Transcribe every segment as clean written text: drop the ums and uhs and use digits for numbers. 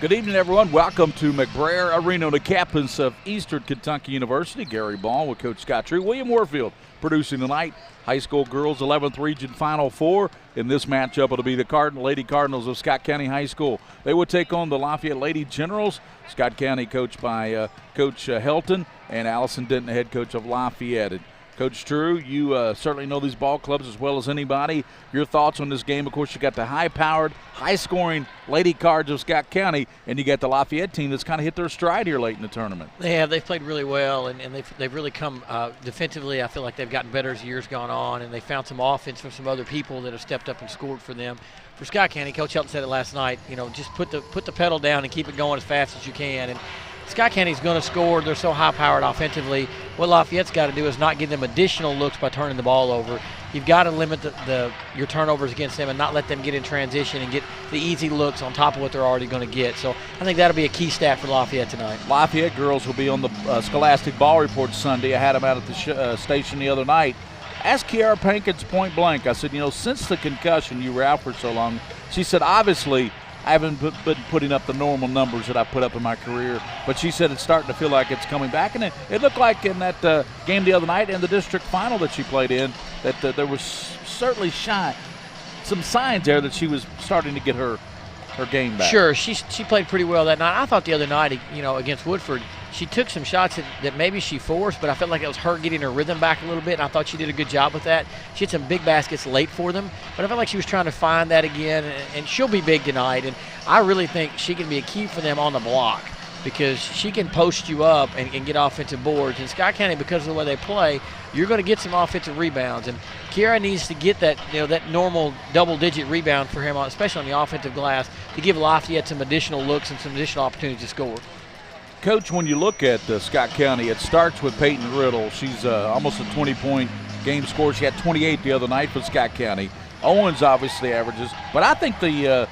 Good evening, everyone. Welcome to McBrayer Arena, the campus of Eastern Kentucky University. Gary Ball with Coach Scott True. William Warfield producing tonight. High school girls 11th Region Final Four. In this matchup, it'll be the Lady Cardinals of Scott County High School. They would take on the Lafayette Lady Generals. Scott County coached by Coach Helton and Allison Denton, head coach of Lafayette. And Coach True, you certainly know these ball clubs as well as anybody. Your thoughts on this game? Of course, you got the high-powered, high-scoring Lady Cards of Scott County, and you got the Lafayette team that's kind of hit their stride here late in the tournament. They have. They've played really well, and they've really come defensively. I feel like they've gotten better as the years gone on, and they found some offense from some other people that have stepped up and scored for them. For Scott County, Coach Helton said it last night, you know, just put the pedal down and keep it going as fast as you can. And Scott County's going to score. They're so high-powered offensively. What Lafayette's got to do is not give them additional looks by turning the ball over. You've got to limit your turnovers against them and not let them get in transition and get the easy looks on top of what they're already going to get. So I think that'll be a key stat for Lafayette tonight. Lafayette girls will be on the Scholastic Ball Report Sunday. I had them out at the station the other night. Asked Kiara Pankins point blank. I said, you know, since the concussion, you were out for so long. She said, obviously, I haven't been putting up the normal numbers that I put up in my career, but she said it's starting to feel like it's coming back. And it looked like in that game the other night in the district final that she played in that there was certainly some signs there that she was starting to get her game back. Sure, she played pretty well that night. I thought the other night, you know, against Woodford, she took some shots that maybe she forced, but I felt like it was her getting her rhythm back a little bit, and I thought she did a good job with that. She had some big baskets late for them, but I felt like she was trying to find that again, and she'll be big tonight. And I really think she can be a key for them on the block because she can post you up and get offensive boards. And Scott County, because of the way they play, you're going to get some offensive rebounds. And Kiara needs to get that, you know, that normal double-digit rebound for him, especially on the offensive glass, to give Lafayette some additional looks and some additional opportunities to score. Coach, when you look at Scott County, it starts with Peyton Riddle. She's almost a 20-point game score. She had 28 the other night for Scott County. Owens obviously averages, but I think the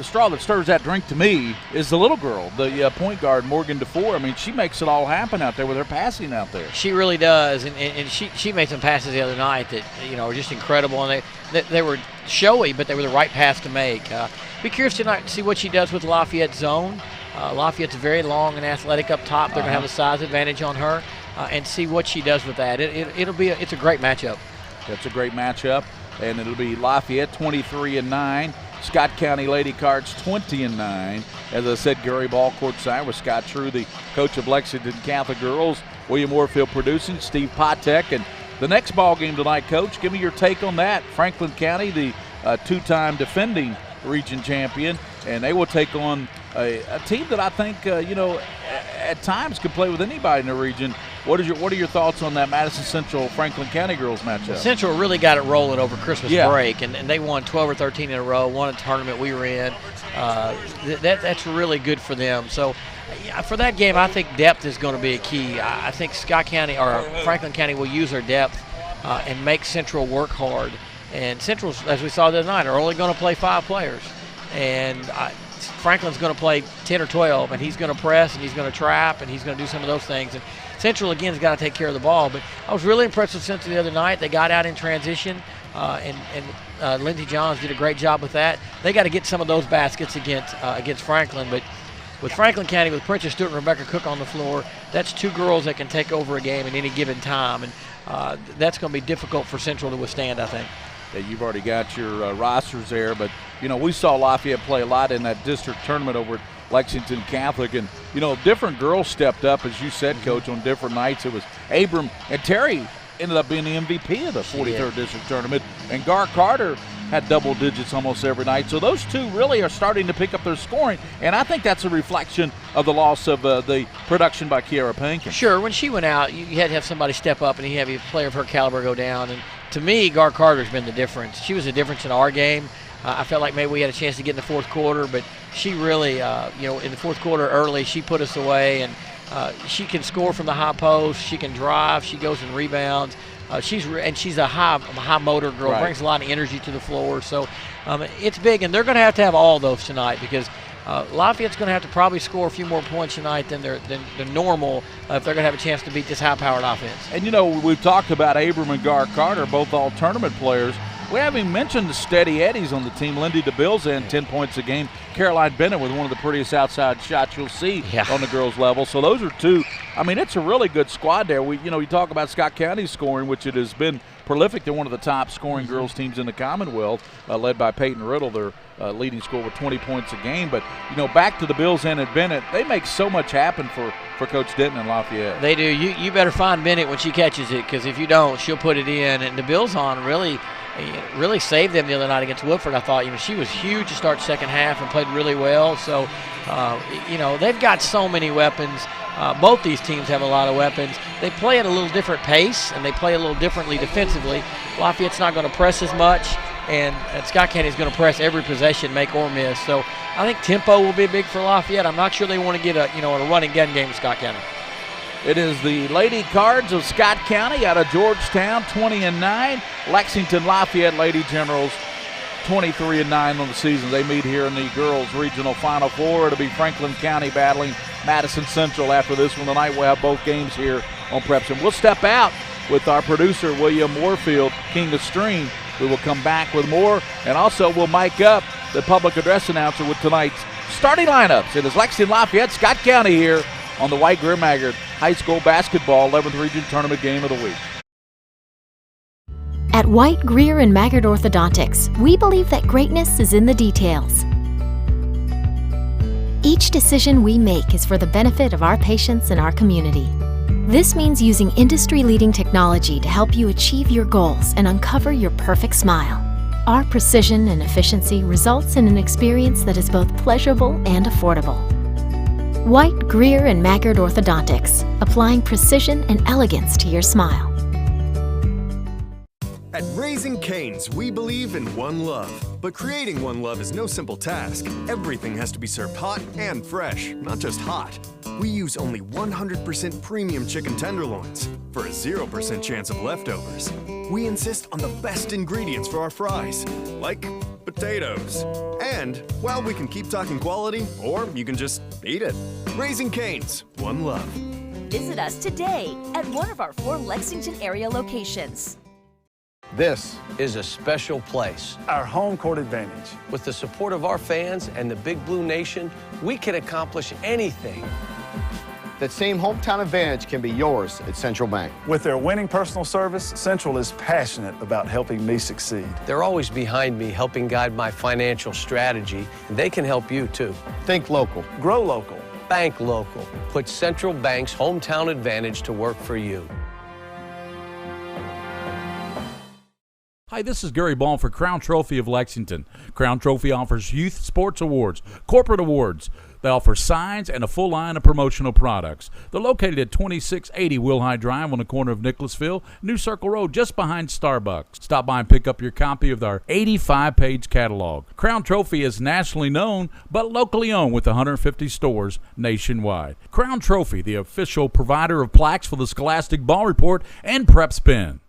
straw that stirs that drink to me is the little girl, the point guard, Morgan DeFore. I mean, she makes it all happen out there with her passing out there. She really does, and she made some passes the other night that are just incredible, and they were showy, but they were the right pass to make. Be curious tonight to see what she does with Lafayette zone. Lafayette's very long and athletic up top. They're going to have a size advantage on her, and see what she does with that. It's a great matchup. That's a great matchup, and it'll be Lafayette 23-9. Scott County Lady Cards 20-9. As I said, Gary Ball courtside with Scott True, the coach of Lexington Catholic Girls. William Warfield producing, Steve Potek. And the next ball game tonight, Coach, give me your take on that. Franklin County, the two-time defending region champion, and they will take on a team that I think at times could play with anybody in the region. What are your thoughts on that Madison Central Franklin County girls matchup? Well, Central really got it rolling over Christmas break, and they won 12 or 13 in a row. Won a tournament we were in. That's really good for them. So for that game, I think depth is going to be a key. I think Scott County or Franklin County will use their depth and make Central work hard. And Central, as we saw the other night, are only going to play 5 players. And Franklin's going to play 10 or 12, and he's going to press, and he's going to trap, and he's going to do some of those things. And Central, again, has got to take care of the ball. But I was really impressed with Central the other night. They got out in transition, and Lindsey Johns did a great job with that. They got to get some of those baskets against Franklin. But with Franklin County, with Princess Stewart and Rebecca Cook on the floor, that's 2 girls that can take over a game at any given time. And that's going to be difficult for Central to withstand, I think. Yeah, you've already got your rosters there, but we saw Lafayette play a lot in that district tournament over at Lexington Catholic, and different girls stepped up, as you said, Coach, on different nights. It was Abram, and Terry ended up being the MVP of the 43rd district tournament, and Gar Carter had double digits almost every night. So those two really are starting to pick up their scoring, and I think that's a reflection of the loss of the production by Kiara Pinkin. Sure, when she went out, you had to have somebody step up, and you have a player of her caliber go down. And to me, Gar Carter's been the difference. She was the difference in our game. I felt like maybe we had a chance to get in the fourth quarter, but she really, in the fourth quarter early, she put us away, and she can score from the high post. She can drive. She goes and rebounds. She's a high motor girl. Right. Brings a lot of energy to the floor. So it's big, and they're going to have all those tonight because Lafayette's going to have to probably score a few more points tonight than normal if they're going to have a chance to beat this high-powered offense. And we've talked about Abram and Gar Carter, both all tournament players. We haven't even mentioned the steady Eddies on the team. Lindy DeBill's in 10 points a game. Caroline Bennett with one of the prettiest outside shots you'll see on the girls' level. So those are 2. I mean, it's a really good squad there. You talk about Scott County's scoring, which it has been prolific. They're one of the top scoring girls teams in the Commonwealth, led by Peyton Riddle, their leading scorer with 20 points a game. But, back to the Bills and at Bennett, they make so much happen for Coach Denton and Lafayette. They do. You better find Bennett when she catches it, because if you don't, she'll put it in. And the Bills really saved them the other night against Woodford. I thought she was huge to start second half and played really well. So they've got so many weapons. Both these teams have a lot of weapons. They play at a little different pace, and they play a little differently defensively. Lafayette's not going to press as much, and Scott County is going to press every possession, make or miss. So I think tempo will be big for Lafayette. I'm not sure they want to get a run and gun game with Scott County. It is the Lady Cards of Scott County out of Georgetown, 20-9. Lexington Lafayette Lady Generals, 23-9 on the season. They meet here in the girls' regional Final Four. It'll be Franklin County battling Madison Central after this one tonight. We'll have both games here on PrepSpin. We'll step out with our producer, William Warfield, King of Stream. We will come back with more, and also we'll mic up the public address announcer with tonight's starting lineups. It is Lexington Lafayette, Scott County here on the White Greer Maggard High School Basketball 11th Region Tournament Game of the Week. At White, Greer, and Maggard Orthodontics, we believe that greatness is in the details. Each decision we make is for the benefit of our patients and our community. This means using industry-leading technology to help you achieve your goals and uncover your perfect smile. Our precision and efficiency results in an experience that is both pleasurable and affordable. White, Greer, and Maggard Orthodontics, applying precision and elegance to your smile. At Raising Cane's, we believe in one love. But creating one love is no simple task. Everything has to be served hot and fresh, not just hot. We use only 100% premium chicken tenderloins for a 0% chance of leftovers. We insist on the best ingredients for our fries, like potatoes. And, well, we can keep talking quality, or you can just eat it. Raising Cane's, one love. Visit us today at one of our 4 Lexington area locations. This is a special place. Our home court advantage. With the support of our fans and the Big Blue Nation, we can accomplish anything. That same hometown advantage can be yours at Central Bank. With their winning personal service, Central is passionate about helping me succeed. They're always behind me, helping guide my financial strategy, and they can help you too. Think local. Grow local. Bank local. Put Central Bank's hometown advantage to work for you. Hi, this is Gary Ball for Crown Trophy of Lexington. Crown Trophy offers youth sports awards, corporate awards. They offer signs and a full line of promotional products. They're located at 2680 Wilhite Drive on the corner of Nicholasville, New Circle Road, just behind Starbucks. Stop by and pick up your copy of our 85-page catalog. Crown Trophy is nationally known, but locally owned with 150 stores nationwide. Crown Trophy, the official provider of plaques for the Scholastic Ball Report and PrepSpin.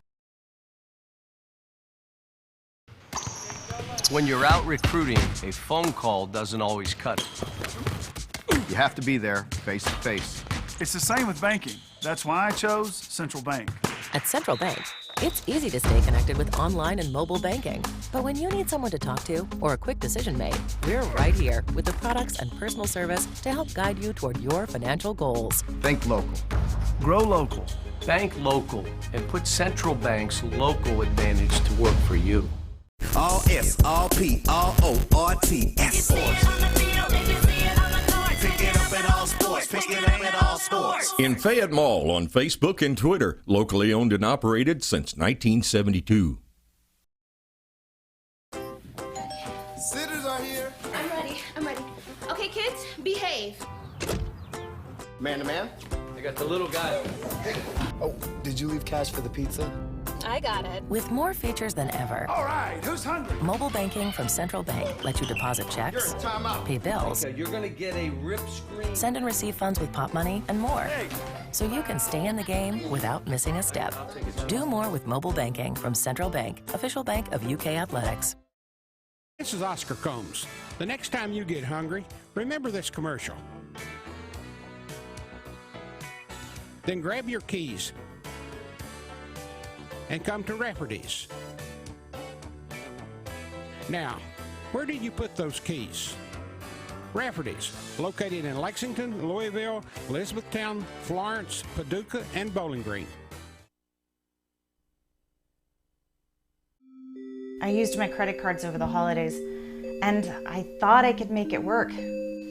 When you're out recruiting, a phone call doesn't always cut it. You have to be there face to face. It's the same with banking. That's why I chose Central Bank. At Central Bank, it's easy to stay connected with online and mobile banking. But when you need someone to talk to or a quick decision made, we're right here with the products and personal service to help guide you toward your financial goals. Think local. Grow local. Bank local and put Central Bank's local advantage to work for you. All S, all P, all O, R, T, S. Pick it up at all sports. Pick it up at all sports. In Fayette Mall on Facebook and Twitter, locally owned and operated since 1972. Sitters are here. I'm ready. Okay, kids, behave. Man to man? I got the little guy. Oh, did you leave cash for the pizza? I got it. With more features than ever, All right, who's hungry? mobile banking from Central Bank lets you deposit checks, pay bills, You're going to get a rip screen. send and receive funds with Pop Money, and more. So you can stay in the game without missing a step. Do more with mobile banking from Central Bank, official bank of UK Athletics. This is Oscar Combs. The next time you get hungry, remember this commercial. Then grab your keys and come to Rafferty's. Now, where did you put those keys? Rafferty's, located in Lexington, Louisville, Elizabethtown, Florence, Paducah, and Bowling Green. I used my credit cards over the holidays, and I thought I could make it work.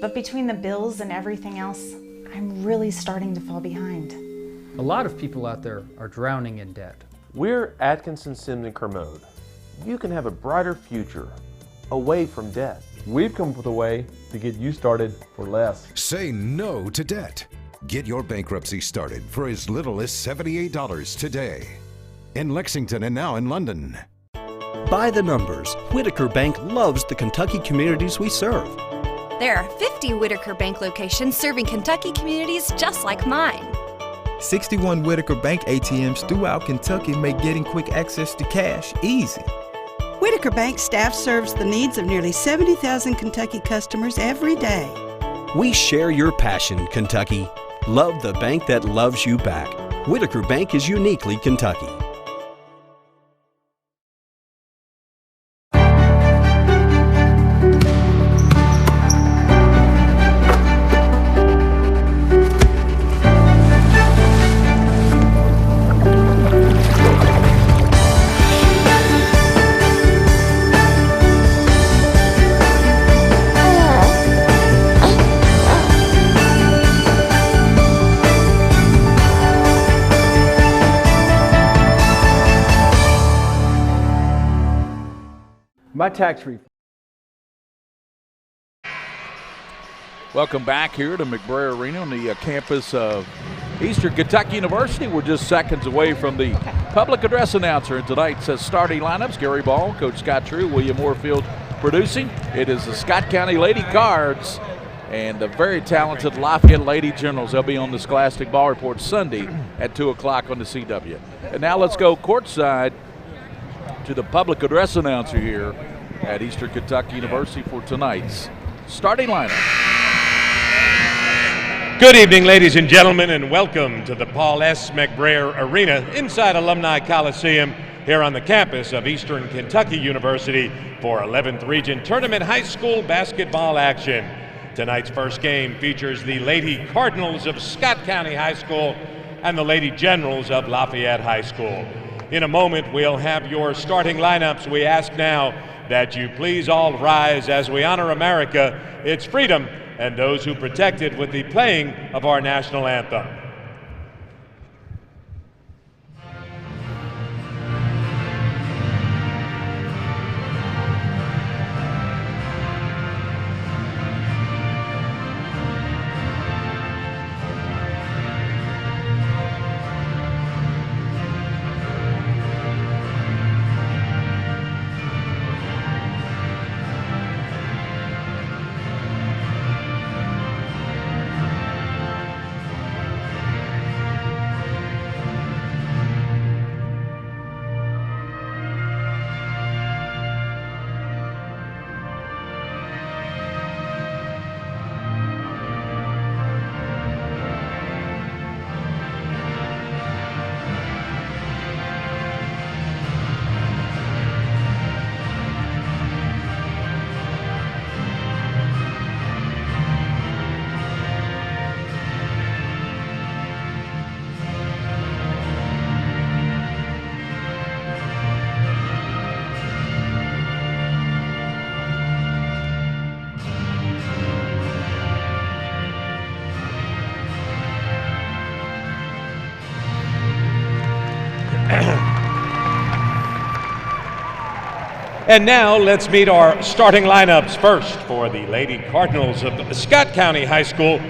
But between the bills and everything else, I'm really starting to fall behind. A lot of people out there are drowning in debt. We're Atkinson, Sims & Kermode. You can have a brighter future away from debt. We've come up with a way to get you started for less. Say no to debt. Get your bankruptcy started for as little as $78 today. In Lexington and now in London. By the numbers, Whitaker Bank loves the Kentucky communities we serve. There are 50 Whitaker Bank locations serving Kentucky communities just like mine. 61 Whitaker Bank ATMs throughout Kentucky make getting quick access to cash easy. Whitaker Bank staff serves the needs of nearly 70,000 Kentucky customers every day. We share your passion, Kentucky. Love the bank that loves you back. Whitaker Bank is uniquely Kentucky. My tax refund. Welcome back here to McBrayer Arena on the campus of Eastern Kentucky University. We're just seconds away from the public address announcer. And tonight's starting lineups: Gary Ball, Coach Scott True, William Moorfield producing. It is the Scott County Lady Cards and the very talented Lafayette Lady Generals. They'll be on the Scholastic Ball Report Sunday at 2 o'clock on the CW. And now let's go courtside to the public address announcer here at Eastern Kentucky University for tonight's starting lineup. Good evening, ladies and gentlemen, and welcome to the Paul S. McBrayer Arena inside Alumni Coliseum here on the campus of Eastern Kentucky University for 11th Region Tournament High School basketball action. Tonight's first game features the Lady Cardinals of Scott County High School and the Lady Generals of Lafayette High School. In a moment, we'll have your starting lineups. We ask now that you please all rise as we honor America, its freedom, and those who protect it with the playing of our national anthem. And now let's meet our starting lineups. First, for the Lady Cardinals of Scott County High School,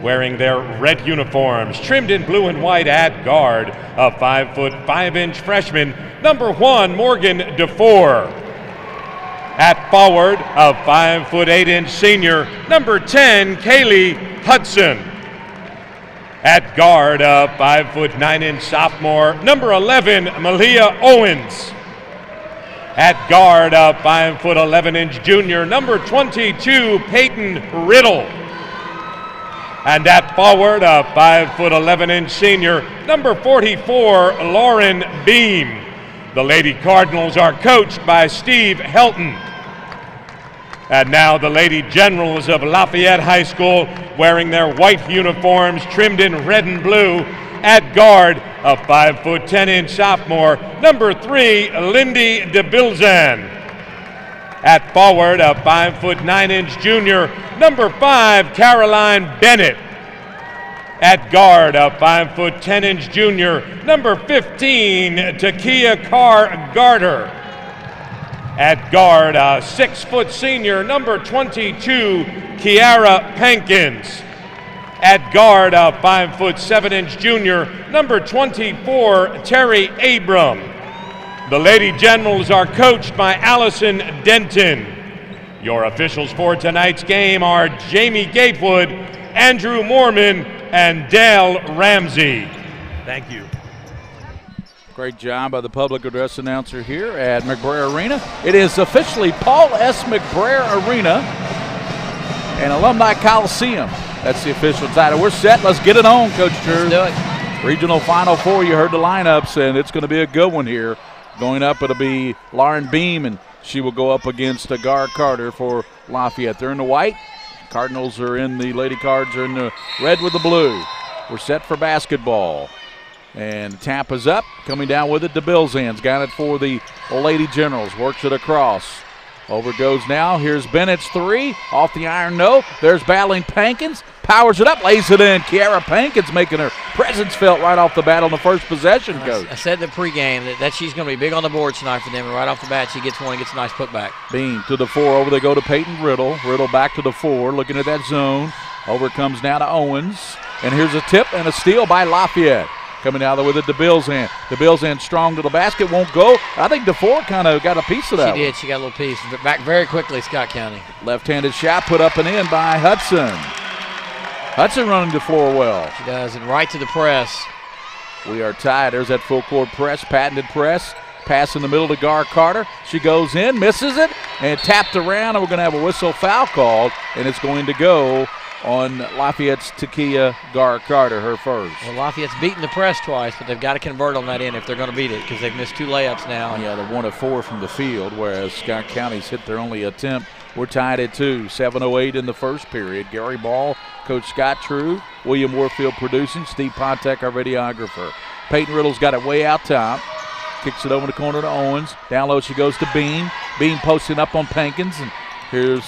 wearing their red uniforms, trimmed in blue and white at guard, a 5'5" freshman, number 1, Morgan DeFore. At forward, a 5'8" senior, number 10, Kaylee Hudson. At guard, a 5'9" sophomore, number 11, Malia Owens. At guard, a 5'11" junior, number 22, Peyton Riddle. And at forward, a 5'11" senior, number 44, Lauren Beam. The Lady Cardinals are coached by Steve Helton. And now the Lady Generals of Lafayette High School, wearing their white uniforms trimmed in red and blue. At guard, a 5'10" sophomore, number 3, Lindy DeBilzan. At forward, a 5'9" junior, number 5, Caroline Bennett. At guard, a 5'10" junior, number 15, Takia Carr Garter. At guard, a 6' senior, number 22, Kiara Pankins. At guard, a 5'7" junior, number 24, Terry Abram. The Lady Generals are coached by Allison Denton. Your officials for tonight's game are Jamie Gatewood, Andrew Moorman, and Dale Ramsey. Thank you. Great job by the public address announcer here at McBrayer Arena. It is officially Paul S. McBrayer Arena and Alumni Coliseum. That's the official title. We're set. Let's get it on, Coach Drew. Let's do it. Regional Final Four. You heard the lineups, and it's going to be a good one here. Going up, it'll be Lauren Beam, and she will go up against Gar Carter for Lafayette. They're in the white. Cardinals are in the Lady Cards are in the red with the blue. We're set for basketball. And tap is up. Coming down with it, DeBilzan's got it for the Lady Generals. Works it across. Over goes now. Here's Bennett's three. Off the iron, no. There's battling Pankins. Powers it up, lays it in. Kiara Pankins making her presence felt right off the bat on the first possession, Coach. I said in the pregame that she's going to be big on the board tonight for them. And right off the bat, she gets one and gets a nice putback. Bean to the 4. Over they go to Peyton Riddle. Riddle back to the 4, looking at that zone. Over comes now to Owens. And here's a tip and a steal by Lafayette. Coming out with it to Bilzan. DeBilzan strong to the basket, won't go. I think DeFore kind of got a piece of that. She did. She got a little piece. Back very quickly, Scott County. Left-handed shot put up and in by Hudson. Hudson running the floor well. She does, and right to the press. We are tied. There's that full court press, patented press. Pass in the middle to Gar Carter. She goes in, misses it, and tapped around, and we're going to have a whistle foul called, and it's going to go on Lafayette's Takia Gar Carter, her first. Well, Lafayette's beaten the press twice, but they've got to convert on that end if they're going to beat it because they've missed 2 layups now. Yeah, they're 1 of 4 from the field, whereas Scott County's hit their only attempt. We're tied at 2, 7:08 in the first period. Gary Ball, Coach Scott True, William Warfield producing, Steve Pontek, our videographer. Peyton Riddle's got it way out top. Kicks it over the corner to Owens. Down low she goes to Beam. Beam posting up on Pankins, and here's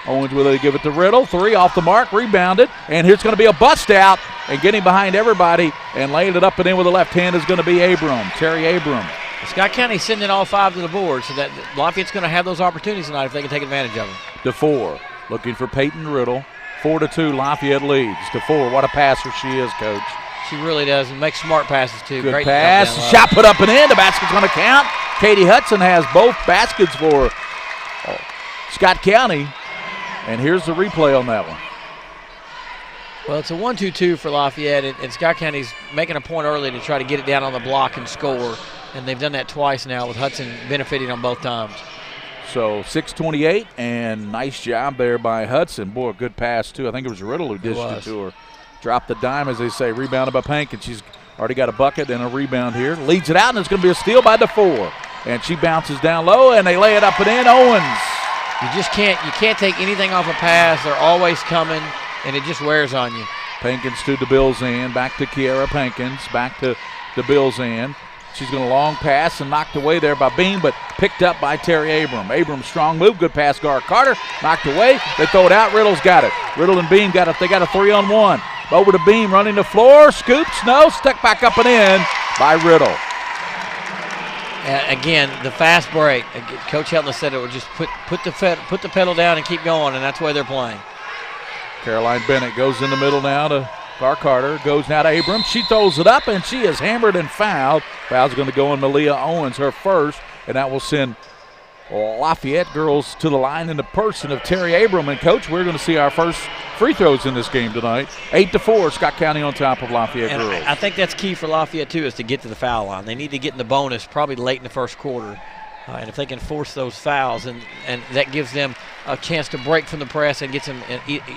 Owens will they give it to Riddle. 3 off the mark, rebounded, and here's going to be a bust out, and getting behind everybody and laying it up and in with the left hand is going to be Abram, Terry Abram. Scott County sending all 5 to the board, so that Lafayette's going to have those opportunities tonight if they can take advantage of them. DeFore looking for Peyton Riddle. 4-2, Lafayette leads. DeFore, what a passer she is, Coach. She really does, and makes smart passes too. Good Great pass, shot put up and in. The basket's going to count. Katie Hudson has both baskets for Scott County. And here's the replay on that one. Well, it's a 1-2-2 for Lafayette, and Scott County's making a point early to try to get it down on the block and score. And they've done that twice now with Hudson benefiting on both times. So 6:28, and nice job there by Hudson. Boy, a good pass, too. I think it was Riddle who dished it to her. Dropped the dime, as they say, rebounded by Pank, and she's already got a bucket and a rebound here. Leads it out, and it's going to be a steal by DeFore. And she bounces down low, and they lay it up and in. Owens. You just can't take anything off a pass. They're always coming, and it just wears on you. Pankins to DeBilzan, back to Kiara Pankins, back to DeBilzan. She's going to long pass and knocked away there by Beam, but picked up by Terry Abram. Abram, strong move, good pass, Gar Carter, knocked away. They throw it out, Riddle's got it. Riddle and Beam got it. They got a 3-on-1. Over to Beam, running the floor, scoops, no, stuck back up and in by Riddle. Again, the fast break. Coach Helton said it would just put the pedal down and keep going, and that's why they're playing. Caroline Bennett goes in the middle now to Gar Carter, goes now to Abrams. She throws it up, and she is hammered and fouled. Foul's going to go on Malia Owens, her first, and that will send Lafayette girls to the line in the person of Terry Abram. And, Coach, we're going to see our first free throws in this game tonight. 8-4, Scott County on top of Lafayette and girls. I think that's key for Lafayette, too, is to get to the foul line. They need to get in the bonus probably late in the first quarter. And if they can force those fouls, and that gives them a chance to break from the press and get some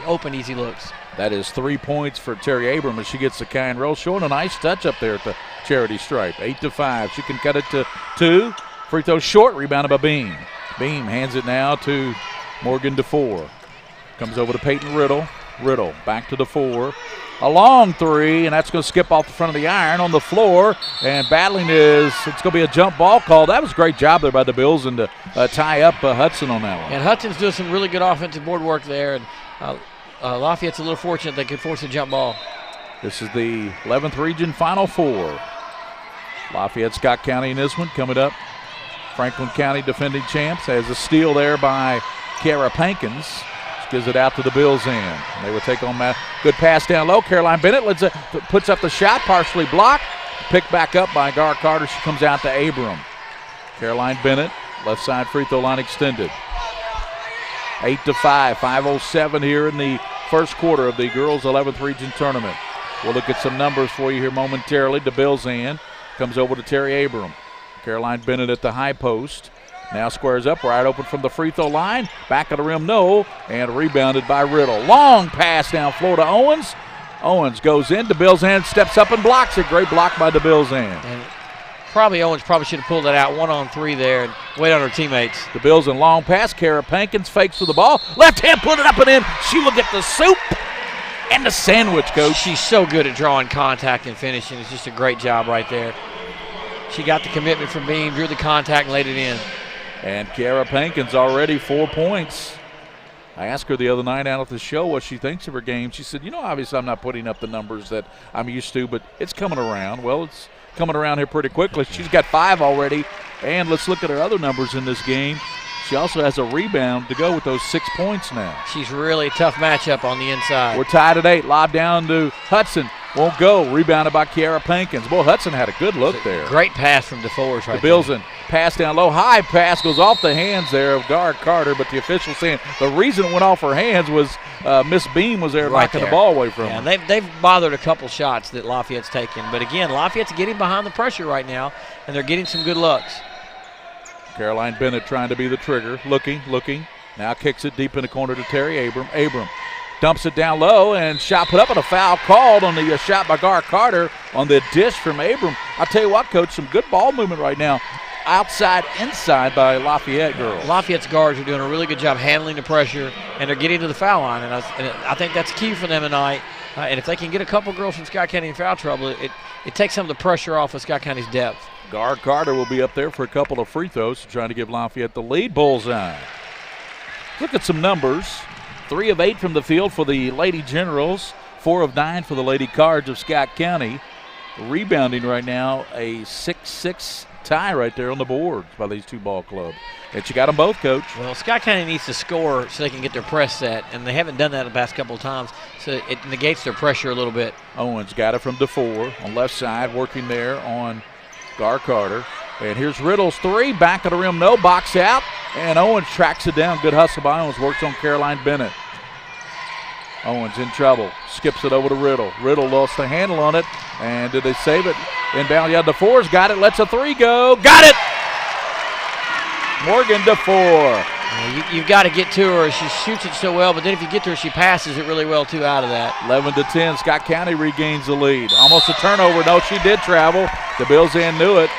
open, easy looks. That is 3 points for Terry Abram as she gets the kind roll, showing a nice touch up there at the charity stripe. 8-5. She can cut it to 2. Free throw short, rebounded by Beam. Beam hands it now to Morgan DeFore. Comes over to Peyton Riddle. Riddle back to DeFore. A long 3, and that's going to skip off the front of the iron on the floor. And battling it's going to be a jump ball call. That was a great job there by the Bills and to tie up Hudson on that one. And Hudson's doing some really good offensive board work there. And Lafayette's a little fortunate they could force a jump ball. This is the 11th Region Final Four. Lafayette, Scott County in this one coming up. Franklin County defending champs has a steal there by Kiara Pankins. She gives it out to the Bills end. They will take on that. Good pass down low. Caroline Bennett puts up the shot, partially blocked. Picked back up by Gar Carter. She comes out to Abram. Caroline Bennett, left side free throw line extended. 8-5, 5:07 here in the first quarter of the girls' 11th Region Tournament. We'll look at some numbers for you here momentarily. DeBilzan comes over to Terry Abram. Caroline Bennett at the high post. Now squares up, right open from the free throw line. Back of the rim, no, and rebounded by Riddle. Long pass down floor to Owens. Owens goes in. DeBilzan steps up and blocks it. Great block by DeBilzan. And Owens should have pulled that out 1-on-3 there and wait on her teammates. DeBilzan long pass. Kara Pankins fakes to the ball. Left hand, put it up and in. She will get the soup and the sandwich, Coach. She's so good at drawing contact and finishing. It's just a great job right there. She got the commitment from Beam, drew the contact, and laid it in. And Kiara Pankins already 4 points. I asked her the other night out at the show what she thinks of her game. She said, obviously I'm not putting up the numbers that I'm used to, but it's coming around. Well, it's coming around here pretty quickly. She's got 5 already. And let's look at her other numbers in this game. She also has a rebound to go with those 6 points now. She's really a tough matchup on the inside. We're tied at 8. Lob down to Hudson. Won't go. Rebounded by Kiara Pankins. Boy, Hudson had a good look there. Great pass from DeForest right there. The Bilson pass down low. High pass goes off the hands there of guard Carter, but the official saying the reason it went off her hands was Miss Beam was there knocking the ball away from her. They've bothered a couple shots that Lafayette's taken. But, again, Lafayette's getting behind the pressure right now, and they're getting some good looks. Caroline Bennett trying to be the trigger. Looking. Now kicks it deep in the corner to Terry Abram. Abram dumps it down low, and shot put up and a foul called on the shot by Gar Carter on the dish from Abram. I'll tell you what, Coach, some good ball movement right now. Outside, inside by Lafayette girls. Lafayette's guards are doing a really good job handling the pressure, and they're getting to the foul line. And I think that's key for them tonight. And if they can get a couple girls from Scott County in foul trouble, it takes some of the pressure off of Scott County's depth. Guard Carter will be up there for a couple of free throws, trying to give Lafayette the lead. Bullseye. Look at some numbers. 3 of 8 from the field for the Lady Generals. 4 of 9 for the Lady Cards of Scott County. Rebounding right now, a 6-6 tie right there on the boards by these two ball clubs. And you got them both, Coach. Well, Scott County needs to score so they can get their press set, and they haven't done that the past couple of times, so it negates their pressure a little bit. Owens got it from DeFore on left side, working there on Gar Carter. And here's Riddle's 3, back of the rim, no, box out, and Owens tracks it down. Good hustle by Owens, works on Caroline Bennett. Owens in trouble, skips it over to Riddle. Riddle lost the handle on it, and did they save it? Inbound, yeah, DeFore's got it, lets a 3 go, got it! Morgan DeFore. You've got to get to her. She shoots it so well, but then if you get to her, she passes it really well, too, out of that. 11-10, Scott County regains the lead. Almost a turnover. No, she did travel. The Bills-Ann knew it.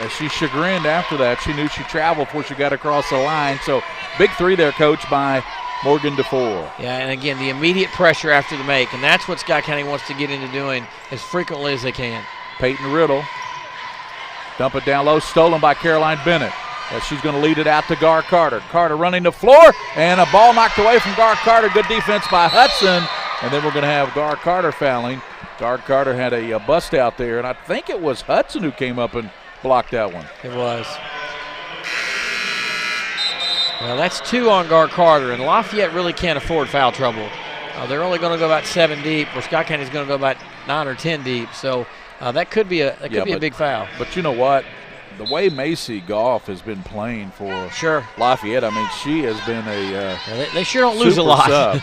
As she chagrined after that, she knew she traveled before she got across the line. So, big 3 there, Coach, by Morgan DeFore. Yeah, and again, the immediate pressure after the make, and that's what Scott County wants to get into doing as frequently as they can. Peyton Riddle. Dump it down low, stolen by Caroline Bennett. As she's going to lead it out to Gar Carter. Carter running the floor, and a ball knocked away from Gar Carter. Good defense by Hudson. And then we're going to have Gar Carter fouling. Gar Carter had a bust out there, and I think it was Hudson who came up and blocked that one. It was. Well, that's 2 on Gar Carter, and Lafayette really can't afford foul trouble. They're only going to go about 7 deep, where Scott County's going to go about 9 or 10 deep. So that could be a big foul. But you know what? The way Macy Goff has been playing for Lafayette, I mean, she has been a they sure don't lose a lot.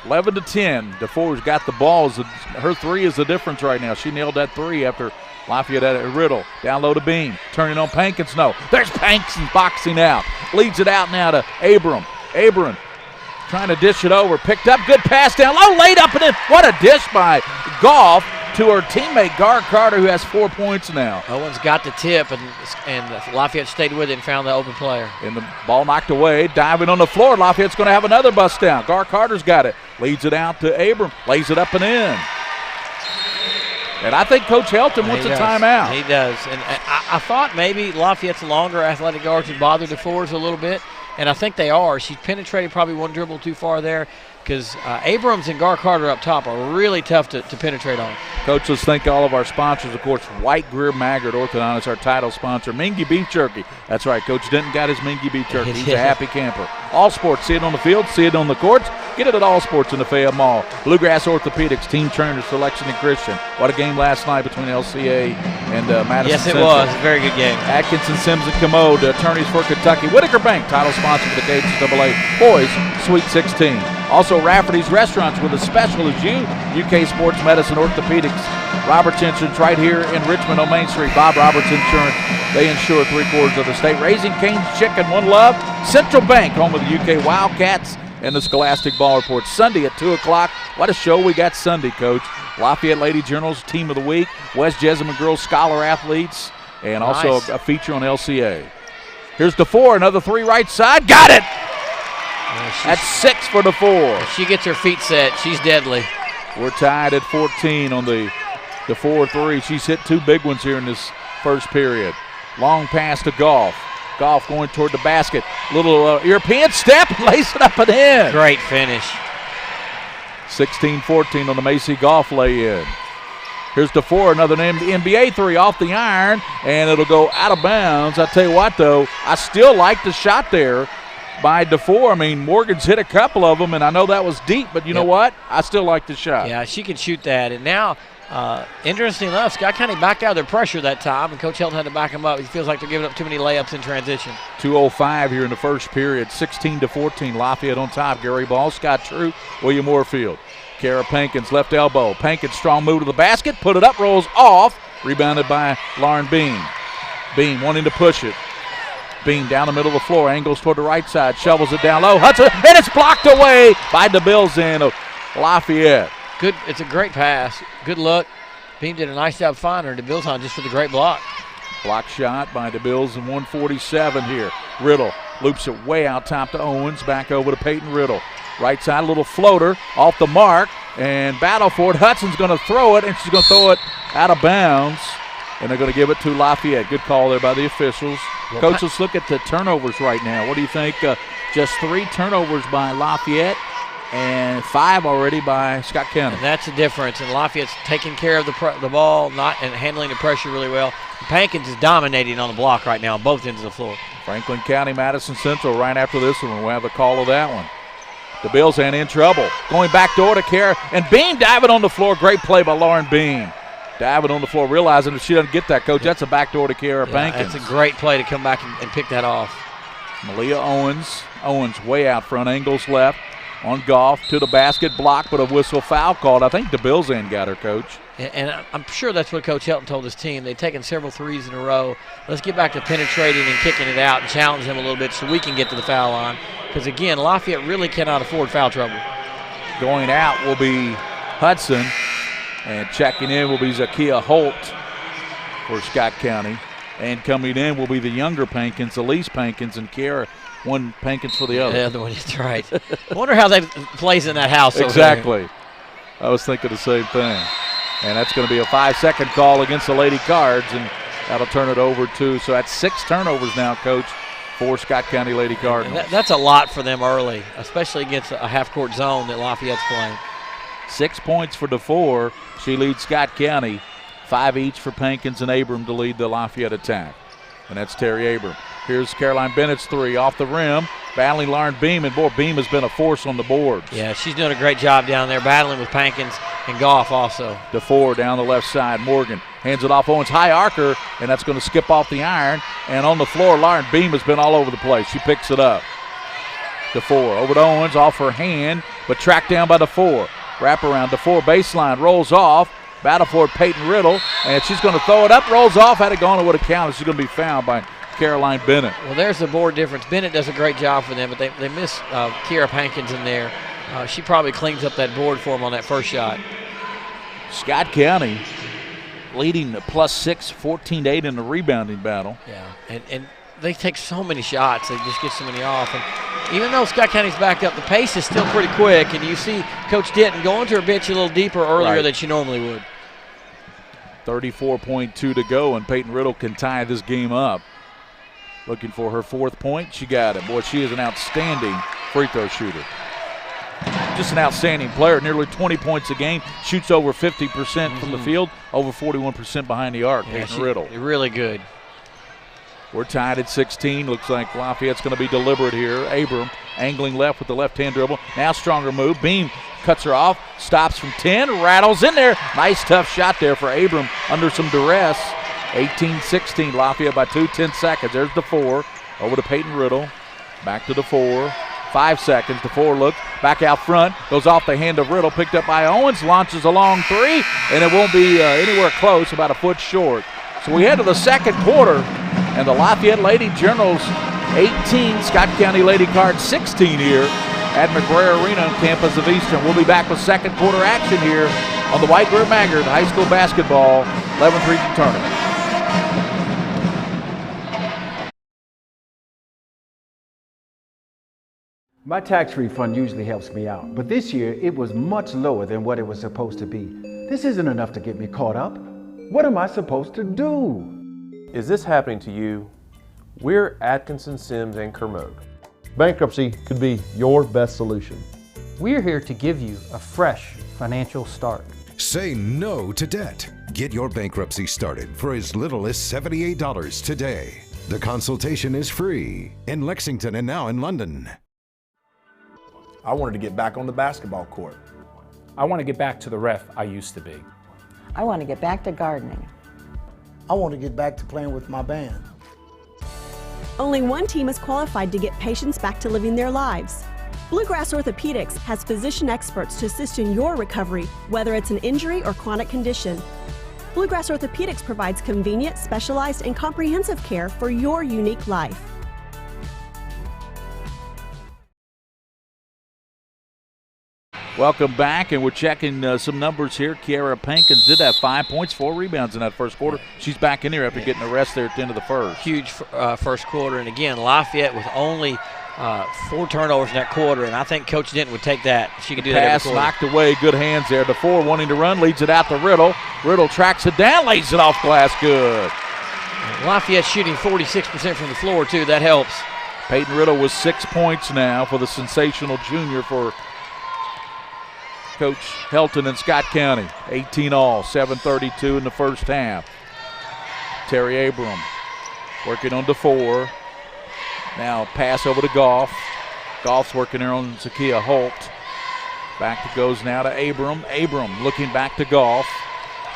11-10. DeFore's got the ball. Her 3 is the difference right now. She nailed that 3 after Lafayette had a Riddle. Down low to Beam. Turning on Pankins. No. There's Pankins boxing out. Leads it out now to Abram. Abram trying to dish it over. Picked up. Good pass down low. Laid up and in. What a dish by Goff to her teammate Gar Carter, who has 4 points now. Owens got the tip, and Lafayette stayed with it and found the open player. And the ball knocked away, diving on the floor. Lafayette's going to have another bust down. Gar Carter's got it. Leads it out to Abram. Lays it up and in. And I think Coach Helton wants a timeout. He does. And I thought maybe Lafayette's longer athletic guards would bother DeForest a little bit, and I think they are. She's penetrated probably one dribble too far there, because Abrams and Gar Carter up top are really tough to penetrate on. Coach, let's thank all of our sponsors. Of course, White Greer Maggard Orthodontics, our title sponsor. Mingy Beef Jerky. That's right, Coach Denton got his Mingy Beef Jerky. He's a happy camper. All Sports, see it on the field, see it on the courts. Get it at All Sports in the Fayette Mall. Bluegrass Orthopedics, Team Trainers for Lexington Christian. What a game last night between LCA and Madison Yes, it Central. was. A very good game. Atkinson, Sims, and Commode, attorneys for Kentucky. Whitaker Bank, title sponsor for the KCAA Boys Sweet 16. Also, Rafferty's Restaurants with as special as you. UK Sports Medicine Orthopedics. Roberts Insurance right here in Richmond on Main Street. Bob Roberts Insurance. They insure 3/4 of the state. Raising Cane's Chicken, One Love. Central Bank, home of the UK Wildcats. And the Scholastic Ball Report. Sunday at 2 o'clock. What a show we got Sunday, Coach. Lafayette Lady Journals Team of the Week. West Jessamine Girls Scholar Athletes. And also a feature on LCA. Here's DeFore, another 3 right side. Got it! That's 6 for DeFore. If she gets her feet set, she's deadly. We're tied at 14 on the DeFore 3. She's hit 2 big ones here in this first period. Long pass to Goff. Goff going toward the basket. Little European step, lace it up and in. Great finish. 16-14 on the Macy Goff lay-in. Here's DeFore, another NBA three off the iron, and it'll go out of bounds. I tell you what, though, I still like the shot there by DeFore. I mean, Morgan's hit a couple of them, and I know that was deep, but you know what? I still like the shot. Yeah, she can shoot that. And now, interesting enough, Scott County backed out of their pressure that time, and Coach Helton had to back them up. He feels like they're giving up too many layups in transition. 2:05 here in the first period, 16-14. Lafayette on top. Gary Ball, Scott True, William Moorfield. Kara Pankins, left elbow. Pankins, strong move to the basket, put it up, rolls off. Rebounded by Lauren Beam. Beam wanting to push it. Beam down the middle of the floor, angles toward the right side, shovels it down low. Hudson, and it's blocked away by DeBilzin of Lafayette. Good, it's a great pass. Good look. Beam did a nice job finding her. DeBilzin just for the great block. Block shot by DeBilzin, 147 here. Riddle loops it way out top to Owens, back over to Peyton Riddle. Right side, a little floater off the mark, and battle for it. Hudson's going to throw it, and she's going to throw it out of bounds, and they're going to give it to Lafayette. Good call there by the officials. Well, Coach, let's look at the turnovers right now. What do you think? Just 3 turnovers by Lafayette and 5 already by Scott County. And that's the difference, and Lafayette's taking care of the ball and handling the pressure really well. Pankins is dominating on the block right now on both ends of the floor. Franklin County, Madison Central right after this one. We'll have the call of that one. DeBilzin in trouble. Going back door to Kara, and Beam diving on the floor. Great play by Lauren Beam. Diving on the floor, realizing if she doesn't get that, Coach, that's a backdoor to Kara Pankins. It's a great play to come back and pick that off. Malia Owens. Owens way out front, angles left. On Goff to the basket, blocked, but a whistle foul called. I think DeBilzin got her, Coach. And I'm sure that's what Coach Helton told his team. They've taken several threes in a row. Let's get back to penetrating and kicking it out and challenge them a little bit so we can get to the foul line. Because, again, Lafayette really cannot afford foul trouble. Going out will be Hudson, and checking in will be Zakia Holt for Scott County. And coming in will be the younger Pankins, Elise Pankins, and Kara. One Pankins for the other. The other one, that's right. I wonder how that plays in that house. Exactly. I was thinking the same thing. And that's going to be a 5-second call against the Lady Cards, and that'll turn it over to, so that's 6 turnovers now, Coach, for Scott County Lady Cardinals. That's a lot for them early, especially against a half-court zone that Lafayette's playing. 6 points for DeFore. She leads Scott County. 5 each for Pankins and Abram to lead the Lafayette attack. And that's Terry Abram. Here's Caroline Bennett's 3 off the rim, battling Lauren Beam, and boy, Beam has been a force on the boards. Yeah, she's doing a great job down there, battling with Pankins and Goff also. DeFore down the left side. Morgan hands it off Owens, high archer, and that's going to skip off the iron. And on the floor, Lauren Beam has been all over the place. She picks it up. DeFore over to Owens, off her hand, but tracked down by DeFore. Wrap around, DeFore baseline, rolls off. Battle for it, Peyton Riddle, and she's going to throw it up, rolls off. Had it gone, it would have counted. She's going to be fouled by Caroline Bennett. Well, there's the board difference. Bennett does a great job for them, but they miss Kiera Pankins in there. She probably cleans up that board for them on that first shot. Scott County leading the +6, 14-8 in the rebounding battle. Yeah, and they take so many shots. They just get so many off. And even though Scott County's backed up, the pace is still pretty quick, and you see Coach Denton going to her bench a little deeper earlier than she normally would. 34.2 to go, and Peyton Riddle can tie this game up. Looking for her 4th point. She got it. Boy, she is an outstanding free throw shooter. Just an outstanding player. Nearly 20 points a game. Shoots over 50% from the field, over 41% behind the arc. Yeah, Peyton Riddle. Really good. We're tied at 16. Looks like Lafayette's going to be deliberate here. Abram angling left with the left-hand dribble. Now stronger move. Beam cuts her off. Stops from 10. Rattles in there. Nice tough shot there for Abram under some duress. 18-16. Lafayette by 2, 10 seconds. There's DeFore. Over to Peyton Riddle. Back to DeFore. 5 seconds. DeFore looks back out front. Goes off the hand of Riddle. Picked up by Owens. Launches a long 3. And it won't be anywhere close. About a foot short. So we head to the second quarter. And the Lafayette Lady Generals 18, Scott County Lady Cards 16 here at McBrayer Arena on campus of Eastern. We'll be back with second quarter action here on the White Greer Maggard High School Basketball 11th Region Tournament. My tax refund usually helps me out, but this year it was much lower than what it was supposed to be. This isn't enough to get me caught up. What am I supposed to do? Is this happening to you? We're Atkinson, Sims, and Kermode. Bankruptcy could be your best solution. We're here to give you a fresh financial start. Say no to debt Get your bankruptcy started for as little as $78 today. The consultation is free in Lexington and now in London. I wanted to get back on the basketball court. I want to get back to the ref I used to be. I want to get back to gardening. I want to get back to playing with my band. Only one team is qualified to get patients back to living their lives. Bluegrass Orthopedics has physician experts to assist in your recovery, whether it's an injury or chronic condition. Bluegrass Orthopedics provides convenient, specialized, and comprehensive care for your unique life. Welcome back, and we're checking some numbers here. Kiara Pankins did have 5 points, 4 rebounds in that first quarter. She's back in here after getting a rest there at the end of the first. Huge first quarter, and again, Lafayette with only 4 turnovers in that quarter, and I think Coach Denton would take that. She could do that every quarter. Pass knocked away, good hands there. DeFore wanting to run, leads it out to Riddle. Riddle tracks it down, lays it off glass, good. Lafayette shooting 46% from the floor, too. That helps. Peyton Riddle with 6 points now for the sensational junior for Coach Helton in Scott County. 18 all, 7:32 in the first half. Terry Abram working on DeFore. Now pass over to Goff. Goff's working there on Zakiya Holt. Back it goes now to Abram. Abram looking back to Goff.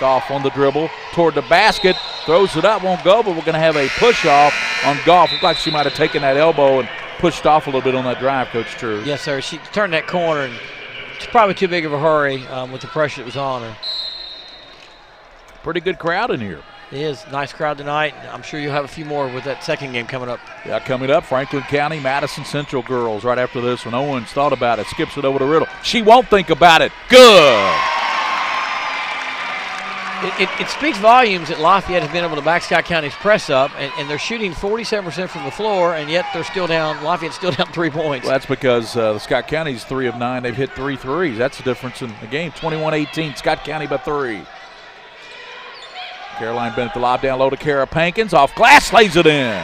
Goff on the dribble toward the basket. Throws it up, won't go, but we're going to have a push off on Goff. Looks like she might have taken that elbow and pushed off a little bit on that drive, Coach True. Yes, sir. She turned that corner, and it's probably too big of a hurry with the pressure that was on her. Pretty good crowd in here. It is. Nice crowd tonight. I'm sure you'll have a few more with that second game coming up. Yeah, coming up, Franklin County, Madison Central girls right after this one. Owens thought about it, skips it over to Riddle. She won't think about it. Good. It speaks volumes that Lafayette has been able to back Scott County's press up, and they're shooting 47% from the floor, and yet they're still down. Lafayette's still down 3 points. Well, that's because Scott County's 3 of 9. They've hit 3 threes. That's the difference in the game. 21-18, Scott County by 3. Caroline Bennett, the lob down low to Kiara Pankins. Off glass, lays it in.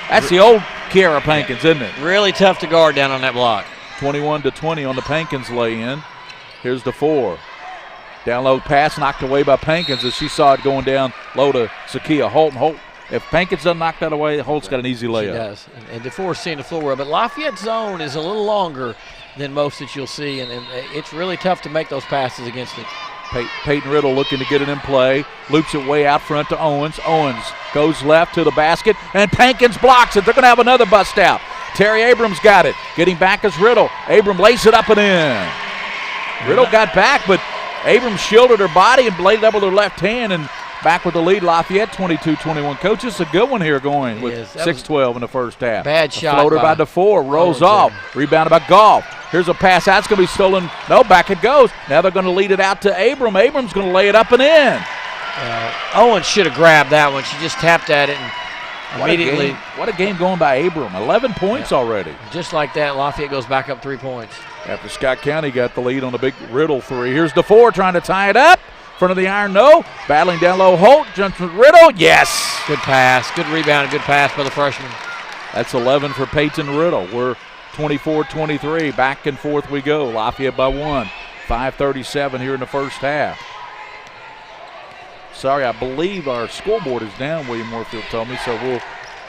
That's the old Kiara Pankins, isn't it? Really tough to guard down on that block. 21-20 on the Pankins lay-in. Here's DeFore. Down low pass knocked away by Pankins as she saw it going down low to Zakiya Holt. Holt, if Pankins doesn't knock that away, Holt's got an easy layup. She does. And DeFore's seeing the floor well. But Lafayette's zone is a little longer than most that you'll see, and it's really tough to make those passes against it. Peyton Riddle looking to get it in play. Loops it way out front to Owens. Owens goes left to the basket, and Pankins blocks it. They're going to have another bust out. Terry Abrams got it. Getting back is Riddle. Abram lays it up and in. Riddle got back, but Abrams shielded her body and laid it up with her left hand, and back with the lead, Lafayette 22-21. Coach, it's a good one here going with 6-12 in the first half. Bad shot. Floater by DeFore, rolls off. Rebounded by Goff. Here's a pass out. It's going to be stolen. No, back it goes. Now they're going to lead it out to Abram. Abrams going to lay it up and in. Owens should have grabbed that one. She just tapped at it and immediately. What a game going by Abram. 11 points already. Just like that, Lafayette goes back up 3 points. After Scott County got the lead on a big Riddle 3. Here's DeFore trying to tie it up. Front of the iron, no. Battling down low, Holt jumps with Riddle. Yes. Good pass. Good rebound and good pass by the freshman. That's 11 for Peyton Riddle. We're 24-23. Back and forth we go. Lafayette by 1. 5:37 here in the first half. Sorry, I believe our scoreboard is down, William Moorfield told me. So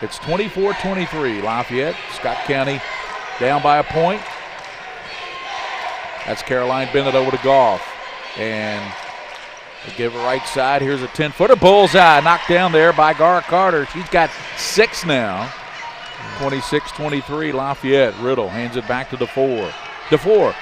it's 24-23. Lafayette, Scott County down by a point. That's Caroline Bennett over to Goff. And they give it right side. Here's a 10-footer. Bullseye. Knocked down there by Gar Carter. She's got 6 now. 26-23 Lafayette. Riddle hands it back to DeFore. DeFore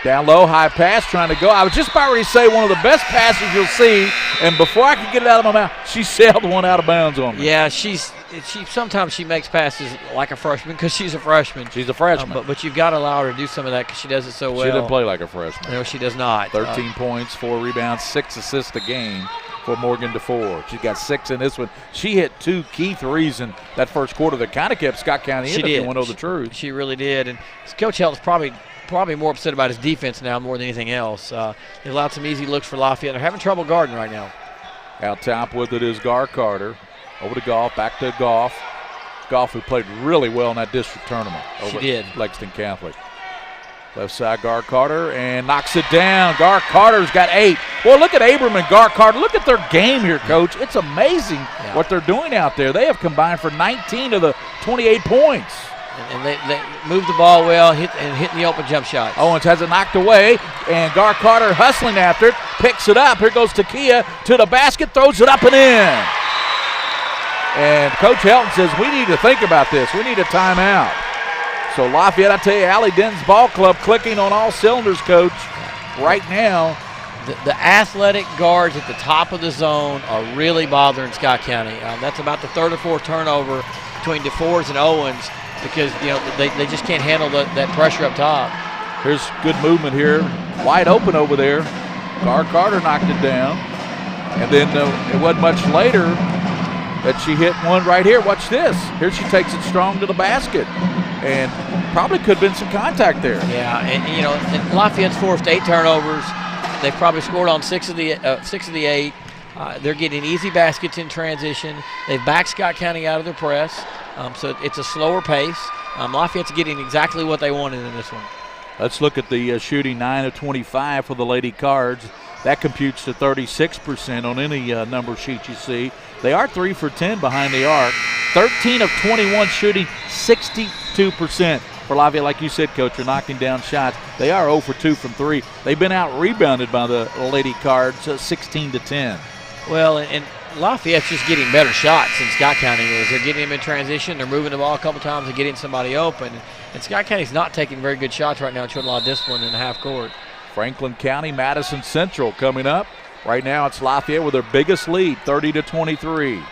down low, high pass, trying to go. I was just about ready to say one of the best passes you'll see, and before I could get it out of my mouth, she sailed one out of bounds on me. Yeah, she sometimes she makes passes like a freshman because she's a freshman. She's a freshman. But you've got to allow her to do some of that because she does it so well. She doesn't play like a freshman. No, she does not. 13 points, 4 rebounds, 6 assists a game for Morgan DeFore. She's got 6 in this one. She hit 2 key threes in that first quarter that kind of kept Scott County in, if you want to know the truth. She really did. And Coach Helton's probably more upset about his defense now more than anything else. He allowed some easy looks for Lafayette. They're having trouble guarding right now. Out top with it is Gar Carter. Over to Goff, back to Goff. Goff, who played really well in that district tournament over at Lexington Catholic. Left side, Gar Carter, and knocks it down. Gar Carter's got 8. Well, look at Abram and Gar Carter. Look at their game here, Coach. It's amazing what they're doing out there. They have combined for 19 of the 28 points. And they move the ball well, hitting the open jump shots. Owens has it knocked away, and Gar Carter hustling after it, picks it up. Here goes Takia to the basket, throws it up and in. And Coach Helton says, we need to think about this. We need a timeout. So Lafayette, I tell you, Allie Denton's ball club clicking on all cylinders, Coach, right now. The athletic guards at the top of the zone are really bothering Scott County. That's about the third or fourth turnover between DeForest and Owens, because they just can't handle that pressure up top. Here's good movement here. Wide open over there. Gar Carter knocked it down. And then it wasn't much later that she hit one right here. Watch this. Here she takes it strong to the basket. And probably could have been some contact there. Yeah, and Lafayette's forced 8 turnovers. They've probably scored on 6 of the 8. They're getting easy baskets in transition. They've backed Scott County out of their press, so it's a slower pace. Lafayette's getting exactly what they wanted in this one. Let's look at the shooting. 9 of 25 for the Lady Cards. That computes to 36% on any number sheet you see. They are 3 for 10 behind the arc. 13 of 21 shooting, 62%. For Lafayette, like you said, Coach, are knocking down shots. They are 0 for 2 from 3. They've been out-rebounded by the Lady Cards, 16 to 10. Well, and Lafayette's just getting better shots than Scott County is. They're getting them in transition. They're moving the ball a couple times and getting somebody open. And Scott County's not taking very good shots right now, showing a lot of discipline in the half court. Franklin County, Madison Central coming up. Right now it's Lafayette with their biggest lead, 30 to 23.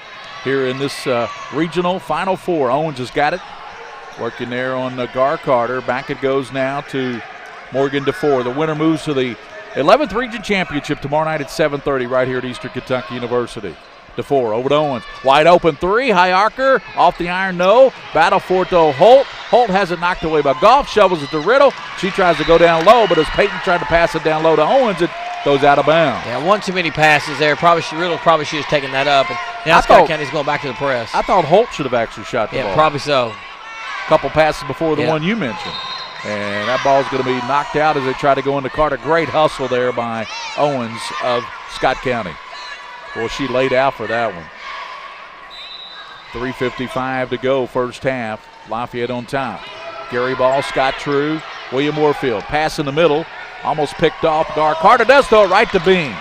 Here in this regional Final Four, Owens has got it. Working there on Gar Carter. Back it goes now to Morgan DeFore. The winner moves to the 11th Region Championship tomorrow night at 7:30 right here at Eastern Kentucky University. DeFore over to Owens. Wide open 3. High arcer. Off the iron, no. Battle for it to Holt. Holt has it knocked away by Goff. Shovels it to Riddle. She tries to go down low, but as Peyton tried to pass it down low to Owens, it goes out of bounds. Yeah, one too many passes there. Riddle probably should have taken that up. And now Scott County's going back to the press. I thought Holt should have actually shot the ball. Yeah, probably so. Couple passes before the one you mentioned. And that ball's going to be knocked out as they try to go into Carter. Great hustle there by Owens of Scott County. Well, she laid out for that one. 3:55 to go, first half. Lafayette on top. Gary Ball, Scott True, William Warfield. Pass in the middle, almost picked off. Gar Carter does throw it right to Beam.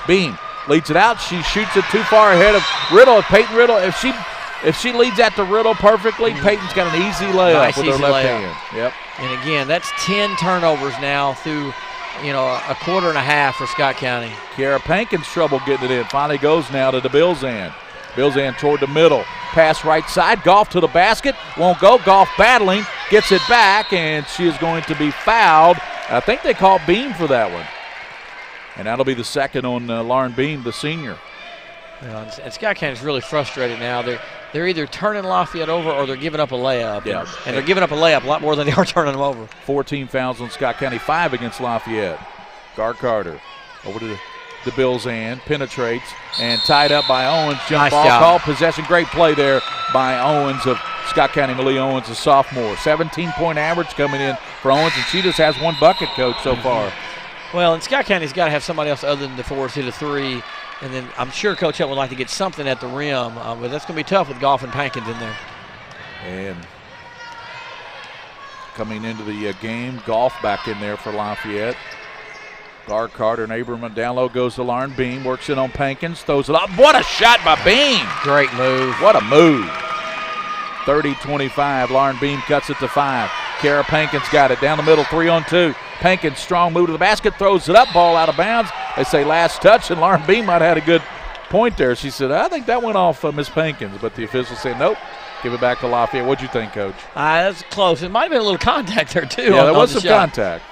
Beam leads it out. She shoots it too far ahead of Riddle. Peyton Riddle, if she leads that to Riddle perfectly, Peyton's got an easy layup with her left hand. Yep. And again, that's 10 turnovers now through, a quarter and a half for Scott County. Kiara Pankin's trouble getting it in. Finally goes now to the Bilzan. Bilzan toward the middle. Pass right side. Goff to the basket. Won't go. Goff battling. Gets it back, and she is going to be fouled. I think they called Beam for that one. And that'll be the second on Lauren Beam, the senior. And Scott County's really frustrated now. They're either turning Lafayette over or they're giving up a layup. Yeah. And they're giving up a layup a lot more than they are turning them over. 14 fouls on Scott County, 5 against Lafayette. Gar Carter over to the Bilzan, penetrates, and tied up by Owens. Jump ball call, possession. Great play there by Owens of Scott County. Malia Owens, a sophomore. 17-point average coming in for Owens, and she just has one bucket, Coach, so far. Well, and Scott County's got to have somebody else other than DeForest hit a 3. And then I'm sure Coach Hunt would like to get something at the rim, but that's going to be tough with Goff and Pankins in there. And coming into the game, Goff back in there for Lafayette. Gar Carter and Aberman down low goes to Lauren Beam, works it on Pankins, throws it up. What a shot by Beam! Great move. What a move. 30-25, Lauren Beam cuts it to 5. Kara Pankins got it down the middle, 3-on-2. Pankins, strong move to the basket, throws it up, ball out of bounds. They say last touch, and Lauren Beam might have had a good point there. She said, I think that went off Miss Pankins, but the official said, nope, give it back to Lafayette. What'd you think, Coach? That's close. It might have been a little contact there, too. Yeah, there was some contact.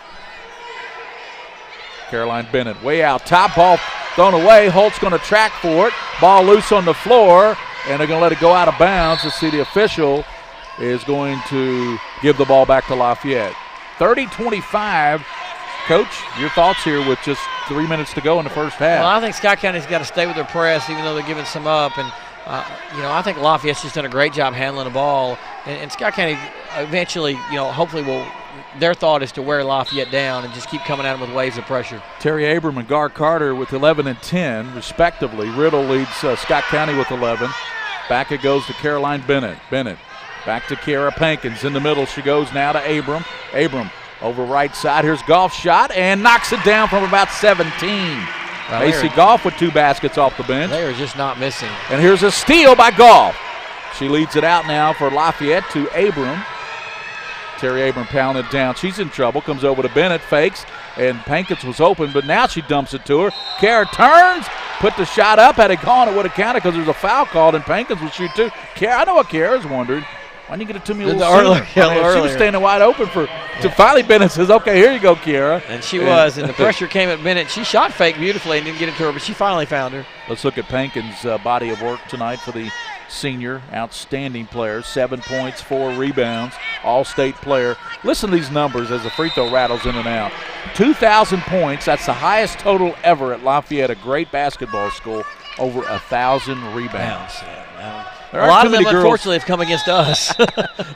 Caroline Bennett way out top, ball thrown away. Holt's going to track for it. Ball loose on the floor, and they're going to let it go out of bounds. Let's see, the official is going to give the ball back to Lafayette. 30-25. Coach, your thoughts here with just 3 minutes to go in the first half? Well, I think Scott County's got to stay with their press, even though they're giving some up. And, I think Lafayette's just done a great job handling the ball. And Scott County eventually, hopefully their thought is to wear Lafayette down and just keep coming at them with waves of pressure. Terry Abram and Gar Carter with 11 and 10, respectively. Riddle leads Scott County with 11. Back it goes to Caroline Bennett. Bennett back to Kiara Pankins. In the middle she goes now to Abram. Abram over right side. Here's Goff shot and knocks it down from about 17. Well, Macy Goff with 2 baskets off the bench. They are just not missing. And here's a steal by Goff. She leads it out now for Lafayette to Abram. Terry Abram pounded it down. She's in trouble. Comes over to Bennett, fakes, and Pankins was open, but now she dumps it to her. Kara turns, put the shot up. Had it gone, it would have counted because there was a foul called, and Pankins would shoot too. Kara, I know what Kara's wondering. Why didn't you get it to me a little sooner? She was standing wide open finally Bennett says, okay, here you go, Kiara. And she was, and the pressure came at Bennett. She shot fake beautifully and didn't get it to her, but she finally found her. Let's look at Pankins' body of work tonight for the senior, outstanding player. 7 points, 4 rebounds, all-state player. Listen to these numbers as the free throw rattles in and out. 2,000 points, that's the highest total ever at Lafayette, a great basketball school. Over 1,000 rebounds. A lot of them, unfortunately, have come against us.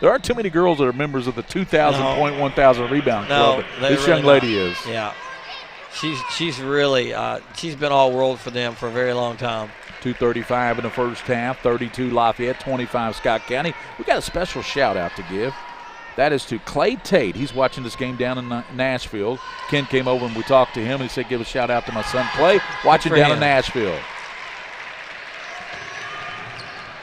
There aren't too many girls that are members of the 2,000 point, 1,000 rebound club. This really young lady is. Yeah. She's really, she's been all world for them for a very long time. 2:35 in the first half, 32 Lafayette, 25 Scott County. We got a special shout out to give. That is to Clay Tate. He's watching this game down in Nashville. Ken came over and we talked to him. He said, give a shout out to my son Clay, watching down in Nashville.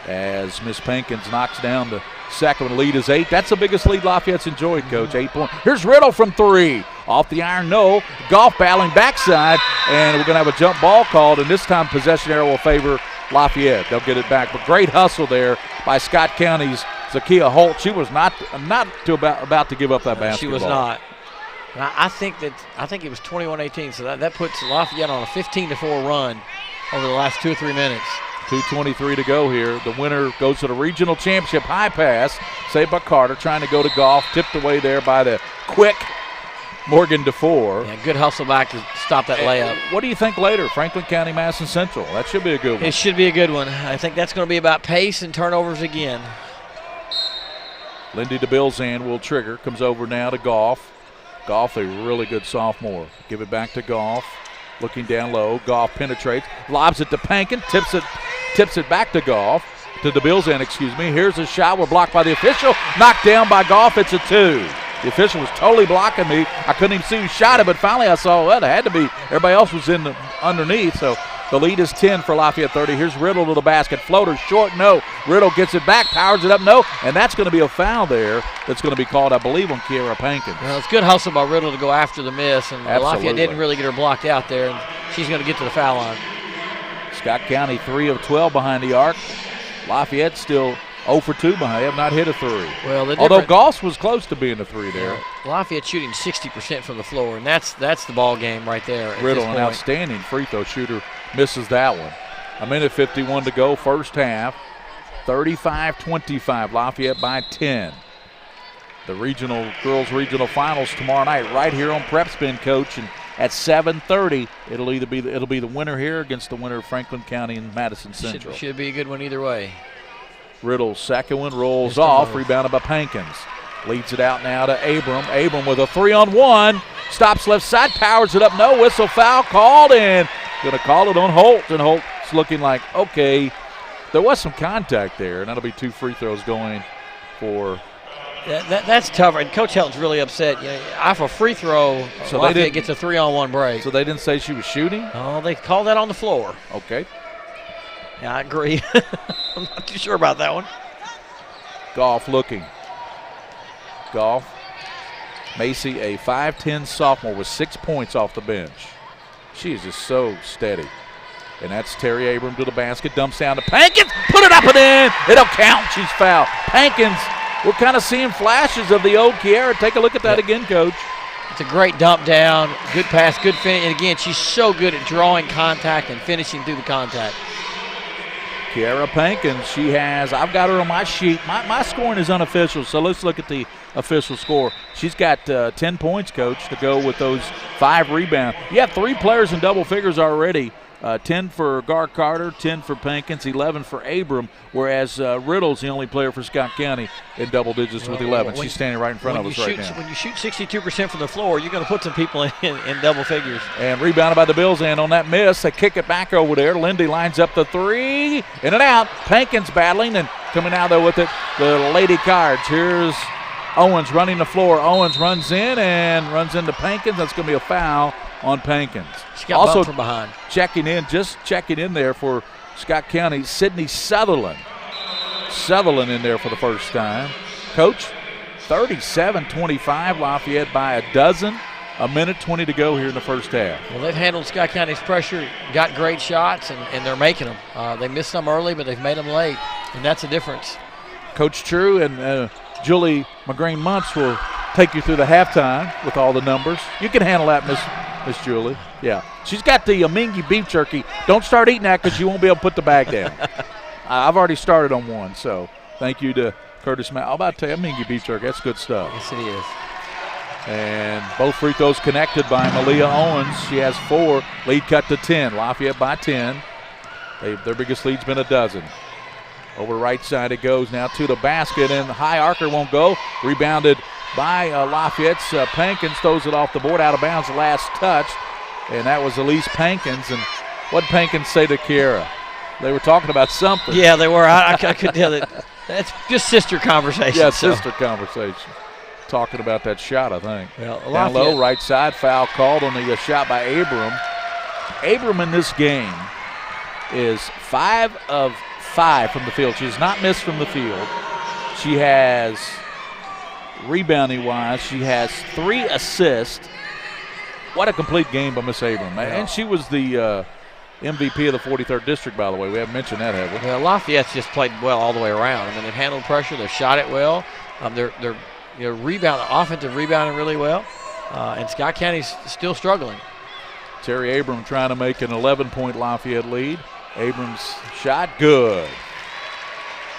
As Miss Pankins knocks down the second one, lead is 8. That's the biggest lead Lafayette's enjoyed, Coach. 8 points. Here's Riddle from 3. Off the iron, no. Goff battling backside, and we're going to have a jump ball called, and this time possession arrow will favor Lafayette. They'll get it back. But great hustle there by Scott County's Zakiya Holt. She was not about to give up that basketball. She was not. I think it was 21-18, so that puts Lafayette on a 15-4 run over the last 2 or 3 minutes. 2:23 to go here. The winner goes to the regional championship. High pass, saved by Carter, trying to go to Goff. Tipped away there by the quick Morgan DeFore. Yeah, good hustle back to stop that layup. What do you think later? Franklin County, Madison Central. That should be a good one. It should be a good one. I think that's going to be about pace and turnovers again. Lindy DeBilzan will trigger. Comes over now to Goff. Goff, a really good sophomore. Give it back to Goff. Looking down low. Goff penetrates. Lobs it to Pankin. Tips it back to Goff. To DeBilzan, excuse me. Here's a shot. We're blocked by the official. Knocked down by Goff. It's a 2. The official was totally blocking me. I couldn't even see who shot it, but finally I saw, well, it had to be. Everybody else was in underneath, so the lead is 10 for Lafayette 30. Here's Riddle to the basket. Floater short, no. Riddle gets it back, powers it up, no. And that's going to be a foul there that's going to be called, I believe, on Kiara Pankins. Well, it's good hustle by Riddle to go after the miss, and Absolutely. Lafayette didn't really get her blocked out there, and she's going to get to the foul line. Scott County 3 of 12 behind the arc. Lafayette still 0 for 2 behind. They have not hit a 3. Well, although Goss was close to being a 3 there. Lafayette shooting 60% from the floor, and that's the ball game right there. Riddle, an outstanding free throw shooter, misses that one. 1:51 to go, first half. 35-25, Lafayette by 10. The girls regional finals tomorrow night, right here on PrepSpin, Coach, and at 7:30, it'll be the winner here against the winner of Franklin County and Madison Central. Should be a good one either way. Riddle's second one rolls off, rebounded by Pankins. Leads it out now to Abram. Abram with a 3-on-1. Stops left side, powers it up. No whistle, foul called, and going to call it on Holt. And Holt's looking like, okay, there was some contact there, and that'll be 2 free throws going for. That's tough. And Coach Helton's really upset. Off a free throw, so Lafayette gets a 3-on-1 break. So they didn't say she was shooting? Oh, they called that on the floor. Okay. Yeah, I agree. I'm not too sure about that one. Goff looking. Goff. Macy, a 5'10 sophomore with 6 points off the bench. She is just so steady. And that's Terry Abram to the basket. Dumps down to Pankins. Put it up and in. It'll count. She's fouled. Pankins, we're kind of seeing flashes of the old Kiara. Take a look at that again, Coach. It's a great dump down. Good pass, good finish. And again, she's so good at drawing contact and finishing through the contact. Kiara Pankins, she has, I've got her on my sheet. My scoring is unofficial, so let's look at the official score. She's got 10 points, Coach, to go with those 5 rebounds. You have 3 players in double figures already 10 for Gar Carter, 10 for Pankins, 11 for Abram, whereas Riddle's the only player for Scott County in double digits with 11. She's standing right in front of us right now. When you shoot 62% from the floor, you're going to put some people in double figures. And rebounded by the Bills, and on that miss, they kick it back over there. Lindy lines up the three, in and out. Pankins battling, and coming out there with it, the Lady Cards. Here's Owens running the floor. Owens runs in and runs into Pankins. That's going to be a foul on Pankins. She got bumped from behind. Checking in there for Scott County, Sydney Sutherland. Sutherland in there for the first time. Coach, 37-25, Lafayette by a dozen. A minute 20 to go here in the first half. Well, they've handled Scott County's pressure, got great shots, and they're making them. They missed some early, but they've made them late, and that's the difference. Coach True and Julie McGrane-Muntz will take you through the halftime with all the numbers. You can handle that, Miss Julie. Yeah. She's got the Amingi beef jerky. Don't start eating that because you won't be able to put the bag down. I've already started on one, so thank you to Curtis Matt. I'm about to tell you, Amingi beef jerky, that's good stuff. Yes, it is. And both free throws connected by Malia Owens. She has 4. Lead cut to 10. Lafayette by 10. Their biggest lead's been a dozen. Over the right side it goes now to the basket, and the high archer won't go. Rebounded by Lafayette's Pankins, throws it off the board, out of bounds the last touch, and that was Elise Pankins. And what did Pankins say to Kiera? They were talking about something. Yeah, they were. I could tell that. That's just sister conversation. Yeah, sister conversation. Talking about that shot, I think. Well, down low, right side, foul called on the shot by Abram. Abram in this game is 5 of 5 from the field. She has not missed from the field. She has, rebounding-wise, she has 3 assists. What a complete game by Miss Abram. Yeah. And she was the MVP of the 43rd District, by the way. We haven't mentioned that, have we? Well, Lafayette's just played well all the way around. I mean, they've handled pressure. They've shot it well. They're offensive rebounding really well. And Scott County's still struggling. Terry Abram trying to make an 11-point Lafayette lead. Abrams' shot, good.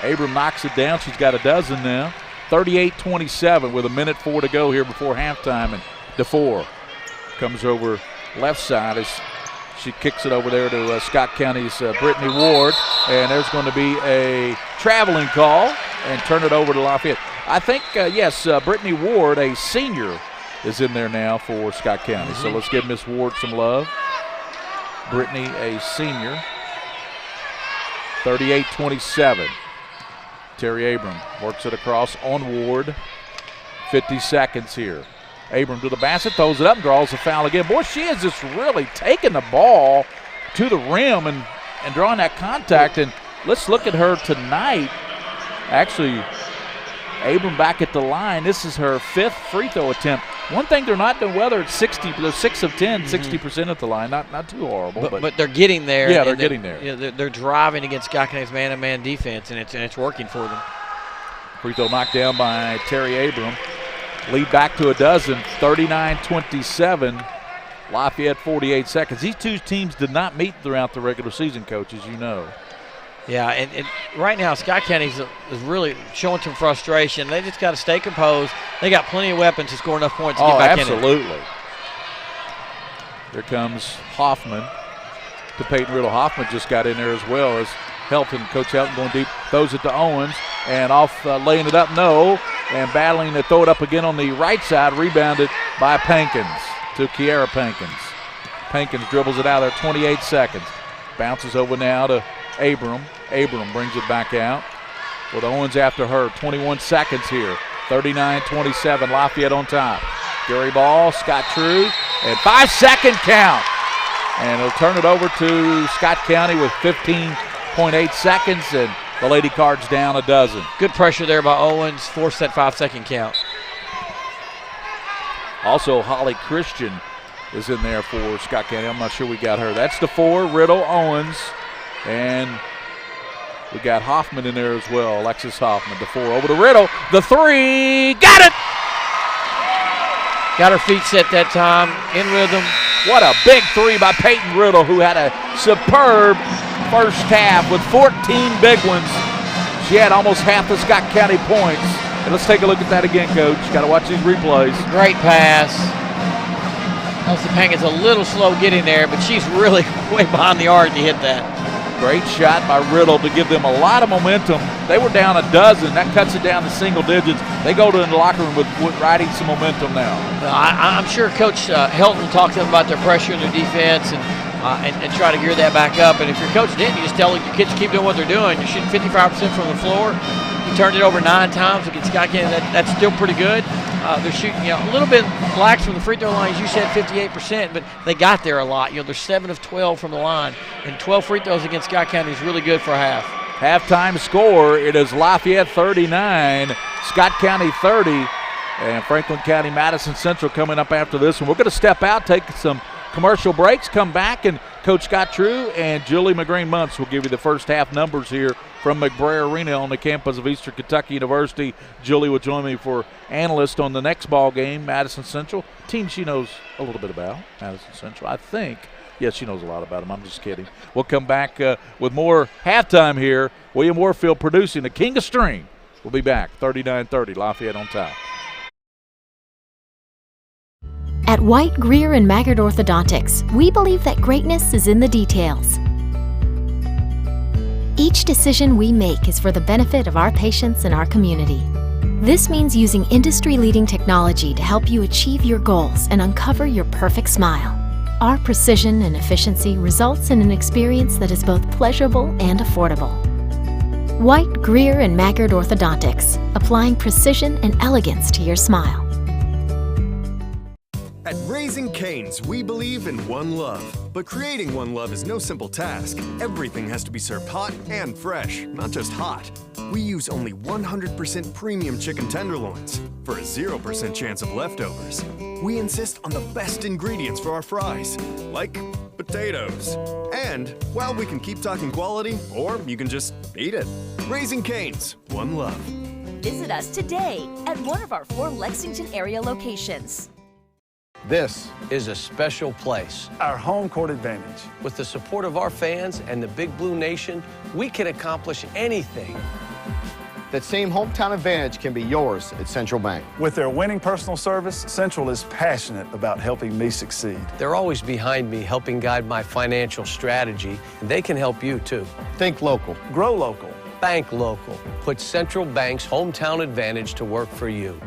Abram knocks it down. She's got a dozen now. 38-27 with a minute 4 to go here before halftime. And DeFore comes over left side as she kicks it over there to Scott County's Brittany Ward. And there's going to be a traveling call and turn it over to Lafayette. I think, yes, Brittany Ward, a senior, is in there now for Scott County. So let's give Miss Ward some love. Brittany, a senior. 38-27. Terry Abram works it across on Ward. 50 seconds here. Abram to the basket, throws it up, draws a foul again. Boy, she is just really taking the ball to the rim and drawing that contact. And let's look at her tonight. Actually, Abram back at the line. This is her 5th free throw attempt. One thing they're not doing well, they're 6 of 10, 60% at the line. Not too horrible. But they're getting there. Yeah, they're getting there. You know, they're driving against Scott County's man-to-man defense, and it's working for them. Free throw knocked down by Terry Abram. Lead back to a dozen, 39-27. Lafayette 48 seconds. These two teams did not meet throughout the regular season, Coach, as you know. Yeah, and right now Scott County is really showing some frustration. They just got to stay composed. They got plenty of weapons to score enough points to get back in it. Absolutely. Here comes Hoffman to Peyton Riddle. Hoffman just got in there as well as Helton. Coach Helton going deep, throws it to Owens, and off laying it up, no, and battling to throw it up again on the right side, rebounded by Pankins to Kiera Pankins. Pankins dribbles it out there, 28 seconds. Bounces over now to Abram. Abram brings it back out with Owens after her. 21 seconds here. 39-27. Lafayette on top. Gary Ball, Scott True, and 5-second count. And it'll turn it over to Scott County with 15.8 seconds, and the Lady Cards down a dozen. Good pressure there by Owens. Forced that 5-second count. Also, Holly Christian is in there for Scott County. I'm not sure we got her. That's DeFore, Riddle, Owens. And we got Hoffman in there as well, Alexis Hoffman. DeFore over to Riddle. The three, got it! Got her feet set that time, in rhythm. What a big three by Peyton Riddle, who had a superb first half with 14 big ones. She had almost half the Scott County points. And let's take a look at that again, Coach. Got to watch these replays. Great pass. Kelsey Pankin's a little slow getting there, but she's really way behind the arc to hit that. Great shot by Riddle to give them a lot of momentum. They were down a dozen. That cuts it down to single digits. They go to the locker room with riding some momentum now. I'm sure Coach Helton will talk to them about their pressure and their defense and try to gear that back up. And if your coach didn't, you just tell your kids to keep doing what they're doing. You're shooting 55% from the floor. You turned it over 9 times against Scott County. That's still pretty good. They're shooting a little bit lax from the free throw line, as you said, 58%, but they got there a lot. They're 7 of 12 from the line, and 12 free throws against Scott County is really good for a half. Halftime score, it is Lafayette 39, Scott County 30, and Franklin County Madison Central coming up after this one. We're going to step out, take some commercial breaks, come back, and Coach Scott True and Julie McGreen-Muntz will give you the first half numbers here from McBrayer Arena on the campus of Eastern Kentucky University. Julie will join me for analyst on the next ball game, Madison Central, team she knows a little bit about, Madison Central, I think. Yes, she knows a lot about them. I'm just kidding. We'll come back with more halftime here. William Warfield producing the King of String. We'll be back, 39-30, Lafayette on top. At White, Greer, and Maggard Orthodontics, we believe that greatness is in the details. Each decision we make is for the benefit of our patients and our community. This means using industry-leading technology to help you achieve your goals and uncover your perfect smile. Our precision and efficiency results in an experience that is both pleasurable and affordable. White, Greer, and Maggard Orthodontics, applying precision and elegance to your smile. At Raising Cane's, we believe in one love. But creating one love is no simple task. Everything has to be served hot and fresh, not just hot. We use only 100% premium chicken tenderloins for a 0% chance of leftovers. We insist on the best ingredients for our fries, like potatoes. And, while we can keep talking quality, or you can just eat it. Raising Cane's, one love. Visit us today at one of our 4 Lexington area locations. This is a special place. Our home court advantage. With the support of our fans and the Big Blue Nation, we can accomplish anything. That same hometown advantage can be yours at Central Bank. With their winning personal service, Central is passionate about helping me succeed. They're always behind me, helping guide my financial strategy, and they can help you too. Think local. Grow local. Bank local. Put Central Bank's hometown advantage to work for you.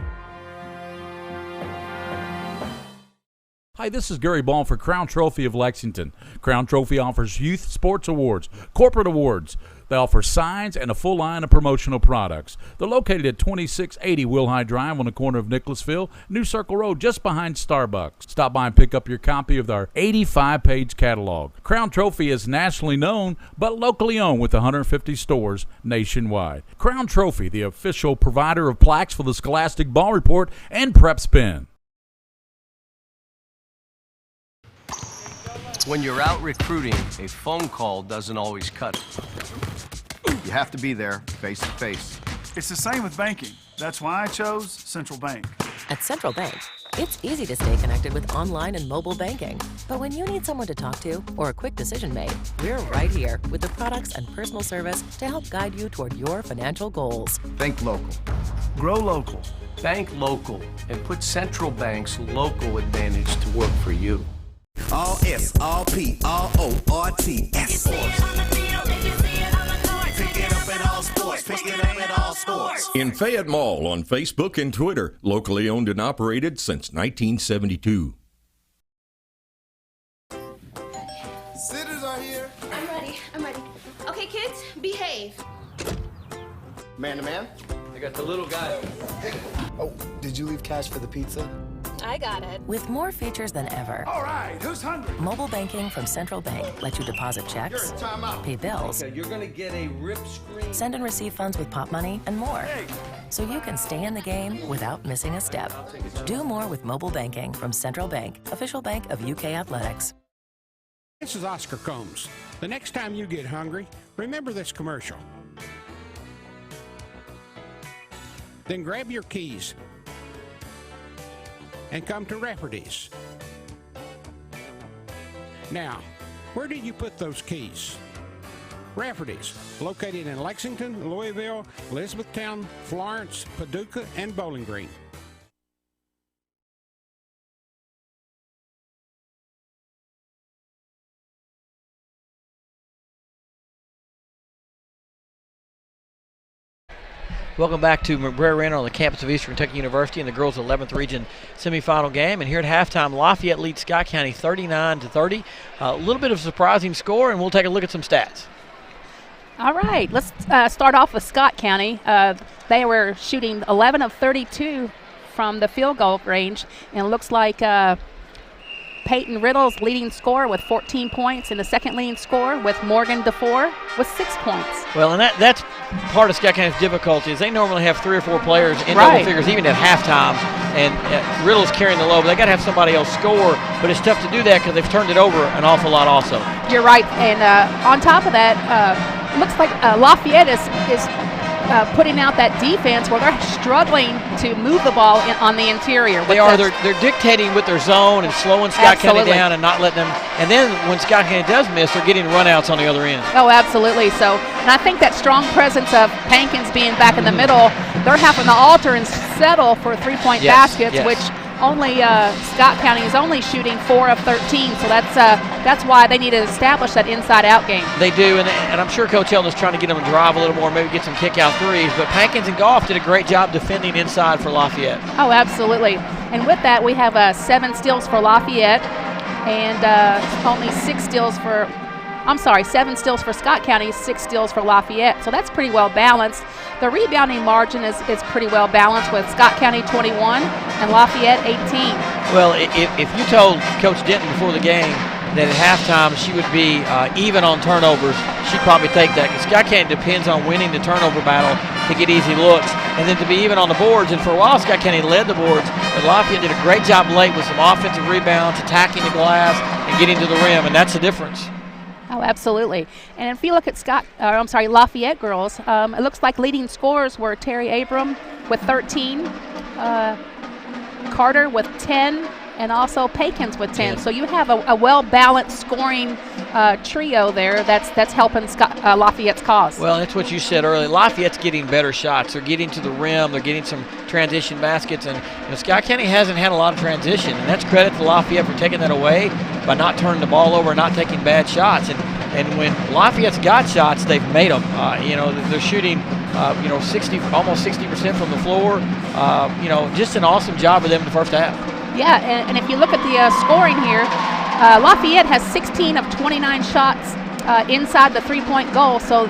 Hi, this is Gary Ball for Crown Trophy of Lexington. Crown Trophy offers youth sports awards, corporate awards. They offer signs and a full line of promotional products. They're located at 2680 Wilhite Drive on the corner of Nicholasville, New Circle Road, just behind Starbucks. Stop by and pick up your copy of their 85-page catalog. Crown Trophy is nationally known, but locally owned with 150 stores nationwide. Crown Trophy, the official provider of plaques for the Scholastic Ball Report and PrepSpin. When you're out recruiting, a phone call doesn't always cut it. You have to be there, face to face. It's the same with banking. That's why I chose Central Bank. At Central Bank, it's easy to stay connected with online and mobile banking. But when you need someone to talk to or a quick decision made, we're right here with the products and personal service to help guide you toward your financial goals. Think local. Grow local. Bank local and put Central Bank's local advantage to work for you. All S, all P, all O, R, T, S. Pick it up at all sports. Pick it up at all sports. In Fayette Mall on Facebook and Twitter, locally owned and operated since 1972. Sitters are here. I'm ready. Okay, kids, behave. Man to man. I got the little guy. Oh, did you leave cash for the pizza? I got it. With more features than ever. All right, who's hungry? Mobile banking from Central Bank lets you deposit checks, pay bills, Okay, you're gonna get a rip screen. send and receive funds with pop money, and more. So you can stay in the game without missing a step. Do more with mobile banking from Central Bank, official bank of UK Athletics. This is Oscar Combs. The next time you get hungry, remember this commercial. Then grab your keys and come to Rafferty's. Now, where did you put those keys? Rafferty's, located in Lexington, Louisville, Elizabethtown, Florence, Paducah, and Bowling Green. Welcome back to McBrayer Arena on the campus of Eastern Kentucky University in the girls' 11th region semifinal game. And here at halftime, Lafayette leads Scott County 39-30. A little bit of a surprising score, and we'll take a look at some stats. All right, let's start off with Scott County. They were shooting 11 of 32 from the field goal range, and it looks like Peyton Riddle's leading scorer with 14 points, and the second leading scorer with Morgan DeFore with 6 points. Well, and that's part of Scott County's difficulty is they normally have 3 or 4 players in double figures, even at halftime, and Riddle's carrying the load, but they got to have somebody else score, but it's tough to do that because they've turned it over an awful lot also. You're right, and on top of that, it looks like Lafayette is putting out that defense where they're struggling to move the ball on the interior. They're dictating with their zone and slowing Scott County down and not letting them. And then when Scott County does miss, they're getting runouts on the other end. Oh, absolutely. So, and I think that strong presence of Pankins being back in the middle, they're having to alter and settle for 3-point baskets, which only Scott County is only shooting 4 of 13, so that's why they need to establish that inside-out game. They do, and I'm sure Coach Eldon's trying to get them to drive a little more, maybe get some kick-out threes, but Pankins and Goff did a great job defending inside for Lafayette. Oh, absolutely. And with that, we have 7 steals for Lafayette and only 7 steals for Scott County, 6 steals for Lafayette, so that's pretty well balanced. The rebounding margin is pretty well balanced with Scott County 21 and Lafayette 18. Well, if you told Coach Denton before the game that at halftime she would be even on turnovers, she'd probably take that. Because Scott County depends on winning the turnover battle to get easy looks, and then to be even on the boards. And for a while, Scott County led the boards, but Lafayette did a great job late with some offensive rebounds, attacking the glass, and getting to the rim, and that's the difference. Oh, absolutely. And if you look at Lafayette girls, it looks like leading scorers were Terry Abram with 13, Carter with 10, and also Pankins with 10. So you have a well-balanced scoring trio there that's helping Lafayette's cause. Well, that's what you said earlier. Lafayette's getting better shots. They're getting to the rim. They're getting some transition baskets. And Scott County hasn't had a lot of transition, and that's credit to Lafayette for taking that away by not turning the ball over and not taking bad shots. And when Lafayette's got shots, they've made them. They're shooting, almost 60% from the floor. Just an awesome job of them in the first half. Yeah, and if you look at the scoring here, Lafayette has 16 of 29 shots inside the 3-point goal. So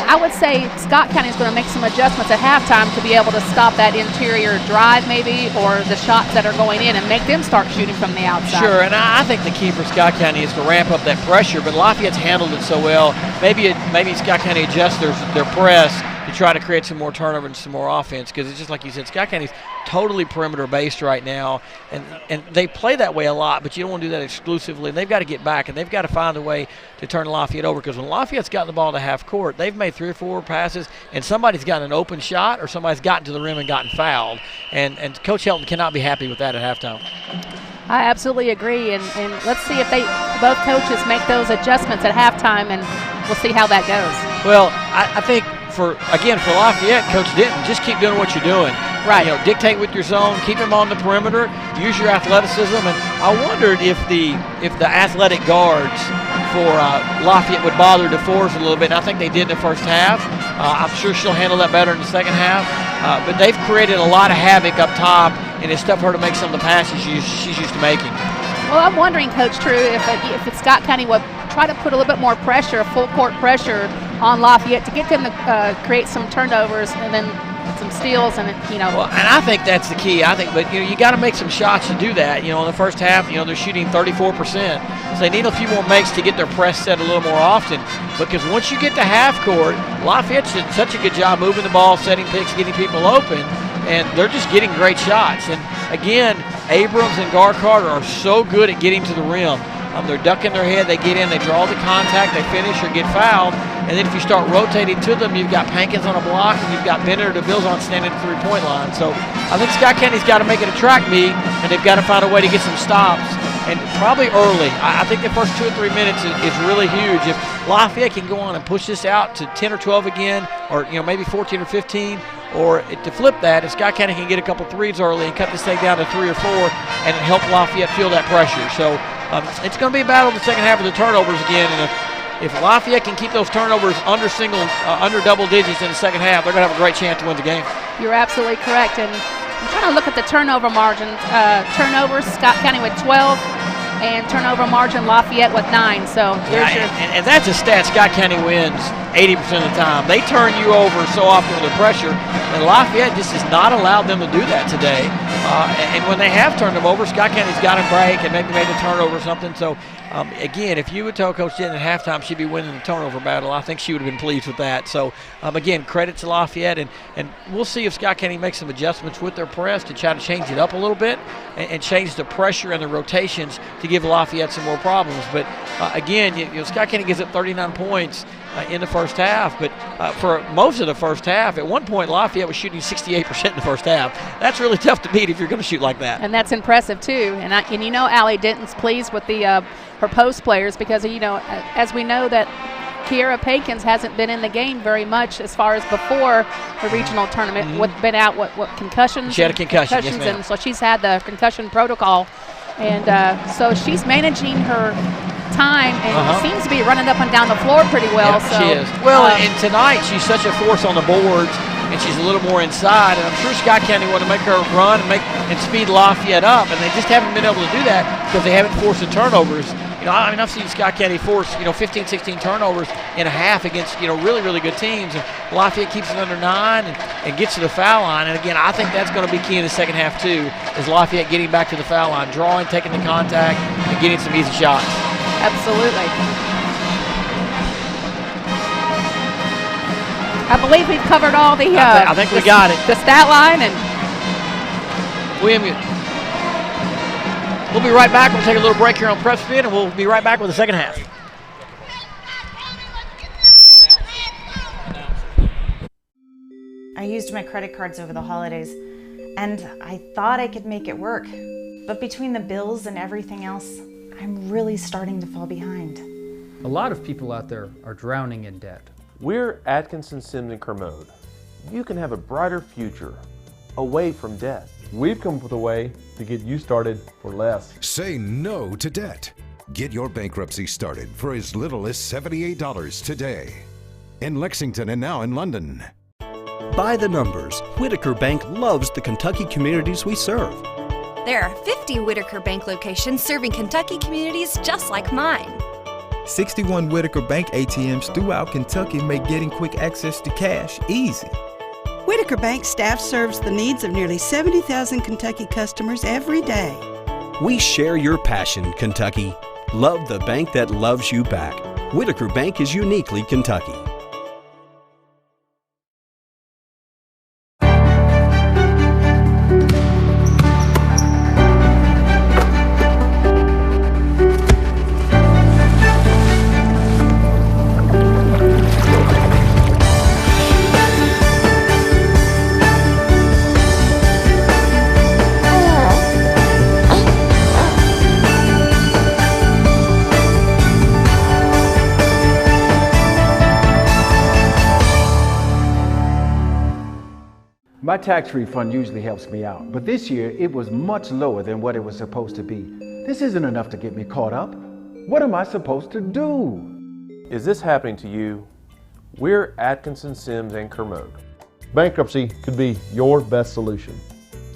I would say Scott County is going to make some adjustments at halftime to be able to stop that interior drive maybe, or the shots that are going in, and make them start shooting from the outside. Sure, and I think the key for Scott County is to ramp up that pressure, but Lafayette's handled it so well. Maybe Scott County adjusts their press to try to create some more turnover and some more offense, because it's just like you said, Scott County's totally perimeter-based right now, and they play that way a lot, but you don't want to do that exclusively. And they've got to get back, and they've got to find a way to turn Lafayette over, because when Lafayette's gotten the ball to half court, they've made 3 or 4 passes, and somebody's gotten an open shot or somebody's gotten to the rim and gotten fouled, and Coach Helton cannot be happy with that at halftime. I absolutely agree, and let's see if both coaches make those adjustments at halftime, and we'll see how that goes. Well, I think for Lafayette, Coach Denton, just keep doing what you're doing. Right. Dictate with your zone, keep him on the perimeter, use your athleticism. And I wondered if the athletic guards for Lafayette would bother DeForest a little bit. And I think they did in the first half. I'm sure she'll handle that better in the second half. But they've created a lot of havoc up top, and it's tough for her to make some of the passes she's used to making. Well, I'm wondering, Coach True, if Scott County would try to put a little bit more pressure, full court pressure on Lafayette to get them to create some turnovers and then some steals and Well, and I think that's the key. But you got to make some shots to do that. In the first half, they're shooting 34%, so they need a few more makes to get their press set a little more often. Because once you get to half court, Lafayette did such a good job moving the ball, setting picks, getting people open, and they're just getting great shots. And again, Abrams and Carter are so good at getting to the rim. They're ducking their head, they get in, they draw the contact, they finish or get fouled, and then if you start rotating to them, you've got Pankins on a block, and you've got Bennett or DeVille's standing at the 3-point line. So I think Scott County's got to make it a track meet, and they've got to find a way to get some stops, and probably early. I think the first 2 or 3 minutes is really huge. If Lafayette can go on and push this out to 10 or 12 again, or maybe 14 or 15, or to flip that, if Scott County can get a couple threes early and cut this thing down to 3 or 4 and help Lafayette feel that pressure. So it's going to be a battle in the second half of the turnovers again. And if Lafayette can keep those turnovers under double digits in the second half, they're going to have a great chance to win the game. You're absolutely correct. And I'm trying to look at the turnover margin. Turnovers, Scott County with 12, and turnover margin, Lafayette with 9. So there's and that's a stat Scott County wins 80% of the time. They turn you over so often with the pressure, and Lafayette just has not allowed them to do that today. And when they have turned them over, Scott County's got a break and maybe made a turnover or something. So, again, if you would tell Coach Denton at halftime she'd be winning the turnover battle, I think she would have been pleased with that. So, again, credit to Lafayette, and we'll see if Scott County makes some adjustments with their press to try to change it up a little bit and change the pressure and the rotations to give Lafayette some more problems. But, again, Scott County gives up 39 points in the first half, but for most of the first half, at one point Lafayette was shooting 68% in the first half. That's really tough to beat if you're going to shoot like that. And that's impressive too. And Allie Denton's pleased with her post players because as we know that Kiera Pankins hasn't been in the game very much as far as before the regional tournament. Been out what concussions? She had a concussion, yes, ma'am. And so she's had the concussion protocol, and so she's managing her time and seems to be running up and down the floor pretty well. Yeah, so she is. Well, and tonight she's such a force on the boards, and she's a little more inside. And I'm sure Scott County want to make her run and speed Lafayette up, and they just haven't been able to do that because they haven't forced the turnovers. I've seen Scott County force 15, 16 turnovers in a half against really, really good teams, and Lafayette keeps it under 9 and gets to the foul line. And again, I think that's going to be key in the second half too, is Lafayette getting back to the foul line, drawing, taking the contact, and getting some easy shots. Absolutely. I believe we've covered all the. I think we got it. The stat line and. We'll be right back. We'll take a little break here on PrepSpin, and we'll be right back with the second half. I used my credit cards over the holidays, and I thought I could make it work. But between the bills and everything else, I'm really starting to fall behind. A lot of people out there are drowning in debt. We're Atkinson, Sims & Kermode. You can have a brighter future away from debt. We've come up with a way to get you started for less. Say no to debt. Get your bankruptcy started for as little as $78 today. In Lexington and now in London. By the numbers, Whitaker Bank loves the Kentucky communities we serve. There are 50 Whitaker Bank locations serving Kentucky communities just like mine. 61 Whitaker Bank ATMs throughout Kentucky make getting quick access to cash easy. Whitaker Bank staff serves the needs of nearly 70,000 Kentucky customers every day. We share your passion, Kentucky. Love the bank that loves you back. Whitaker Bank is uniquely Kentucky. My tax refund usually helps me out, but this year it was much lower than what it was supposed to be. This isn't enough to get me caught up. What am I supposed to do? Is this happening to you? We're Atkinson, Sims & Kermode. Bankruptcy could be your best solution.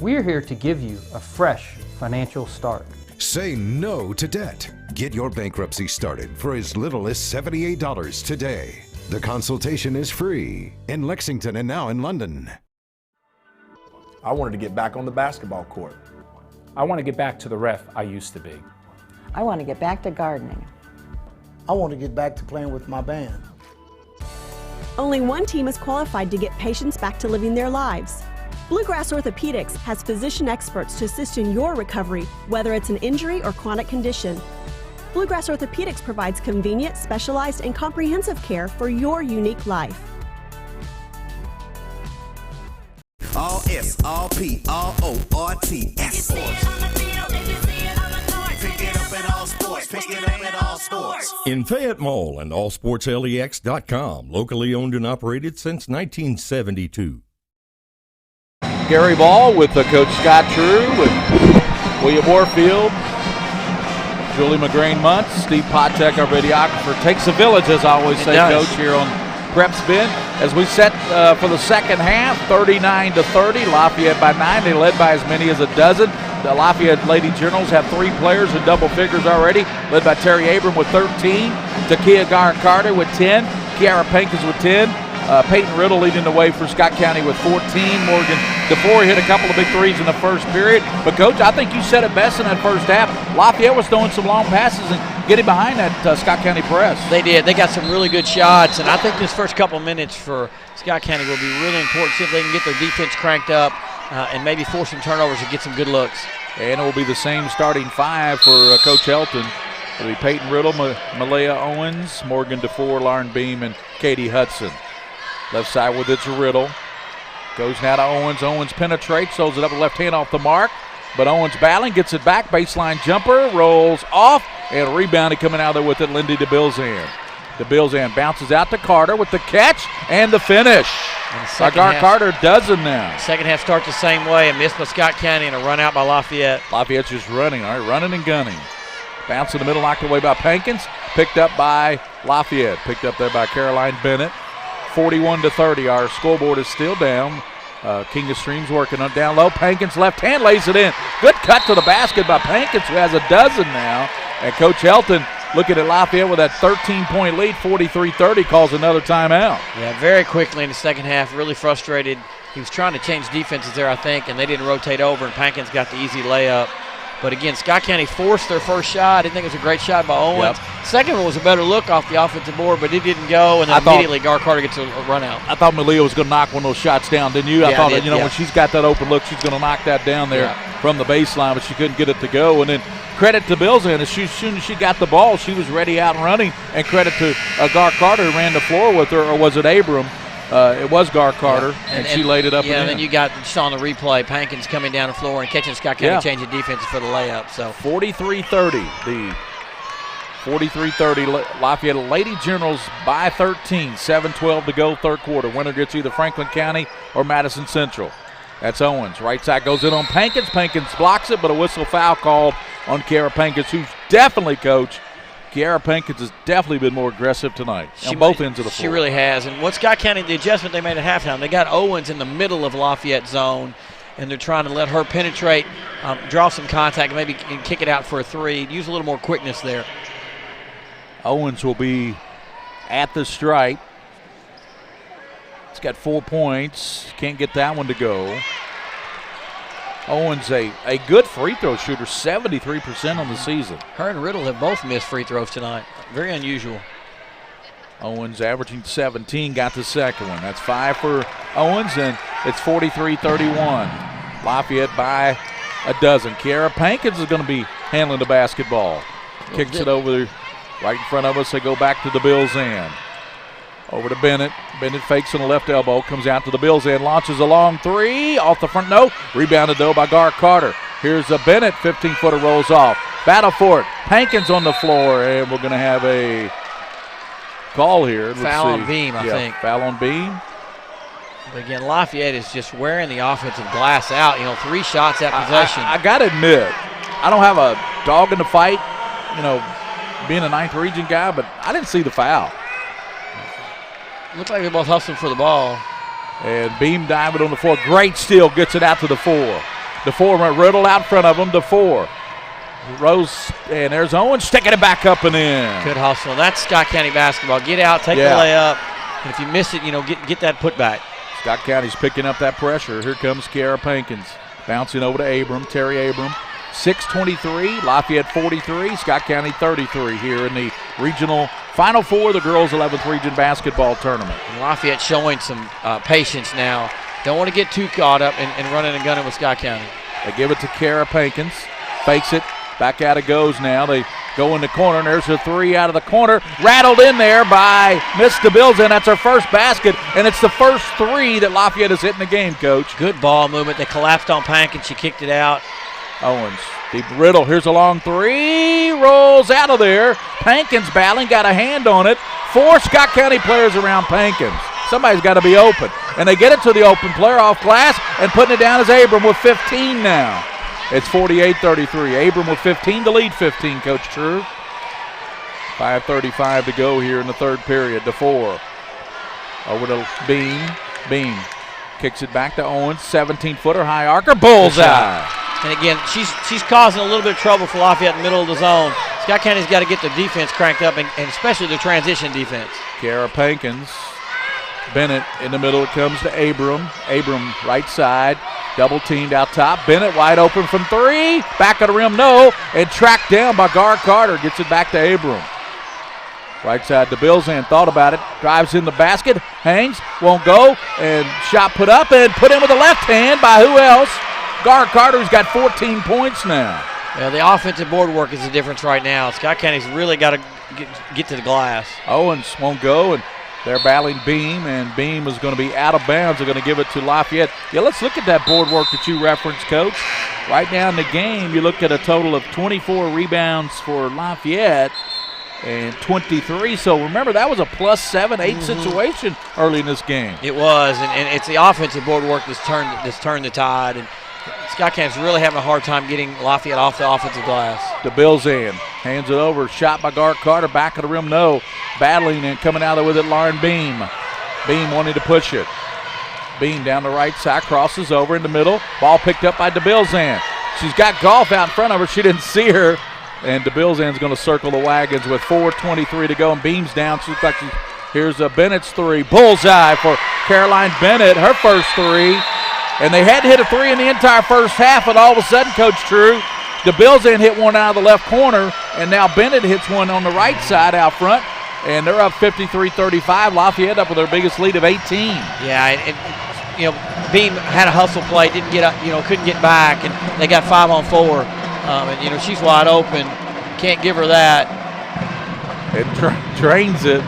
We're here to give you a fresh financial start. Say no to debt. Get your bankruptcy started for as little as $78 today. The consultation is free in Lexington and now in London. I wanted to get back on the basketball court. I want to get back to the ref I used to be. I want to get back to gardening. I want to get back to playing with my band. Only one team is qualified to get patients back to living their lives. Bluegrass Orthodontics has physician experts to assist in your recovery, whether it's an injury or chronic condition. Bluegrass Orthopedics provides convenient, specialized, and comprehensive care for your unique life. All S, all P, all O, R-T-S. Pick it up at all sports. Pick it up at all sports. In Fayette Mall and allsportslex.com, locally owned and operated since 1972. Gary Ball with Coach Scott True, with William Warfield, Julie McGrain-Muntz, Steve Potek, our videographer. Takes a village, as I always say, Coach, here on PrepSpin. As we set for the second half, 39-30, Lafayette by 9. They led by as many as a dozen. The Lafayette Lady Generals have 3 players in double figures already, led by Terry Abram with 13, Takia Garr-Carter with 10, Kiara Pankins with 10, Peyton Riddle leading the way for Scott County with 14. Morgan DeFore hit a couple of big threes in the first period. But, Coach, I think you said it best in that first half. Lafayette was throwing some long passes and getting behind that Scott County press. They did. They got some really good shots, and I think this first couple minutes for Scott County will be really important, see if they can get their defense cranked up and maybe force some turnovers and get some good looks. And it will be the same starting 5 for Coach Helton. It'll be Peyton Riddle, Malaya Owens, Morgan DeFore, Lauren Beam, and Katie Hudson. Left side with it's Riddle. Goes now to Owens. Owens penetrates, throws it up with left hand off the mark. But Owens battling, gets it back. Baseline jumper, rolls off, and rebounded coming out there with it, Lindy DeBilzan. DeBilzan bounces out to Carter with the catch and the finish. Maggard Carter dozen now. Second half starts the same way. A miss by Scott County and a run out by Lafayette. Lafayette's just running, all right, running and gunning. Bounce in the middle, knocked away by Pankins. Picked up by Lafayette. Picked up there by Caroline Bennett. 41-30. Our scoreboard is still down. King of Streams working on down low. Pankins left hand lays it in. Good cut to the basket by Pankins, who has a dozen now. And Coach Helton looking at Lafayette with that 13-point lead, 43-30, calls another timeout. Yeah, very quickly in the second half, really frustrated. He was trying to change defenses there, I think, and they didn't rotate over, and Pankins got the easy layup. But again, Scott County forced their first shot. I didn't think it was a great shot by Owens. Yep. Second one was a better look off the offensive board, but it didn't go, and then immediately Garr-Carter gets a run out. I thought Malia was going to knock one of those shots down, didn't you? I thought that, when she's got that open look, she's going to knock that down there from the baseline, but she couldn't get it to go. And then credit to Bilzan, as soon as she got the ball, she was ready out and running, and credit to Garr-Carter who ran the floor with her, or was it Abram? It was Garr-Carter, and she laid it up. Yeah, and then you got, just on the replay, Pankins coming down the floor and catching Scott County changing defenses for the layup. So 43-30, the 43-30 Lafayette Lady Generals by 13, 7:12 to go, third quarter. Winner gets either Franklin County or Madison Central. That's Owens. Right side goes in on Pankins. Pankins blocks it, but a whistle foul called on Kiara Pankins, who's definitely, Coach, Kiara Pankins has definitely been more aggressive tonight on both ends of the floor. She really has. And what Scott County, the adjustment they made at halftime, they got Owens in the middle of Lafayette zone, and they're trying to let her penetrate, draw some contact, maybe kick it out for a three, use a little more quickness there. Owens will be at the stripe. It's got 4 points. Can't get that one to go. Owens, a good free throw shooter, 73% on the season. Her and Riddle have both missed free throws tonight. Very unusual. Owens averaging 17, got the second one. That's 5 for Owens, and it's 43-31. Lafayette by a dozen. Kiara Pankins is going to be handling the basketball. Kicks it over right in front of us. They go back to the Bilzan. Over to Bennett. Bennett fakes on the left elbow, comes out to the Bilzan, launches a long three, off the front, no. Rebounded, though, by Garr-Carter. Here's a Bennett, 15-footer rolls off. Battle for it. Pankins on the floor, and we're going to have a call here. Let's foul see. On Beam, I think. Foul on Beam. But again, Lafayette is just wearing the offensive glass out. 3 shots at possession. I got to admit, I don't have a dog in the fight, being a 9th region guy, but I didn't see the foul. Looks like they're both hustling for the ball. And Beam diving on the floor. Great steal, gets it out to DeFore. DeFore Riddle out in front of him. DeFore. Rose, and there's Owens sticking it back up and in. Good hustle. That's Scott County basketball. Get out, take the layup. And if you miss it, get that putback. Scott County's picking up that pressure. Here comes Kiara Pankins. Bouncing over to Abram, Terry Abram. 6:23, Lafayette 43, Scott County 33 here in the regional Final Four, the girls' 11th region basketball tournament. And Lafayette showing some patience now. Don't want to get too caught up and running and gunning with Scott County. They give it to Kiara Pankins, fakes it, back out it goes now. They go in the corner, and there's a three out of the corner, rattled in there by Miss DeBilzan. That's her first basket, and it's the first 3 that Lafayette has hit in the game, Coach. Good ball movement. They collapsed on Pankins. She kicked it out. Owens, deep Riddle, here's a long 3, rolls out of there. Pankins battling, got a hand on it. 4 Scott County players around Pankins. Somebody's got to be open. And they get it to the open player off glass, and putting it down is Abram with 15 now. It's 48-33. Abram with 15 to lead 15, Coach True. 5:35 to go here in the third period. DeFore over to Beam. Beam kicks it back to Owens. 17-footer high arcer. Bullseye. And again, she's causing a little bit of trouble for Lafayette in the middle of the zone. Scott County's got to get their defense cranked up, and especially their transition defense. Kara Pankins. Bennett in the middle. It comes to Abram. Abram right side. Double teamed out top. Bennett wide open from three. Back of the rim, no. And tracked down by Gar Carter. Gets it back to Abram. Right side to Bilzan. Thought about it. Drives in the basket. Hangs. Won't go. And shot put up and put in with the left hand by who else? Gar Carter's got 14 points now. Yeah, the offensive board work is the difference right now. Scott County's really got to get to the glass. Owens won't go, and they're battling Beam, and Beam is going to be out of bounds. They're going to give it to Lafayette. Yeah, let's look at that board work that you referenced, Coach. Right now in the game, you look at a total of 24 rebounds for Lafayette and 23. So remember, that was a +7, 8 situation early in this game. It was, and it's the offensive board work that's turned the tide. And Scott County's really having a hard time getting Lafayette off the offensive glass. To Bilzan, hands it over, shot by Gar Carter, back of the rim, no. Battling and coming out there with it, Lauren Beam. Beam wanting to push it. Beam down the right side, crosses over in the middle. Ball picked up by DeBilzan. She's got Golf out in front of her. She didn't see her. And DeBilzan's going to circle the wagons with 4:23 to go, and Beam's down. She looks like here's Bennett's three. Bullseye for Caroline Bennett, her first three. And they hadn't hit a three in the entire first half, and all of a sudden, Coach True, DeBilzan hit one out of the left corner, and now Bennett hits one on the right side out front, and they're up 53-35. Lafayette up with their biggest lead of 18. Yeah, and Beam had a hustle play, didn't get up, couldn't get back, and they got 5-on-4. And she's wide open, can't give her that. It drains it.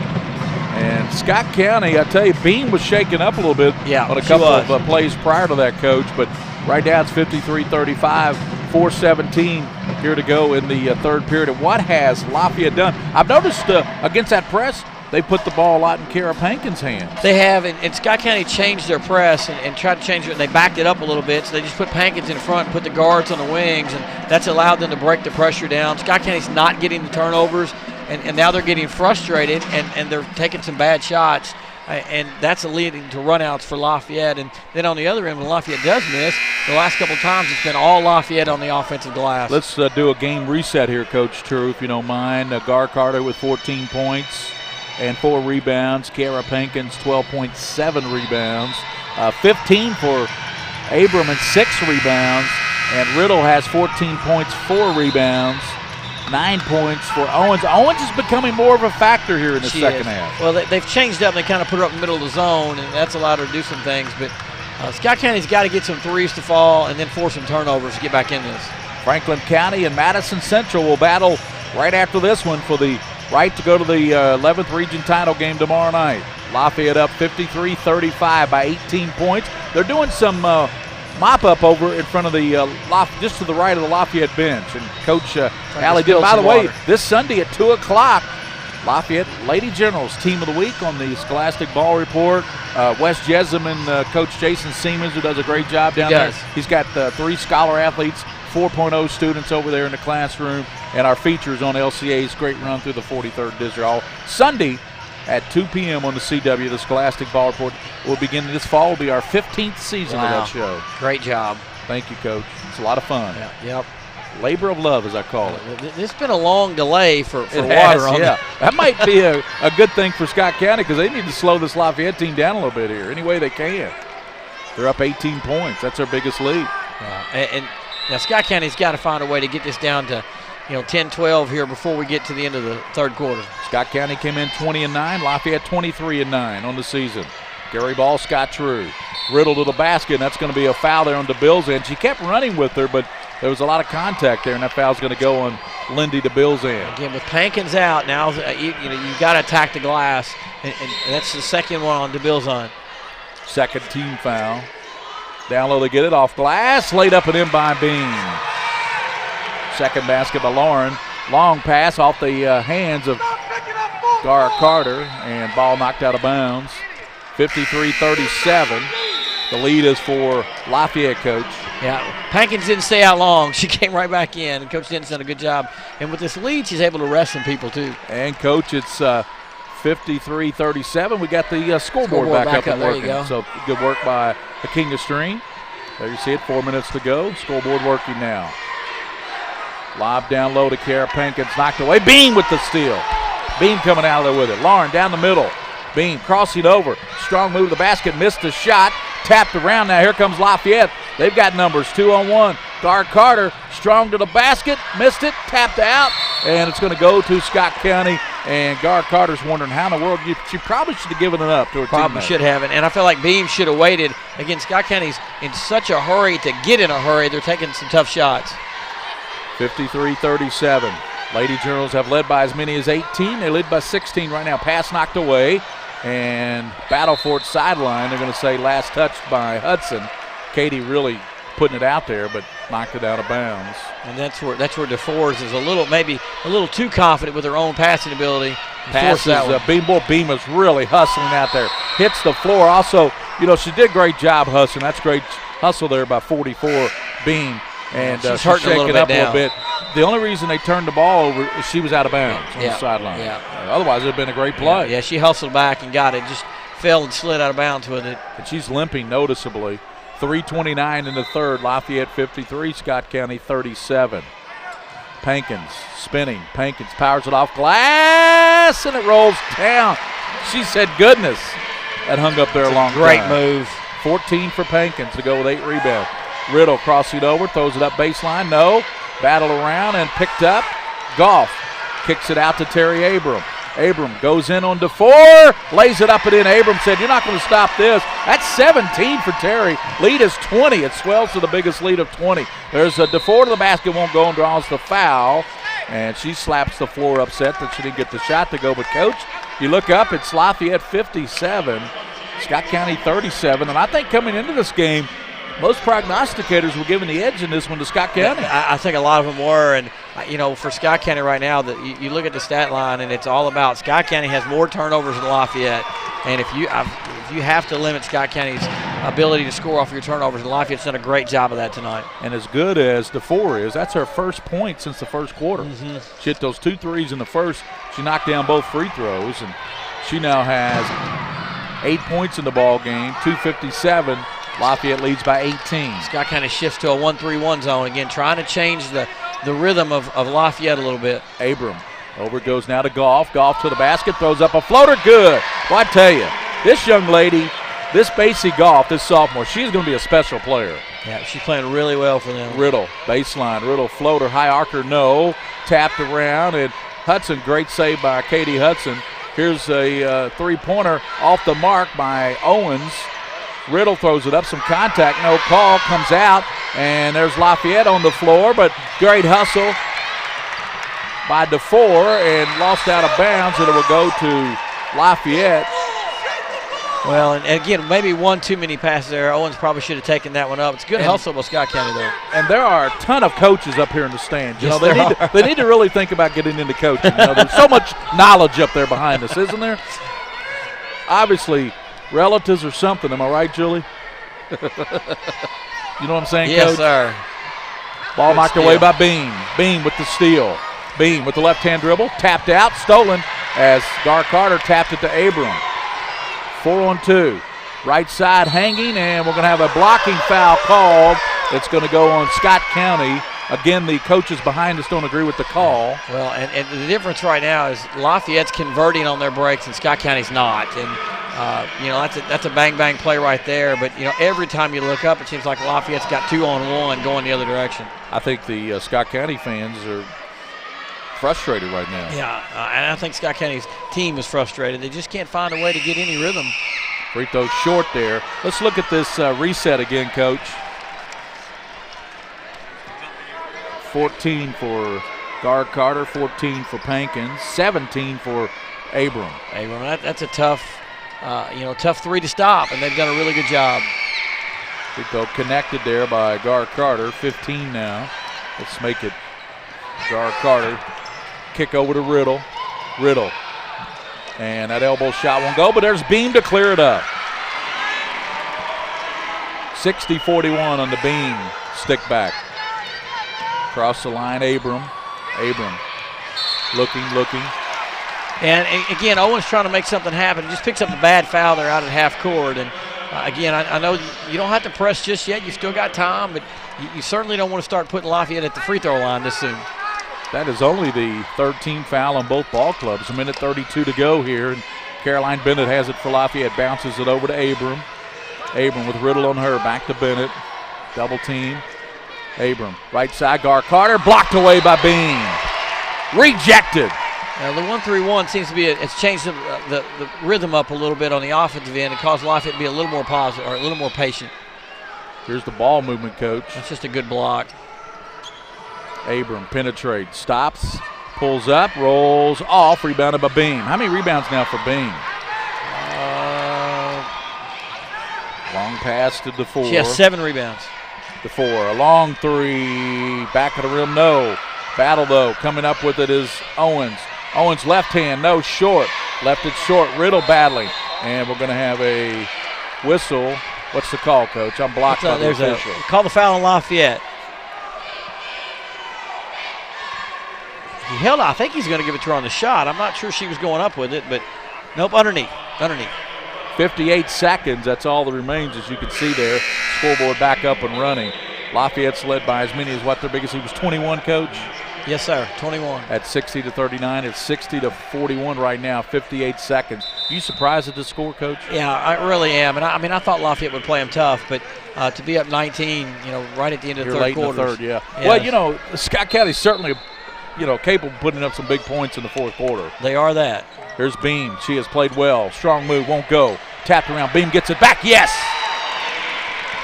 And Scott County, I tell you, Beam was shaking up a little bit on a couple of plays prior to that, Coach. But right now it's 53-35, 4:17 here to go in the third period. And what has Lafayette done? I've noticed against that press, they put the ball a lot in Kara Pankin's hands. They have, and Scott County changed their press and tried to change it, and they backed it up a little bit. So they just put Pankins in front, put the guards on the wings, and that's allowed them to break the pressure down. Scott County's not getting the turnovers. And now they're getting frustrated, and they're taking some bad shots, and that's leading to runouts for Lafayette. And then on the other end, when Lafayette does miss, the last couple times it's been all Lafayette on the offensive glass. Let's do a game reset here, Coach True, if you don't mind. Gar Carter with 14 points and 4 rebounds. Kara Pankins, 12.7 rebounds. 15 for Abram and 6 rebounds. And Riddle has 14 points, 4 rebounds. 9 points for Owens. Owens is becoming more of a factor here in the second half. Well, they've changed up. They kind of put her up in the middle of the zone, and that's allowed her to do some things. But Scott County's got to get some threes to fall and then force some turnovers to get back in this. Franklin County and Madison Central will battle right after this one for the right to go to the 11th region title game tomorrow night. Lafayette up 53-35 by 18 points. They're doing some mop-up over in front of the just to the right of the Lafayette bench. And Coach Allie did. By the way, this Sunday at 2 o'clock, Lafayette Lady Generals Team of the Week on the Scholastic Ball Report. Wes Jessamine, Coach Jason Siemens, who does a great job down there. He's got 3 scholar athletes, 4.0 students over there in the classroom, and our features on LCA's great run through the 43rd District. All Sunday at 2 p.m. on the CW, the Scholastic Ball Report will begin this fall. Will be our 15th season of that show. Great job. Thank you, Coach. It's a lot of fun. Yep. Labor of love, as I call it. It's been a long delay for water on it. That might be a good thing for Scott County, because they need to slow this Lafayette team down a little bit here any way they can. They're up 18 points. That's their biggest lead. And now Scott County's got to find a way to get this down to 10-12 here before we get to the end of the third quarter. Scott County came in 20-9, Lafayette 23-9 on the season. Gary Ball, Scott True. Riddle to the basket, and that's going to be a foul there on DeBilzan. She kept running with her, but there was a lot of contact there, and that foul's going to go on Lindy DeBilzan. Again, with Pankins out, now you got to attack the glass, and that's the second one on DeBilzan. Second team foul. Down low, they get it off glass, laid up and in by Bean. Second basket by Lauren. Long pass off the hands of Gar Carter, and ball knocked out of bounds. 53-37. The lead is for Lafayette, Coach. Yeah, Pankins didn't stay out long. She came right back in, and Coach Denton's done a good job. And with this lead, she's able to rest some people, too. And, Coach, it's 53-37. We got the scoreboard back up and working. There you go. So good work by Akinga Stream. There you see it, 4 minutes to go. Scoreboard working now. Lob down low to Kara Pankins, knocked away. Beam with the steal. Beam coming out of there with it. Lauren down the middle. Beam crossing over. Strong move to the basket, missed the shot. Tapped around now. Here comes Lafayette. They've got numbers 2-on-1. Gar Carter, strong to the basket, missed it, tapped out, and it's going to go to Scott County. And Gar Carter's wondering how in the world she probably should have given it up to her Probably teammate. should have, and I feel like Beam should have waited. Again, Scott County's in such a hurry to get in a hurry. They're taking some tough shots. 53-37. Lady Generals have led by as many as 18. They lead by 16 right now. Pass knocked away, and battle for its sideline. They're going to say last touched by Hudson. Katie really putting it out there, but knocked it out of bounds. And that's where DeForest is maybe a little too confident with her own passing ability. Passes Beam was really hustling out there. Hits the floor. Also, she did a great job hustling. That's great hustle there by 44 Beam. And she's shaking it up a little bit. The only reason they turned the ball over is she was out of bounds on the sideline. Yeah. Otherwise, it would have been a great play. Yeah, she hustled back and got it. Just fell and slid out of bounds with it. And she's limping noticeably. 3:29 in the third. Lafayette 53, Scott County 37. Pankins spinning. Pankins powers it off glass, and it rolls down. She said, goodness. That hung up there a long great time. Move. 14 for Pankins to go with 8 rebounds. Riddle crossing over, throws it up baseline. No. Battle around and picked up. Goff kicks it out to Terry Abram. Abram goes in on DeFore, lays it up and in. Abram said, you're not going to stop this. That's 17 for Terry. Lead is 20. It swells to the biggest lead of 20. There's a DeFore to the basket, won't go and draws the foul. And she slaps the floor upset that she didn't get the shot to go. But, Coach, you look up, it's Lafayette 57, Scott County 37. And I think coming into this game, most prognosticators were giving the edge in this one to Scott County. I think a lot of them were, and for Scott County right now, that you look at the stat line, and it's all about Scott County has more turnovers than Lafayette, and if you have to limit Scott County's ability to score off your turnovers, and Lafayette's done a great job of that tonight. And as good as DeFore is, that's her first point since the first quarter. She hit those 2 threes in the first. She knocked down both free throws, and she now has 8 points in the ball game, 2:57. Lafayette leads by 18. Scott County shifts to a 1-3-1 zone again, trying to change the rhythm of Lafayette a little bit. Abram over goes now to Goff. Goff to the basket, throws up a floater. Good. Well, I tell you, this young lady, this Basie Goff, this sophomore, she's going to be a special player. Yeah, she's playing really well for them. Riddle, baseline. Riddle floater, high archer, no. Tapped around, and Hudson, great save by Katie Hudson. Here's a three-pointer off the mark by Owens. Riddle throws it up, some contact, no call, comes out, and there's Lafayette on the floor, but great hustle by DeFore and lost out of bounds, and it will go to Lafayette. Well, and again, maybe one too many passes there. Owens probably should have taken that one up. It's good hustle by Scott County there. And there are a ton of coaches up here in the stands. Yes, they need to really think about getting into coaching. There's so much knowledge up there behind us, isn't there? Obviously, relatives or something. Am I right, Julie? You know what I'm saying, yes, Coach? Yes, sir. Ball Good knocked steal. away by Beam. Beam with the steal. Beam with the left-hand dribble. Tapped out, stolen as Gar Carter tapped it to Abram. 4-on-2. Right side hanging, and we're going to have a blocking foul called. It's going to go on Scott County. Again, the coaches behind us don't agree with the call. Well, and the difference right now is Lafayette's converting on their breaks and Scott County's not. And, that's a bang-bang play right there. But, every time you look up, it seems like Lafayette's got 2-on-1 going the other direction. I think the Scott County fans are frustrated right now. Yeah, and I think Scott County's team is frustrated. They just can't find a way to get any rhythm. Free throw short there. Let's look at this reset again, Coach. 14 for Gar Carter, 14 for Pankins, 17 for Abram. That's a tough three to stop, and they've done a really good job. Free throw connected there by Gar Carter, 15 now. Let's make it Gar Carter. Kick over to Riddle. Riddle. And that elbow shot won't go, but there's Beam to clear it up. 60-41 on the Beam stick back. Across the line, Abram. Looking. And again, Owen's trying to make something happen. He just picks up a bad foul there out at half court. And again, I know you don't have to press just yet. You still got time, but you certainly don't want to start putting Lafayette at the free throw line this soon. That is only the third team foul on both ball clubs. A minute 32 to go here. And Caroline Bennett has it for Lafayette. Bounces it over to Abram. Abram with Riddle on her. Back to Bennett. Double team. Abram. Right side guard Carter. Blocked away by Beam. Rejected. The 1-3-1 seems to be it's changed the rhythm up a little bit on the offensive end and caused Lafayette to be a little more positive or a little more patient. Here's the ball movement, coach. That's just a good block. Abram penetrates, stops, pulls up, rolls off, rebounded by Beam. How many rebounds now for Beam? Long pass to DeFore. She has 7 rebounds. DeFore, a long three, back of the rim, no. Battle, though, coming up with it is Owens. Owens left hand, no, short. Left it short, Riddle battling. And we're going to have a whistle. What's the call, Coach? I'm blocked by the official. Call the foul on Lafayette. He held it. I think he's going to give it to her on the shot. I'm not sure she was going up with it, but nope, underneath. 58 seconds, that's all that remains, as you can see there. Scoreboard back up and running. Lafayette's led by as many as what their biggest. He was 21, Coach? Yes, sir, 21. At 60-39, it's 60-41 right now, 58 seconds. Are you surprised at the score, Coach? Yeah, I really am. And I thought Lafayette would play them tough, but to be up 19, right at the end of the third quarter. Late in the third, yeah. Well, Scott County's certainly, capable of putting up some big points in the fourth quarter. They are that. Here's Beam. She has played well. Strong move, won't go. Tapped around. Beam gets it back. Yes!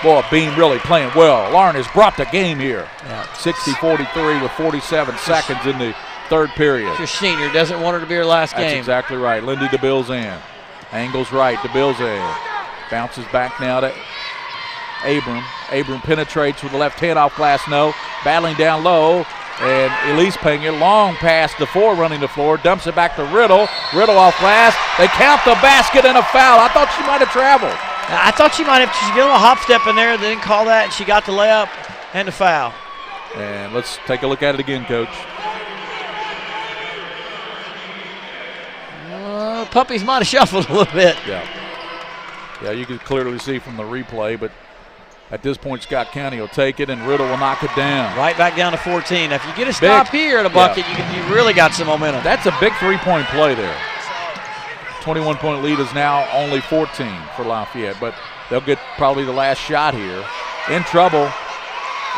Boy, Beam really playing well. Lauren has brought the game here. Yeah. 60-43 with 47 seconds in the third period. Your senior doesn't want her to be her last game. That's exactly right. Lindy DeBilzan. Angles right. DeBilzan. Bounces back now to Abram. Abram penetrates with the left hand off glass. No. Battling down low. And Elise Peña, long pass to DeFore running the floor. Dumps it back to Riddle. Riddle off glass. They count the basket and a foul. I thought she might have traveled. I thought she might have. She did a little hop step in there. They didn't call that, and she got the layup and the foul. And let's take a look at it again, Coach. Puppies might have shuffled a little bit. Yeah, you could clearly see from the replay, but at this point, Scott County will take it, and Riddle will knock it down. Right back down to 14. Now, if you get a stop here at a bucket, you really got some momentum. That's a big three-point play there. 21-point lead is now only 14 for Lafayette, but they'll get probably the last shot here. In trouble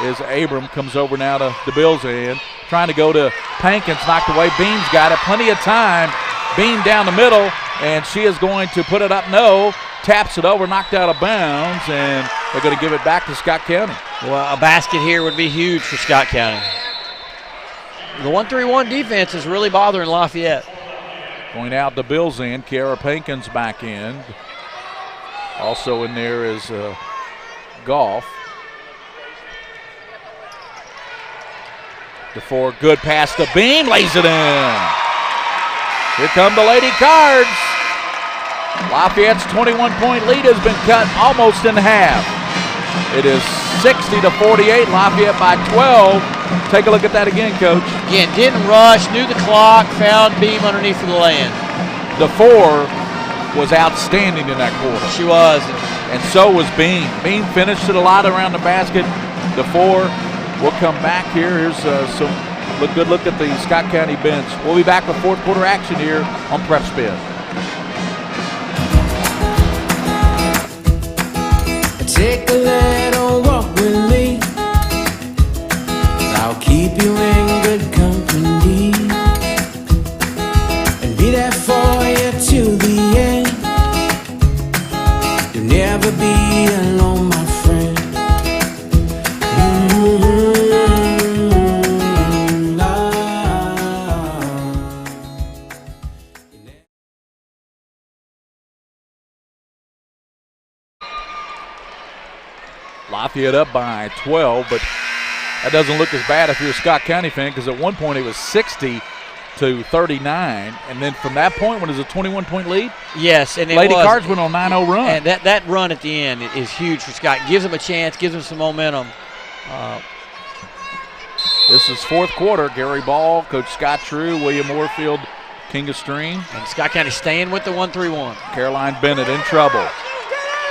is Abram, comes over now to DeBilzan, trying to go to Pankins, knocked away. Beam's got it, plenty of time. Beam down the middle, and she is going to put it up, no. Taps it over, knocked out of bounds, and they're going to give it back to Scott County. Well, a basket here would be huge for Scott County. The 1-3-1 defense is really bothering Lafayette. Going out to Bilzan, Kiara Pankins back in. Also in there is Goff. DeFore, good pass to Beam, lays it in. Here come the Lady Cards. Lafayette's 21-point lead has been cut almost in half. It is 60-48, Lafayette by 12. Take a look at that again, Coach. Again, didn't rush, knew the clock, found Beam underneath for the lay-in. DeFore was outstanding in that quarter. She was. And so was Beam. Beam finished it a lot around the basket. DeFore will come back here. Here's some good look at the Scott County bench. We'll be back with fourth quarter action here on PrepSpin. Take a little walk with me. I'll keep you in good company and be there for you till the end. You'll never be alone, my friend. Lafayette up by 12, but that doesn't look as bad if you're a Scott County fan, because at one point it was 60 to 39, and then from that point, when it was a 21-point lead, yes, and Lady Cards went on a 9-0 run. And that run at the end is huge for Scott. Gives them a chance, gives them some momentum. This is fourth quarter. Gary Ball, Coach Scott True, William Warfield, King of Stream. And Scott County staying with the 1-3-1. Caroline Bennett in trouble.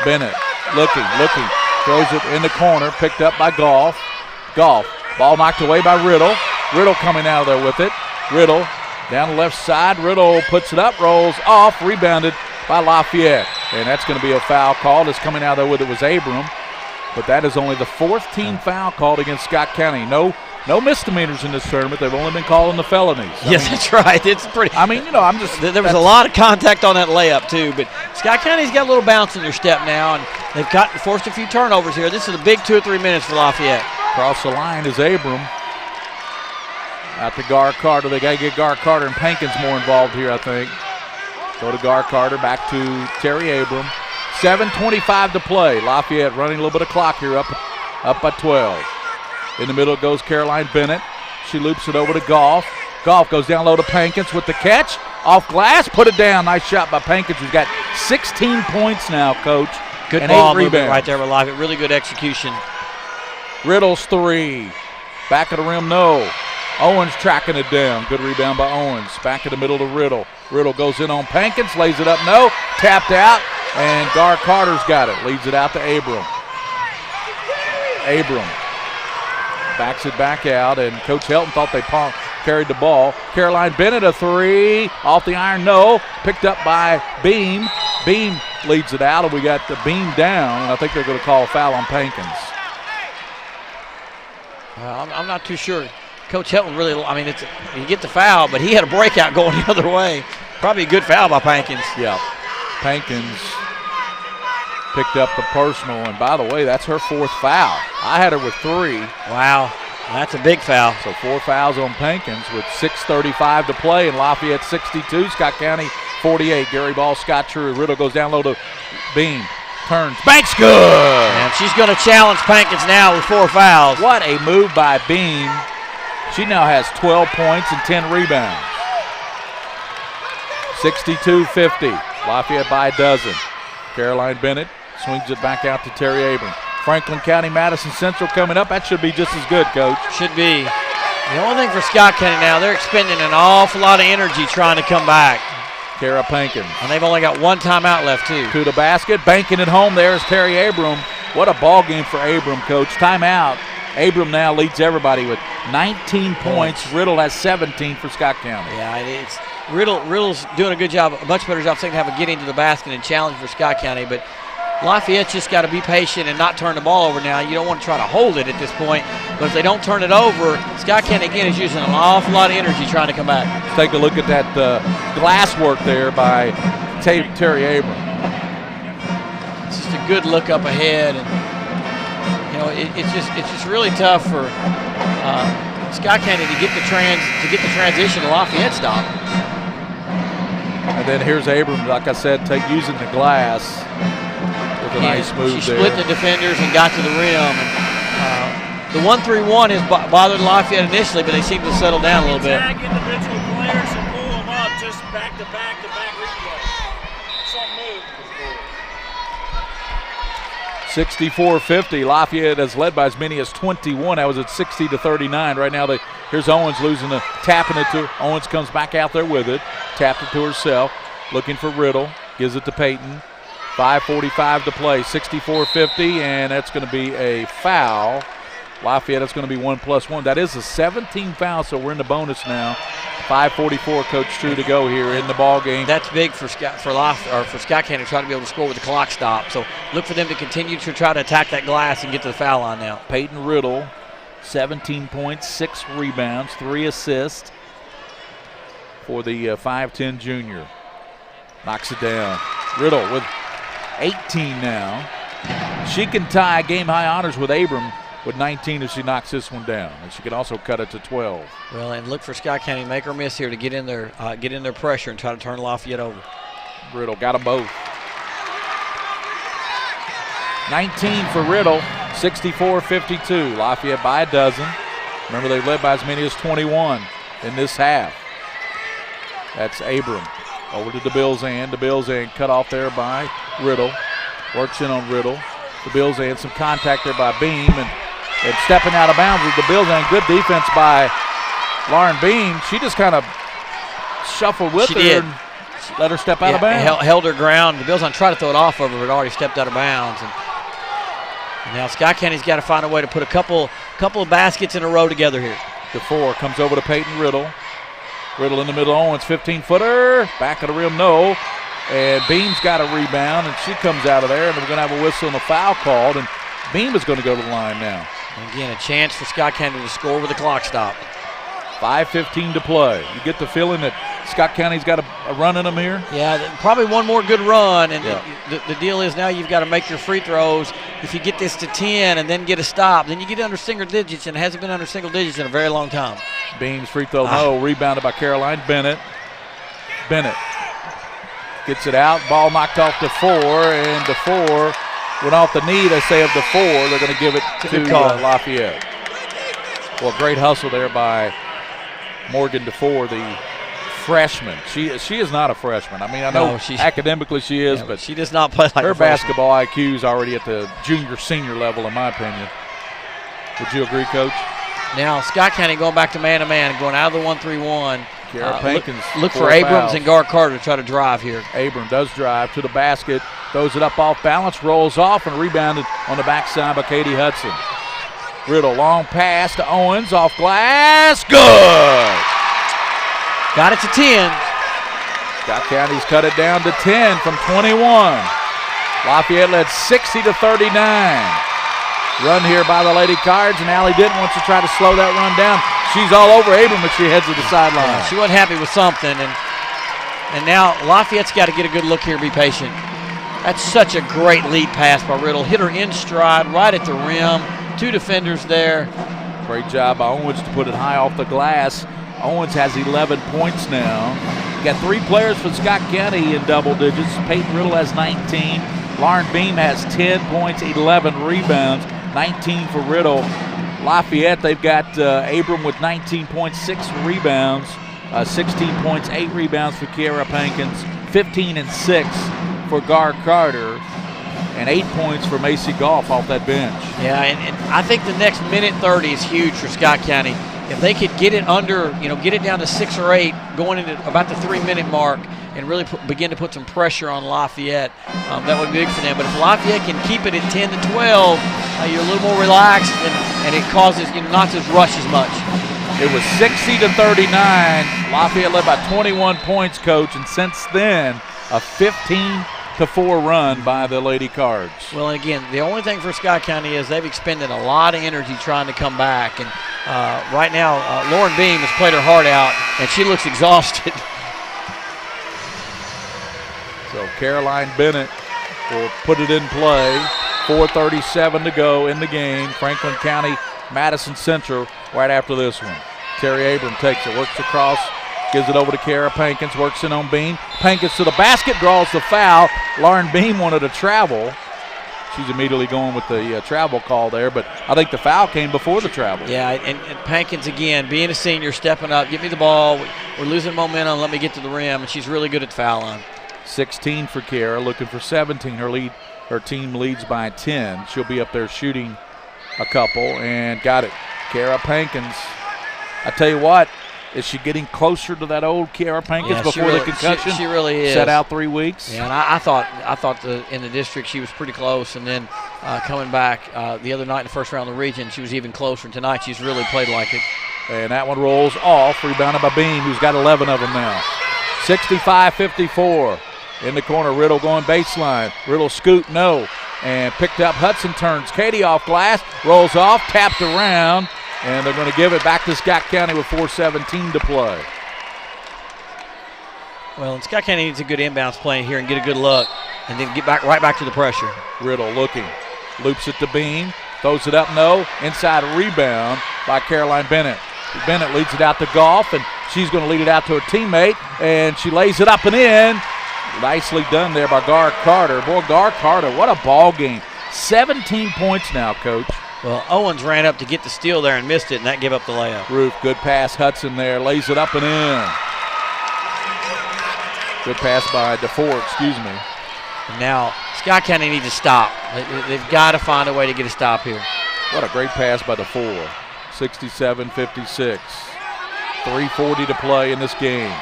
Bennett looking, throws it in the corner, picked up by Goff. Ball knocked away by Riddle. Riddle coming out of there with it. Riddle down the left side. Riddle puts it up, rolls off, rebounded by Lafayette. And that's going to be a foul called. It's coming out of there with it was Abram. But that is only the fourth team foul called against Scott County. No misdemeanors in this tournament. They've only been calling the felonies. That's right. It's pretty. I mean, I'm just. There was a lot of contact on that layup too. But Scott County's got a little bounce in their step now, and they've forced a few turnovers here. This is a big 2 or 3 minutes for Lafayette. Across the line is Abram. Out to Gar Carter. They got to get Gar Carter and Pankins more involved here, I think. Go to Gar Carter, back to Terry Abram. 7:25 to play. Lafayette running a little bit of clock here, up by 12. In the middle goes Caroline Bennett. She loops it over to Goff. Goff goes down low to Pankins with the catch. Off glass, put it down. Nice shot by Pankins, who's got 16 points now, Coach. Good and ball 8 rebounds right there with Lafayette. Really good execution. Riddle's 3. Back of the rim, no. Owens tracking it down. Good rebound by Owens. Back in the middle to Riddle. Riddle goes in on Pankins, lays it up, no. Tapped out, and Gar Carter's got it. Leads it out to Abram. Backs it back out, and Coach Helton thought they carried the ball. Caroline Bennett, a 3. Off the iron, no. Picked up by Beam. Beam leads it out, and we got the Beam down, and I think they're going to call a foul on Pankins. I'm not too sure. Coach Helton really, you get the foul, but he had a breakout going the other way. Probably a good foul by Pankins. Yeah. Pankins picked up the personal, and by the way, that's her 4th foul. I had her with 3. Wow, that's a big foul. So 4 fouls on Pankins with 6:35 to play, and Lafayette 62, Scott County 48. Gary Ball, Scott True. Riddle goes down low to Beam. Turns, banks good. And she's going to challenge Pankins now with 4 fouls. What a move by Beam. She now has 12 points and 10 rebounds. 62-50. Lafayette by a dozen. Caroline Bennett swings it back out to Terry Abram. Franklin County, Madison Central coming up. That should be just as good, Coach. Should be. The only thing for Scott County now, they're expending an awful lot of energy trying to come back. Kara Pankins. And they've only got 1 timeout left, too. To the basket, banking it home. There's Terry Abram. What a ball game for Abram, Coach. Timeout. Abram now leads everybody with 19 points. Riddle has 17 for Scott County. Yeah, Riddle's doing a good job, a much better job second half of getting to the basket and challenge for Scott County. But Lafayette's just got to be patient and not turn the ball over now. You don't want to try to hold it at this point. But if they don't turn it over, Scott County, again, is using an awful lot of energy trying to come back. Let's take a look at that glass work there by Terry Abram. It's just a good look up ahead. And it's just really tough for Scott County to get the transition to Lafayette stop. And then here's Abram, like I said, using the glass with a nice move there. She split the defenders and got to the rim. And, the 1-3-1 has bothered Lafayette initially, but they seem to settle down a little bit. Tag individual players and pull them up just back to back replay. Some move. 64-50. Lafayette has led by as many as 21. That was at 60-39. Right now, here's Owens tapping it to. Owens comes back out there with it. Tapped it to herself. Looking for Riddle. Gives it to Peyton. 5:45 to play. 64-50, and that's going to be a foul. Lafayette, it's going to be 1+1. That is a 17 foul, so we're in the bonus now. 5:44, Coach True to go here in the ball game. That's big for Scott County to try to be able to score with the clock stop. So look for them to continue to try to attack that glass and get to the foul line now. Peyton Riddle, 17 points, 6 rebounds, 3 assists for the 5'10 junior. Knocks it down. Riddle with 18 now. She can tie game-high honors with Abram with 19 if she knocks this one down, and she can also cut it to 12. Well, and look for Scott County, make or miss here to get in their pressure and try to turn Lafayette over. Riddle got them both. 19 for Riddle, 64-52. Lafayette by a dozen. Remember, they led by as many as 21 in this half. That's Abram. Over to DeBilzan. DeBilzan cut off there by Riddle. Works in on Riddle. DeBilzan, some contact there by Beam. And stepping out of bounds with DeBilzan. Good defense by Lauren Beam. She just kind of shuffled with her and let her step out of bounds. Held her ground. DeBilzan tried to throw it off of her, but already stepped out of bounds. And now Scott County's got to find a way to put a couple of baskets in a row together here. DeFore comes over to Peyton Riddle. Riddle in the middle. Owens 15-footer. Back of the rim, no. And Beam's got a rebound, and she comes out of there, and we're going to have a whistle and a foul called, and Beam is going to go to the line now. And again, a chance for Scott County to score with the clock stopped. 5:15 to play. You get the feeling that Scott County's got a run in them here? Yeah, probably one more good run, and the deal is now you've got to make your free throws. If you get this to 10 and then get a stop, then you get under single digits, and it hasn't been under single digits in a very long time. Beam's free throw, no. Rebounded by Caroline Bennett. Bennett gets it out. Ball knocked off DeFore, and DeFore went off the knee, they say, of DeFore. They're going to give it to Lafayette. Well, great hustle there by Morgan DeFore, the freshman. She is not a freshman. I mean, I know academically she is, but she does not play like her a freshman. basketball IQ is already at the junior-senior level, in my opinion. Would you agree, Coach? Now, Scott County going back to man-to-man, going out of the 1-3-1. Look for Abrams and Gar Carter to try to drive here. Abram does drive to the basket, throws it up off balance, rolls off, and rebounded on the backside by Katie Hudson. Riddle, long pass to Owens, off glass, good! Got it to 10. Scott County's cut it down to 10 from 21. Lafayette led 60-39. Run here by the Lady Cards, and Allie Denton wants to try to slow that run down. She's all over Abram, but she heads to the sideline. Yeah, she wasn't happy with something, and now Lafayette's got to get a good look here, be patient. That's such a great lead pass by Riddle. Hit her in stride, right at the rim. Two defenders there. Great job by Owens to put it high off the glass. Owens has 11 points now. You got 3 players for Scott County in double digits. Peyton Riddle has 19. Lauren Beam has 10 points, 11 rebounds, 19 for Riddle. Lafayette, they've got Abram with 19 points, 6 rebounds, 16 points, 8 rebounds for Kiara Pankins, 15 and 6 for Gar Carter, and 8 points for Macy Goff off that bench. Yeah, and I think the next minute 30 is huge for Scott County. If they could get it under, get it down to 6 or 8, going into about the 3-minute mark, and really begin to put some pressure on Lafayette, that would be big for them. But if Lafayette can keep it at 10 to 12, you're a little more relaxed, and it causes not to rush as much. It was 60-39. Lafayette led by 21 points, Coach, and since then, a 15-4 run by the Lady Cards. Well, and again, the only thing for Scott County is they've expended a lot of energy trying to come back. And right now, Lauren Beam has played her heart out, and she looks exhausted. So Caroline Bennett will put it in play. 4:37 to go in the game. Franklin County, Madison Central right after this one. Terry Abram takes it, works across, gives it over to Kara Pankins, works in on Beam. Pankins to the basket, draws the foul. Lauren Beam wanted to travel. She's immediately going with the travel call there, but I think the foul came before the travel. Yeah, and Pankins, again, being a senior, stepping up, give me the ball. We're losing momentum, let me get to the rim, and she's really good at the foul line. 16 for Kara, looking for 17. Her team leads by 10. She'll be up there shooting a couple, and got it. Kara Pankins. I tell you what, is she getting closer to that old Kara Pankins before the concussion? She really is. Set out 3 weeks. Yeah, and I thought in the district she was pretty close, and then coming back the other night in the first round of the region, she was even closer. And tonight she's really played like it. And that one rolls off, rebounded by Beam, who's got 11 of them now. 65-54. In the corner, Riddle going baseline. Riddle scoop, no. And picked up. Hudson turns Katie off glass, rolls off, tapped around, and they're going to give it back to Scott County with 4:17 to play. Well, and Scott County needs a good inbounds play here and get a good look, and then get right back to the pressure. Riddle looking, loops it to Beam, throws it up, no. Inside rebound by Caroline Bennett. Bennett leads it out to Goff, and she's going to lead it out to her teammate, and she lays it up and in. Nicely done there by Gar Carter. Boy, Gar Carter, what a ball game. 17 points now, Coach. Well, Owens ran up to get the steal there and missed it, and that gave up the layup. Roof, good pass. Hudson there, lays it up and in. Good pass by DeFore, excuse me. And now Scott County needs to stop. They've got to find a way to get a stop here. What a great pass by DeFore. 67-56. 3:40 to play in this game.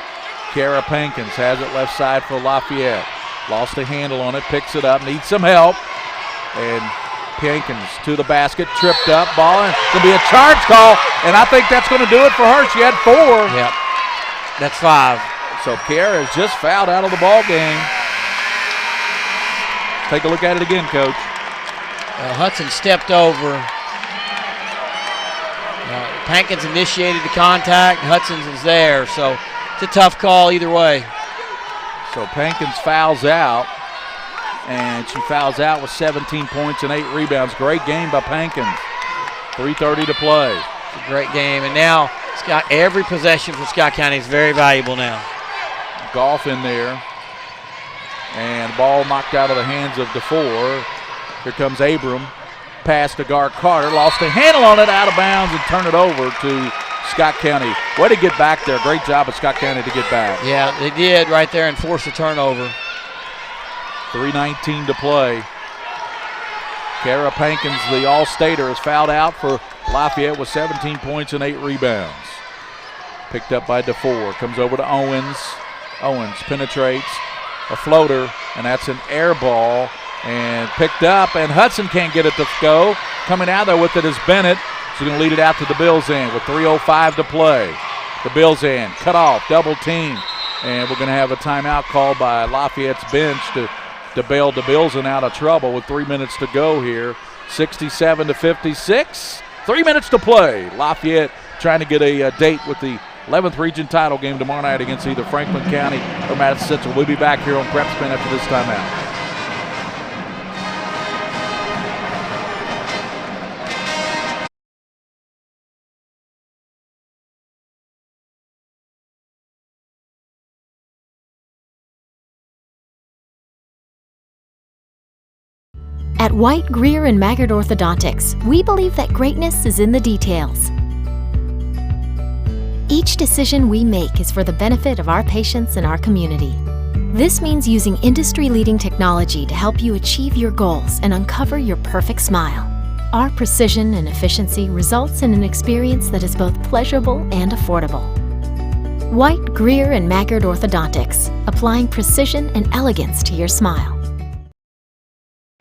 Kara Pankins has it left side for Lafayette. Lost a handle on it, picks it up, needs some help. And Pankins to the basket, tripped up, ball, and it's going to be a charge call, and I think that's going to do it for her. She had 4. Yep, that's 5. So Kara is just fouled out of the ball game. Take a look at it again, Coach. Hudson stepped over. Pankins initiated the contact. Hudson is there, so it's a tough call either way. So Pankins fouls out, and she fouls out with 17 points and 8 rebounds. Great game by Pankins. 3:30 to play. It's a great game, and now every possession for Scott County is very valuable now. Golf in there, and ball knocked out of the hands of DeFore. Here comes Abram. Pass to Gar Carter, lost a handle on it, out of bounds, and turn it over to Scott County. Way to get back there. Great job of Scott County to get back. Yeah, they did right there and force a turnover. 3:19 to play. Kara Pankins, the All-Stater, is fouled out for Lafayette with 17 points and 8 rebounds. Picked up by DeFore. Comes over to Owens. Owens penetrates. A floater, and that's an air ball. And picked up, and Hudson can't get it to go. Coming out there with it is Bennett. She's going to lead it out to the Bills' end with 3:05 to play. The Bills' end, cut off, double team. And we're going to have a timeout called by Lafayette's bench to bail the Bills in out of trouble with 3 minutes to go here. 67-56, 3 minutes to play. Lafayette trying to get a date with the 11th region title game tomorrow night against either Franklin County or Madison Central. We'll be back here on PrepSpin after this timeout. At White, Greer, and Maggard Orthodontics, we believe that greatness is in the details. Each decision we make is for the benefit of our patients and our community. This means using industry-leading technology to help you achieve your goals and uncover your perfect smile. Our precision and efficiency results in an experience that is both pleasurable and affordable. White, Greer, and Maggard Orthodontics, applying precision and elegance to your smile.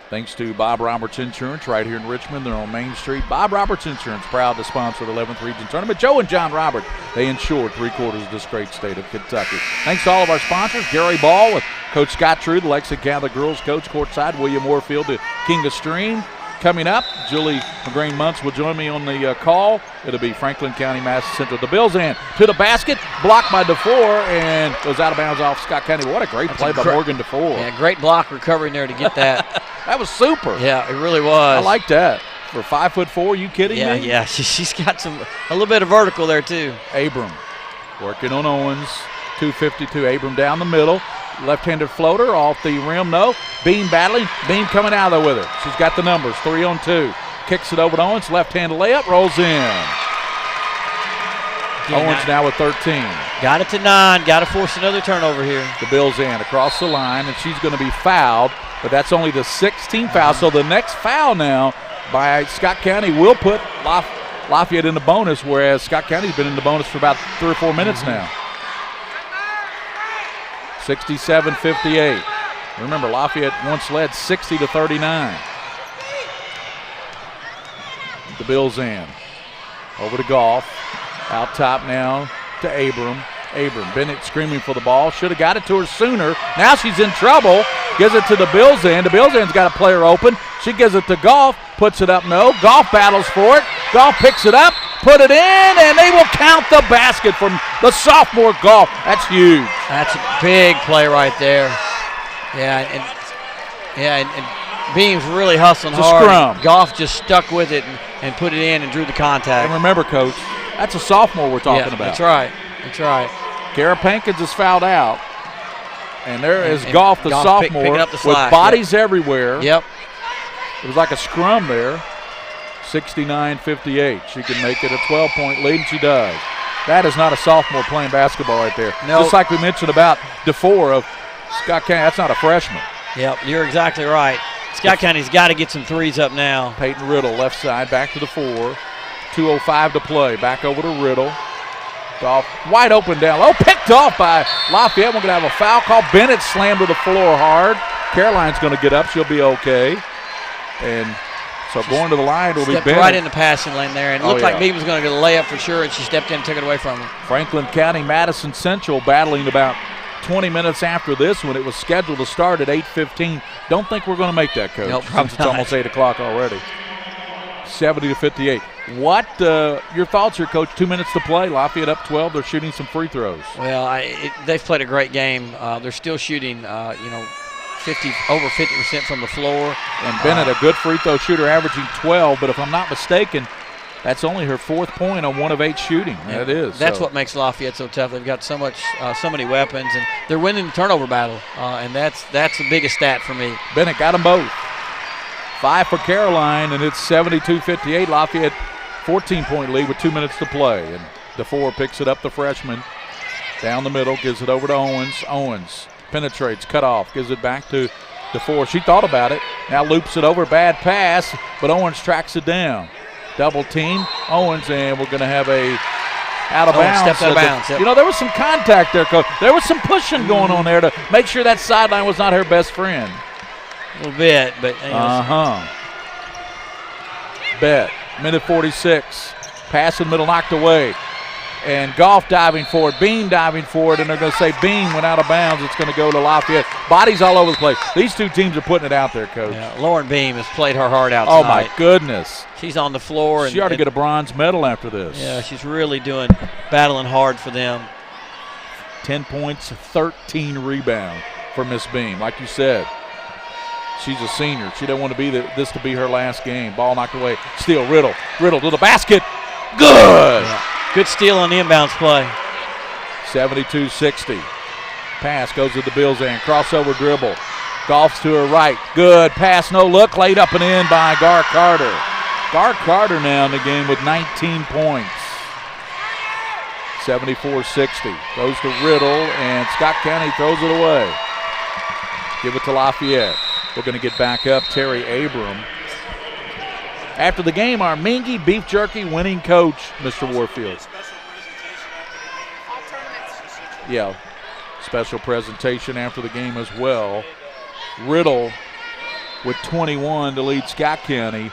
Thanks to Bob Roberts Insurance right here in Richmond. They're on Main Street. Bob Roberts Insurance, proud to sponsor the 11th Region Tournament. Joe and John Robert, they insure 3/4 of this great state of Kentucky. Thanks to all of our sponsors. Gary Ball with Coach Scott True, the Lexington Catholic girls coach courtside. William Moorfield to King of Stream. Coming up, Julie McGrain-Muntz will join me on the call. It'll be Franklin County, Madison Central. The Bills in to the basket, blocked by DeFore, and goes out of bounds off Scott County. What a great play by Morgan DeFore. Yeah, great block recovering there to get that. That was super. Yeah, it really was. I like that. For 5'4", you kidding me? Yeah, she's got a little bit of vertical there too. Abram working on Owens. 2:52. Abram down the middle. Left-handed floater off the rim. No. Beam battling. Beam coming out there with her. She's got the numbers. 3-on-2. Kicks it over to Owens. Left-handed layup. Rolls in. Owens now with 13. Got it to 9. Got to force another turnover here. The Bills in across the line, and she's going to be fouled, but that's only the 16th foul. So the next foul now by Scott County will put Lafayette in the bonus, whereas Scott County's been in the bonus for about 3 or 4 minutes now. 67-58. Remember, Lafayette once led 60-39. The Bills in. Over to Goff. Out top now to Abram. Bennett screaming for the ball. Should have got it to her sooner. Now she's in trouble. Gives it to the Bills end. The Bills end's got a player open. She gives it to Goff. Puts it up. No. Goff battles for it. Goff picks it up. Put it in. And they will count the basket from the sophomore Goff. That's huge. That's a big play right there. Yeah, and Beams really hustling hard. Scrum. Goff just stuck with it and put it in and drew the contact. And remember, Coach, that's a sophomore we're talking about. That's right. That's right. Kara Pankins is fouled out. And there is Goff, the sophomore, with bodies everywhere. Yep. It was like a scrum there. 69-58. She can make it a 12-point lead, and she does. That is not a sophomore playing basketball right there. No. Just like we mentioned about DeFore of Scott County, that's not a freshman. Yep, you're exactly right. Scott County's got to get some threes up now. Peyton Riddle, left side, back to DeFore. 2:05 to play. Back over to Riddle. Goff wide open down low. Picked off by Lafayette. We're going to have a foul call. Bennett slammed to the floor hard. Caroline's going to get up. She'll be okay. And so going to the line will be Bennett. Stepped right in the passing lane there. And it looked like Beam was going to get a layup for sure, and she stepped in and took it away from him. Franklin County, Madison Central battling about 20 minutes after this one. It was scheduled to start at 8:15. Don't think we're going to make that, Coach. Nope, since it's almost 8 o'clock already. 70-58. What your thoughts here, Coach? 2 minutes to play. Lafayette up 12. They're shooting some free throws. Well, they've played a great game. They're still shooting, over 50% from the floor. And Bennett, a good free throw shooter, averaging 12. But if I'm not mistaken, that's only her 4th point on 1 of 8 shooting. Yeah, that is. That's what makes Lafayette so tough. They've got so many weapons, and they're winning the turnover battle. And that's the biggest stat for me. Bennett got them both. 5 for Caroline, and it's 72-58. Lafayette 14-point lead with 2 minutes to play. And DeFore picks it up, the freshman. Down the middle, gives it over to Owens. Owens penetrates, cut off, gives it back to DeFore. She thought about it. Now loops it over, bad pass, but Owens tracks it down. Double team, Owens, and we're going to have a out of bounds. Stepped out of bounds. Yep. You know, there was some contact there, Coach. There was some pushing going on there to make sure that sideline was not her best friend. A little bit, but Bet. Minute 46. Pass in the middle, knocked away. And Goff diving for it, Beam diving for it, and they're going to say Beam went out of bounds. It's going to go to Lafayette. Bodies all over the place. These two teams are putting it out there, Coach. Yeah, Lauren Beam has played her heart out tonight. Oh, my goodness. She's on the floor. She ought to get a bronze medal after this. Yeah, she's really battling hard for them. 10 points, 13 rebounds for Miss Beam. Like you said, she's a senior. She didn't want to be this to be her last game. Ball knocked away. Steal, Riddle to the basket. Good. Yeah. Good steal on the inbounds play. 72-60. Pass goes to the Bills end. Crossover dribble. Goff's to her right. Good pass, no look. Laid up and in by Gar Carter. Gar Carter now in the game with 19 points. 74-60. Goes to Riddle, and Scott County throws it away. Give it to Lafayette. We're going to get back up. Terry Abram. After the game, our Mingy Beef Jerky winning coach, Mr. Warfield. Yeah, special presentation after the game as well. Riddle with 21 to lead Scott County.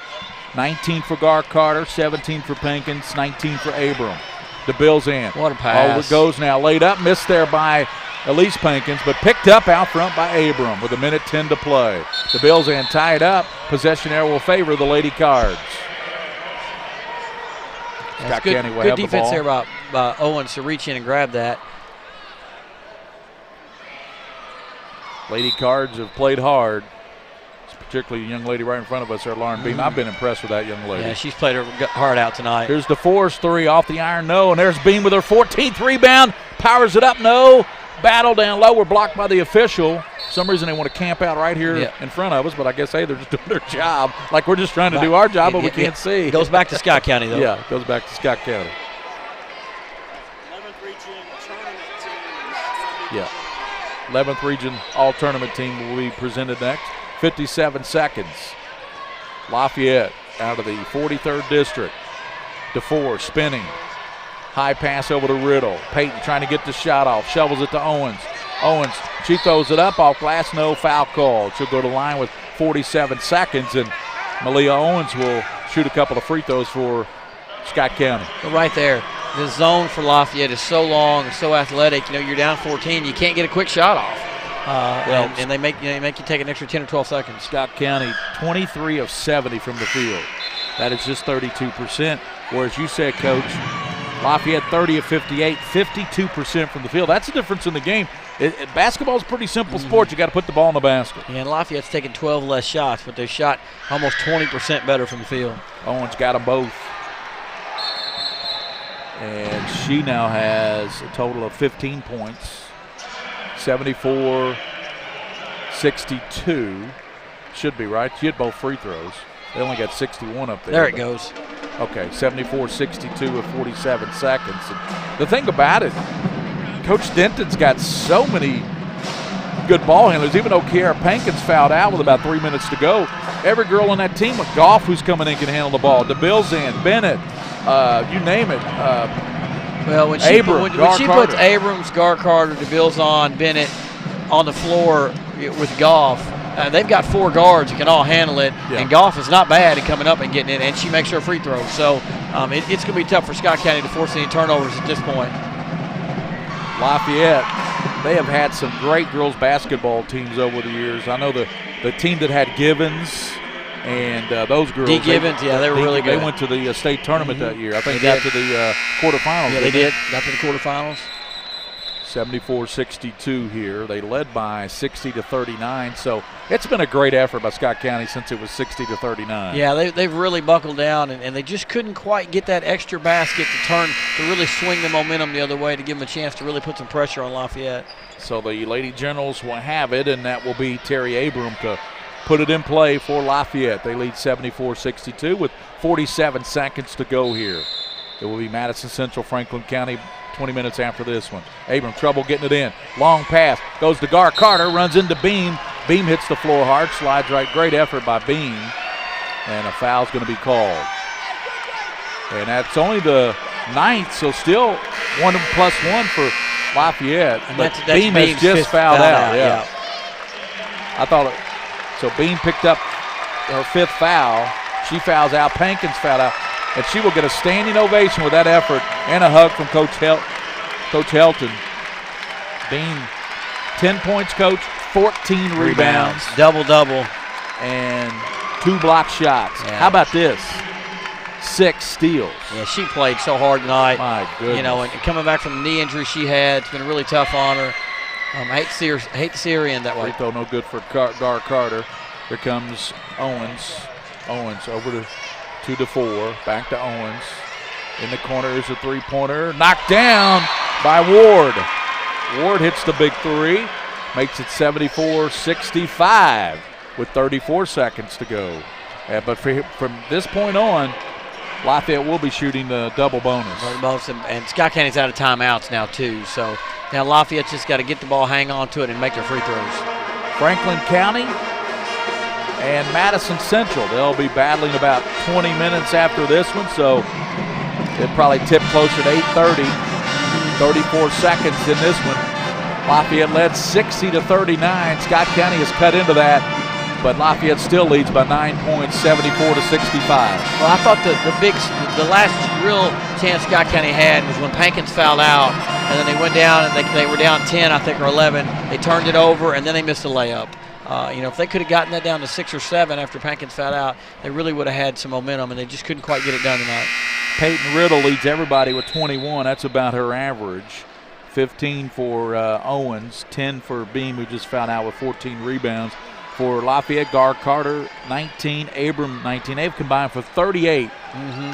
19 for Gar Carter, 17 for Pinkins, 19 for Abram. The Bills in. What a pass. Oh, it goes now. Laid up, missed there by Elise Pinkins, but picked up out front by Abram with 1:10 to play. The Bills in tied up. Possession error will favor the Lady Cards. Scott County will have the ball. Good defense there by Owens to reach in and grab that. Lady Cards have played hard. Particularly the young lady right in front of us there, Lauren Beam. I've been impressed with that young lady. Yeah, she's played her heart out tonight. Here's DeFore's three off the iron, no. And there's Beam with her 14th rebound. Powers it up, no. Battle down low. We're blocked by the official. For some reason they want to camp out right here in front of us, but I guess, hey, they're just doing their job. Like we're just trying to do our job, but we can't see. It goes back to Scott County, though. Yeah, it goes back to Scott County. 11th region tournament team. Yeah. 11th region all-tournament team will be presented next. 57 seconds. Lafayette out of the 43rd district. DeFore spinning. High pass over to Riddle. Peyton trying to get the shot off. Shovels it to Owens. Owens, she throws it up off glass. No foul call. She'll go to the line with 47 seconds, and Malia Owens will shoot a couple of free throws for Scott County. But right there, the zone for Lafayette is so long and so athletic. You know, you're down 14. You can't get a quick shot off. And they make you take an extra 10 or 12 seconds. Scott County, 23 of 70 from the field. That is just 32%. Whereas you said, Coach, Lafayette 30 of 58, 52% from the field. That's the difference in the game. Basketball is a pretty simple sport. You got to put the ball in the basket. Yeah, and Lafayette's taken 12 less shots, but they shot almost 20% better from the field. Owens got them both. And she now has a total of 15 points. 74-62. Should be right. She had both free throws. They only got 61 up there. There it goes. Okay, 74-62 with 47 seconds. And the thing about it, Coach Denton's got so many good ball handlers. Even though Kiara Pankins fouled out with about 3 minutes to go, every girl on that team, Goff who's coming in can handle the ball. DeBilzan, Bennett, you name it. Well, when she puts Abrams, Gar Carter, DeBilzan, Bennett on the floor with Goff, they've got 4 guards that can all handle it, and Goff is not bad at coming up and getting it, and she makes her free throws. So it's going to be tough for Scott County to force any turnovers at this point. Lafayette, they have had some great girls basketball teams over the years. I know the team that had Givens and those girls. D. Givens, they were really good. They went to the state tournament that year. I think they got to the quarterfinals. Yeah, they did. Got to the quarterfinals. 74-62 here. They led by 60-39. So it's been a great effort by Scott County since it was 60-39. Yeah, they've really buckled down, and they just couldn't quite get that extra basket to really swing the momentum the other way to give them a chance to really put some pressure on Lafayette. So the Lady Generals will have it, and that will be Terry Abram to put it in play for Lafayette. They lead 74-62 with 47 seconds to go here. It will be Madison Central, Franklin County 20 minutes after this one. Abram, trouble getting it in. Long pass, goes to Gar Carter, runs into Beam. Beam hits the floor hard, slides right. Great effort by Beam. And a foul's going to be called. And that's only the 9th, so still 1+1 for Lafayette. And but that's Beam has just fouled out. Yeah. I thought it. So Beam picked up her 5th foul. She fouls out. Pankins fouled out. And she will get a standing ovation with that effort and a hug from Coach Helton. Beam, 10 points, Coach, 14 rebounds. Double-double. And 2 block shots. Yeah. How about this? 6 steals. Yeah, she played so hard tonight. My goodness. You know, and coming back from the knee injury she had, it's been really tough on her. I hate to see her in that way. Free throw no good for Gar Carter. Here comes Owens. Owens over to 2-4, back to Owens. In the corner is a 3-pointer. Knocked down by Ward. Ward hits the big 3, makes it 74-65 with 34 seconds to go. But from this point on, Lafayette will be shooting the double bonus. And Scott County's out of timeouts now, too. So now Lafayette's just got to get the ball, hang on to it, and make their free throws. Franklin County and Madison Central. They'll be battling about 20 minutes after this one, so it'll probably tip closer to 8:30. 34 seconds in this one. Lafayette led 60-39. Scott County has cut into that, but Lafayette still leads by 9 points, 74-65. Well, I thought the last real chance Scott County had was when Pankins fouled out, and then they went down and they were down 10, I think, or 11. They turned it over, and then they missed a layup. If they could have gotten that down to 6 or 7 after Pankins fouled out, they really would have had some momentum, and they just couldn't quite get it done tonight. Peyton Riddle leads everybody with 21. That's about her average. 15 for Owens, 10 for Beam, who just fouled out with 14 rebounds. For Lafayette, Gar Carter, 19, Abram, 19. They've combined for 38.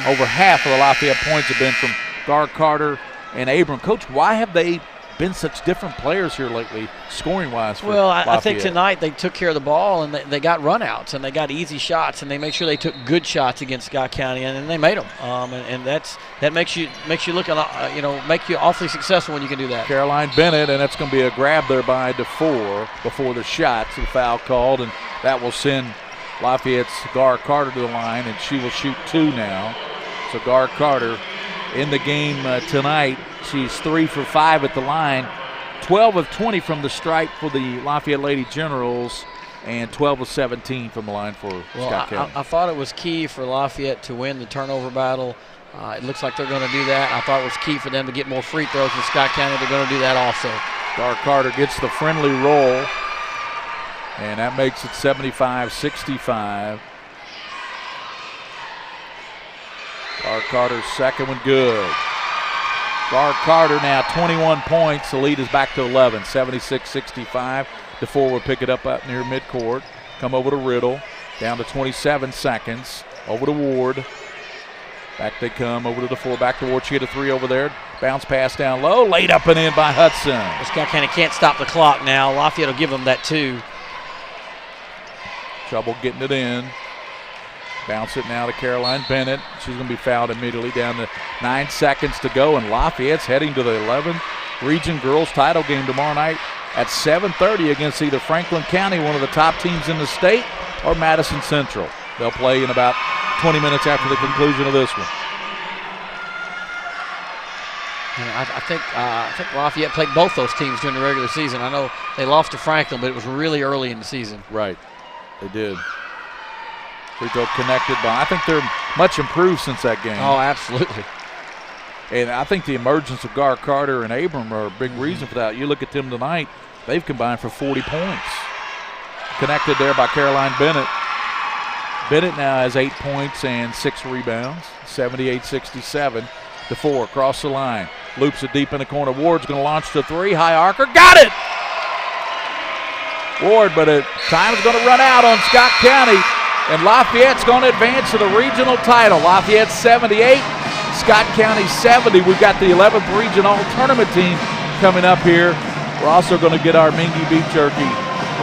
Over half of the Lafayette points have been from Gar Carter and Abram. Coach, why have they been such different players here lately, scoring-wise for Lafayette? I think tonight they took care of the ball, and they got runouts, and they got easy shots, and they make sure they took good shots against Scott County, and they made them. And that makes you look, make you awfully successful when you can do that. Caroline Bennett, and that's going to be a grab there by DeFore before the shots, the foul called, and that will send Lafayette's Gar Carter to the line, and she will shoot 2 now. So Gar Carter in the game tonight. She's 3 for 5 at the line, 12 of 20 from the stripe for the Lafayette Lady Generals, and 12 of 17 from the line for Scott County. I thought it was key for Lafayette to win the turnover battle. It looks like they're going to do that. I thought it was key for them to get more free throws in Scott County. They're going to do that also. Gar Carter gets the friendly roll, and that makes it 75-65. Gar Carter's second one good. Gar Carter now 21 points. The lead is back to 11, 76-65. DeFore will pick it up near midcourt. Come over to Riddle. Down to 27 seconds. Over to Ward. Back they come. Over to DeFore. Back to Ward. She hit a 3 over there. Bounce pass down low. Laid up and in by Hudson. Well, Scott County can't stop the clock now. Lafayette will give them that too. Trouble getting it in. Bounce it now to Caroline Bennett. She's going to be fouled immediately, down to 9 seconds to go, and Lafayette's heading to the 11th Region Girls title game tomorrow night at 7:30 against either Franklin County, one of the top teams in the state, or Madison Central. They'll play in about 20 minutes after the conclusion of this one. I think Lafayette played both those teams during the regular season. I know they lost to Franklin, but it was really early in the season. Right, they did. Free throw connected by, I think they're much improved since that game. Oh, absolutely. And I think the emergence of Gar Carter and Abram are a big reason for that. You look at them tonight, they've combined for 40 points. Connected there by Caroline Bennett. Bennett now has 8 points and 6 rebounds, 78-67 to 4 across the line. Loops it deep in the corner. Ward's going to launch to 3. High arcer. Got it! Ward, but time's going to run out on Scott County, and Lafayette's going to advance to the regional title. Lafayette 78, Scott County 70. We've got the 11th Region All-Tournament team coming up here. We're also going to get our Mingy Beef Jerky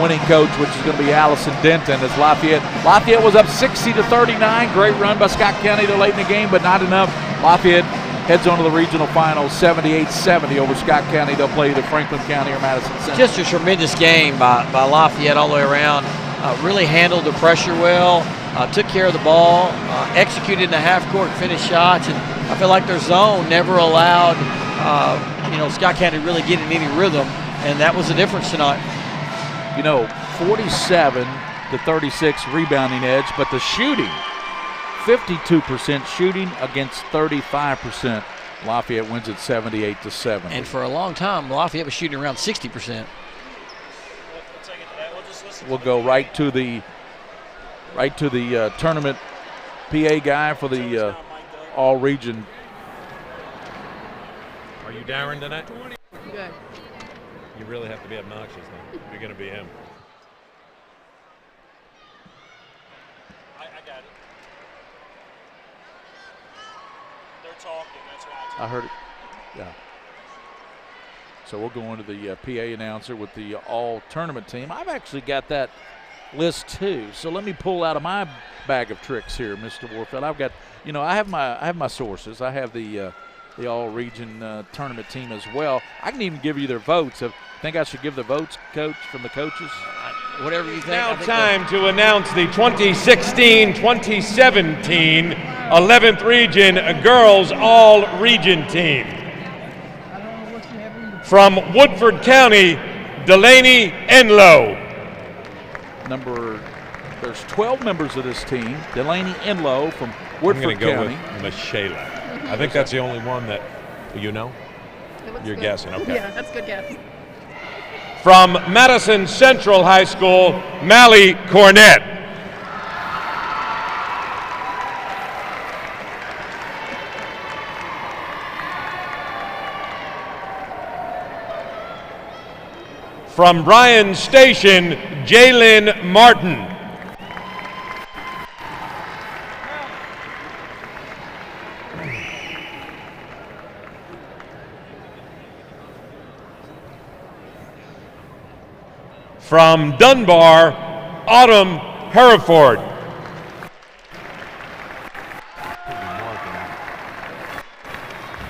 winning coach, which is going to be Allison Denton, as Lafayette was up 60-39. Great run by Scott County to late in the game, but not enough. Lafayette heads on to the regional finals, 78-70 over Scott County. They'll play either Franklin County or Madison Central. Just a tremendous game by Lafayette all the way around. Really handled the pressure well, took care of the ball, executed in the half court, finished shots, and I feel like their zone never allowed Scott County to really get in any rhythm, and that was the difference tonight. 47-36 rebounding edge, but the shooting, 52% shooting against 35%. Lafayette wins it 78-70. And for a long time, Lafayette was shooting around 60%. We'll go right to the tournament PA guy for the all-region. Are you Darren tonight? Good. You really have to be obnoxious now. You're going to be him. I got it. They're talking, that's why I heard it. Yeah. So we'll go into the PA announcer with the all-tournament team. I've actually got that list too. So let me pull out of my bag of tricks here, Mr. Warfield. I've got, I have my sources. I have the all-region tournament team as well. I can even give you their votes. I think I should give the votes, Coach, from the coaches. Whatever you think. Now time to announce the 2016-2017 11th Region Girls All-Region Team. From Woodford County, Delaney Enlow. There's 12 members of this team. Delaney Enlow from Woodford County. I'm going to go with Michela. I think that's the only one that you know. You're good. Guessing, okay. Yeah, that's a good guess. From Madison Central High School, Mally Cornett. From Bryan Station, Jalen Martin. From Dunbar, Autumn Hereford.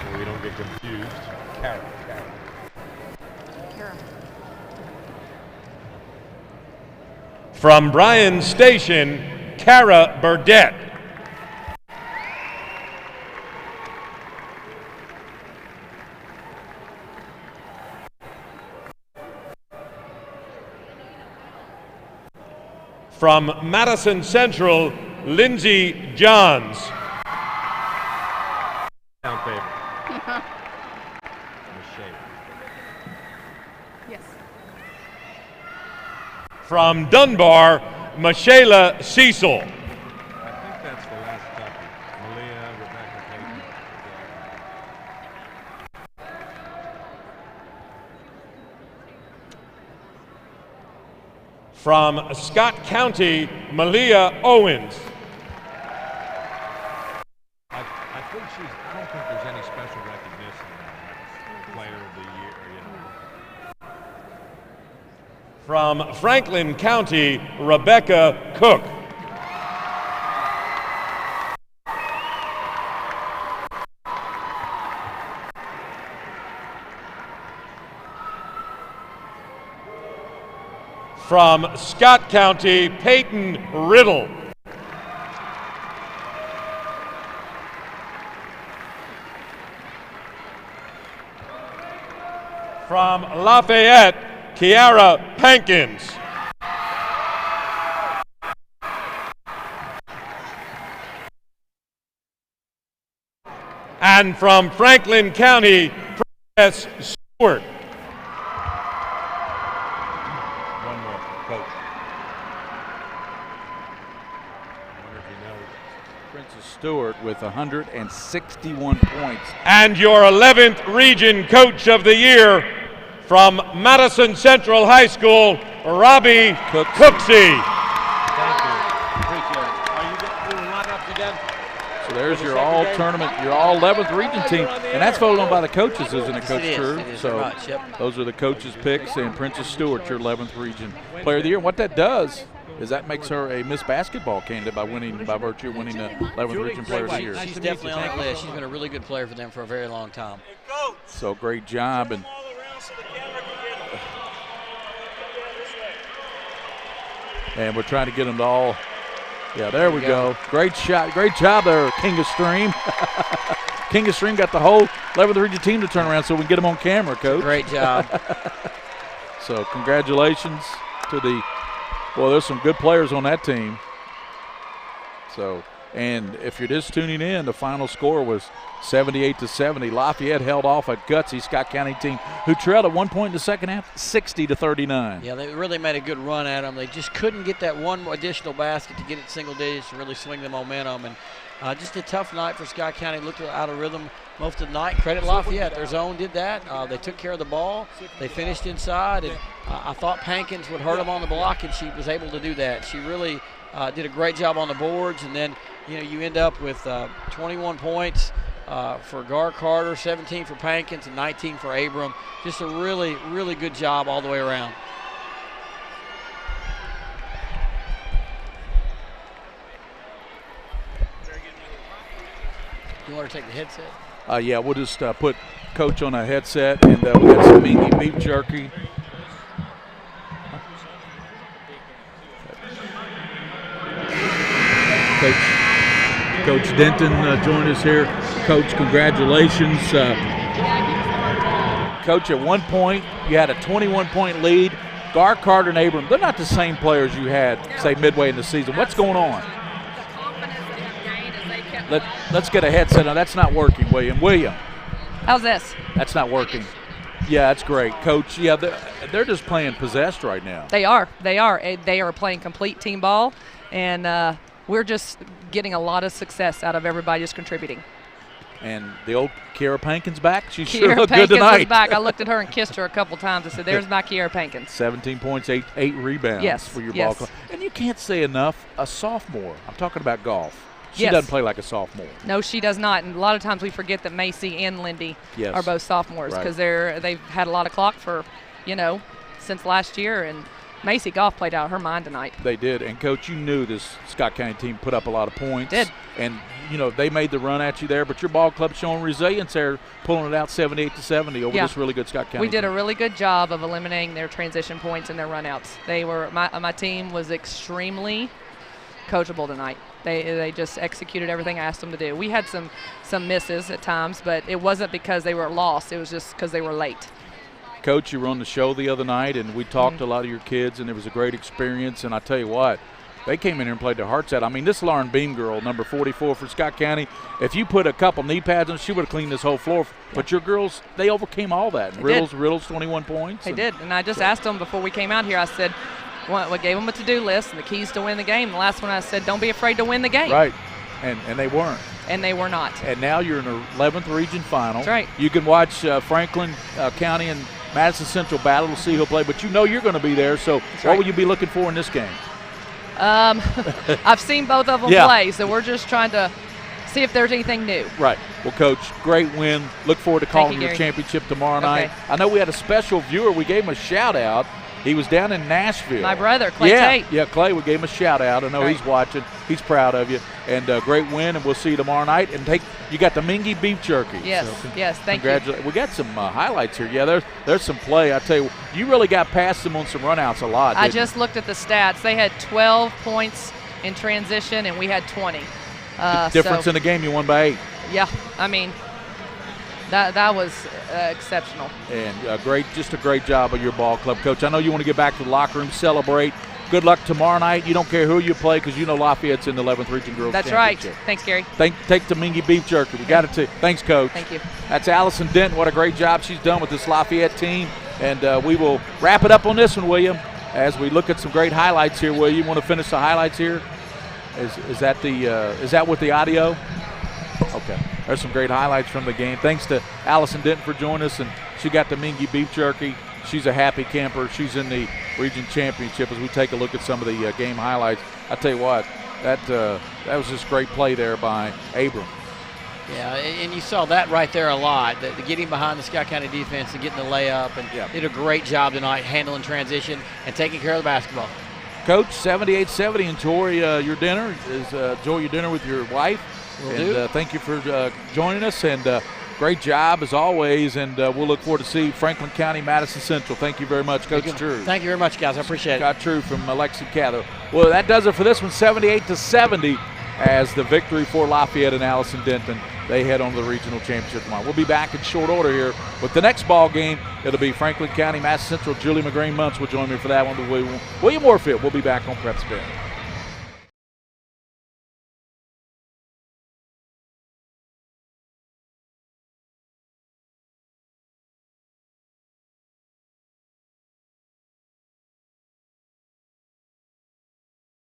So we don't get confused. Kara. From Bryan Station, Kara Burdett. From Madison Central, Lindsey Johns. Down favor. Yes. From Dunbar, Michaela Cecil. I think that's the last copy. Malia, Rebecca Payton. From Scott County, Malia Owens. I don't think there's any special recognition. Player of the year, From Franklin County, Rebecca Cook. From Scott County, Peyton Riddle. From Lafayette, Kiara Pankins. And from Franklin County, Princess Stewart. One more, Coach. Princess Stewart with 161 points. And your 11th Region Coach of the Year from Madison Central High School, Robbie Cooksey. Thank you. Appreciate it. Are you doing lineups again? So there's your all-tournament, your all-11th region team. And that's voted on by the coaches, isn't it, Coach True? It is so very much, yep. Those are the coaches' picks, and Princess Stewart, your 11th region player of the year. And what that does is that makes her a Miss Basketball candidate by virtue of winning the 11th region player of the year. She's definitely on the list. She's been a really good player for them for a very long time. So great job. And we're trying to get them to all. Yeah, there we go. Great shot. Great job there, King of Stream. King of Stream got the whole 11th region team to turn around so we can get them on camera, Coach. Great job. So congratulations to the, well, there's some good players on that team. So, and if you're just tuning in, the final score was 78-70. Lafayette held off a gutsy Scott County team who trailed at one point in the second half, 60-39. Yeah, they really made a good run at them. They just couldn't get that one additional basket to get it single digits and really swing the momentum. And just a tough night for Scott County. Looked out of rhythm most of the night. Credit Lafayette. Their zone did that. They took care of the ball. They finished inside. And I thought Pankins would hurt them on the block, and she was able to do that. She really did a great job on the boards. And then, you end up with 21 points for Gar Carter, 17 for Pankins, and 19 for Abram. Just a really, really good job all the way around. You want to take the headset? Yeah, we'll just put Coach on a headset, and we got some Mingy beef jerky. Coach Denton joined us here. Coach, congratulations. Coach, at one point, you had a 21-point lead. Gar Carter and Abram, they're not the same players you had, say, midway in the season. What's going on? Let's get a headset on. That's not working, William. How's this? That's not working. Yeah, that's great. Coach, yeah, they're just playing possessed right now. They are. They are playing complete team ball, and we're just getting a lot of success out of everybody just contributing. And the old Kiara Pankins back. She sure looked good tonight. Kiara Pankins is back. I looked at her and kissed her a couple times. I said, there's my Kiara Pankins. 17 points, eight rebounds for your ball club. And you can't say enough, a sophomore. I'm talking about golf. She doesn't play like a sophomore. No, she does not. And a lot of times we forget that Macy and Lindy are both sophomores because they've had a lot of clock for, since last year. And Macy Goff played out her mind tonight. They did. And, Coach, you knew this Scott County team put up a lot of points. Did. And, they made the run at you there. But your ball club showing resilience there, pulling it out 78-70 over this really good Scott County We did team. a really good job of eliminating their transition points and their runouts. My team was extremely coachable tonight. They just executed everything I asked them to do. We had some misses at times, but it wasn't because they were lost. It was just because they were late. Coach, you were on the show the other night, and we talked to a lot of your kids, and it was a great experience. And I tell you what, they came in here and played their hearts out. I mean, this Lauren Beam girl, number 44 for Scott County, if you put a couple knee pads on, she would have cleaned this whole floor. But your girls, they overcame all that. Riddle's 21 points. They did, and I just asked them before we came out here, I said, we gave them a to-do list and the keys to win the game. The last one I said, don't be afraid to win the game. Right, and they weren't. And they were not. And now you're in the 11th region final. That's right. You can watch Franklin County and Madison Central battle to see who'll play, but you're going to be there. So what will you be looking for in this game? I've seen both of them play, so we're just trying to see if there's anything new. Right. Well, Coach, great win. Look forward to calling your championship tomorrow night. I know we had a special viewer. We gave him a shout-out. He was down in Nashville. My brother, Clay Tate. Yeah, Clay, we gave him a shout-out. I know Right. he's watching. He's proud of you. And great win, and we'll see you tomorrow night. And you got the Mingy beef jerky. Yes, yes, thank you. We got some highlights here. Yeah, there's some play. I tell you really got past them on some runouts a lot. I just looked at the stats. They had 12 points in transition, and we had 20. Difference in the game, you won by 8. Yeah, I mean, that was exceptional. And just a great job of your ball club, Coach. I know you want to get back to the locker room, celebrate. Good luck tomorrow night. You don't care who you play because you know Lafayette's in the 11th Region Girls That's right. Championship. Thanks, Gary. Take the Mingy beef jerky. We got it too. Thanks, Coach. Thank you. That's Allison Denton. What a great job she's done with this Lafayette team. And we will wrap it up on this one, William, as we look at some great highlights here. Will you want to finish the highlights here? Is that with the audio? Okay. There's some great highlights from the game. Thanks to Allison Denton for joining us, and she got the Mingy beef jerky. She's a happy camper. She's in the region championship as we take a look at some of the game highlights. I tell you what, that was just great play there by Abram. Yeah, and you saw that right there a lot. The getting behind the Scott County defense and getting the layup, and did a great job tonight handling transition and taking care of the basketball. Coach, 78-70. Enjoy your dinner. Enjoy your dinner with your wife. Will do. Thank you for joining us, and great job as always. And we'll look forward to see Franklin County, Madison Central. Thank you very much, Coach Drew. Thank you very much, guys. I appreciate it. Scott Drew from Lexington Cather. Well, that does it for this one, 78-70, as the victory for Lafayette and Allison Denton. They head on to the regional championship tomorrow. We'll be back in short order here with the next ball game. It'll be Franklin County, Madison Central. Julie McGrane Muntz will join me for that one. William Warfield will be back on PrepSpin.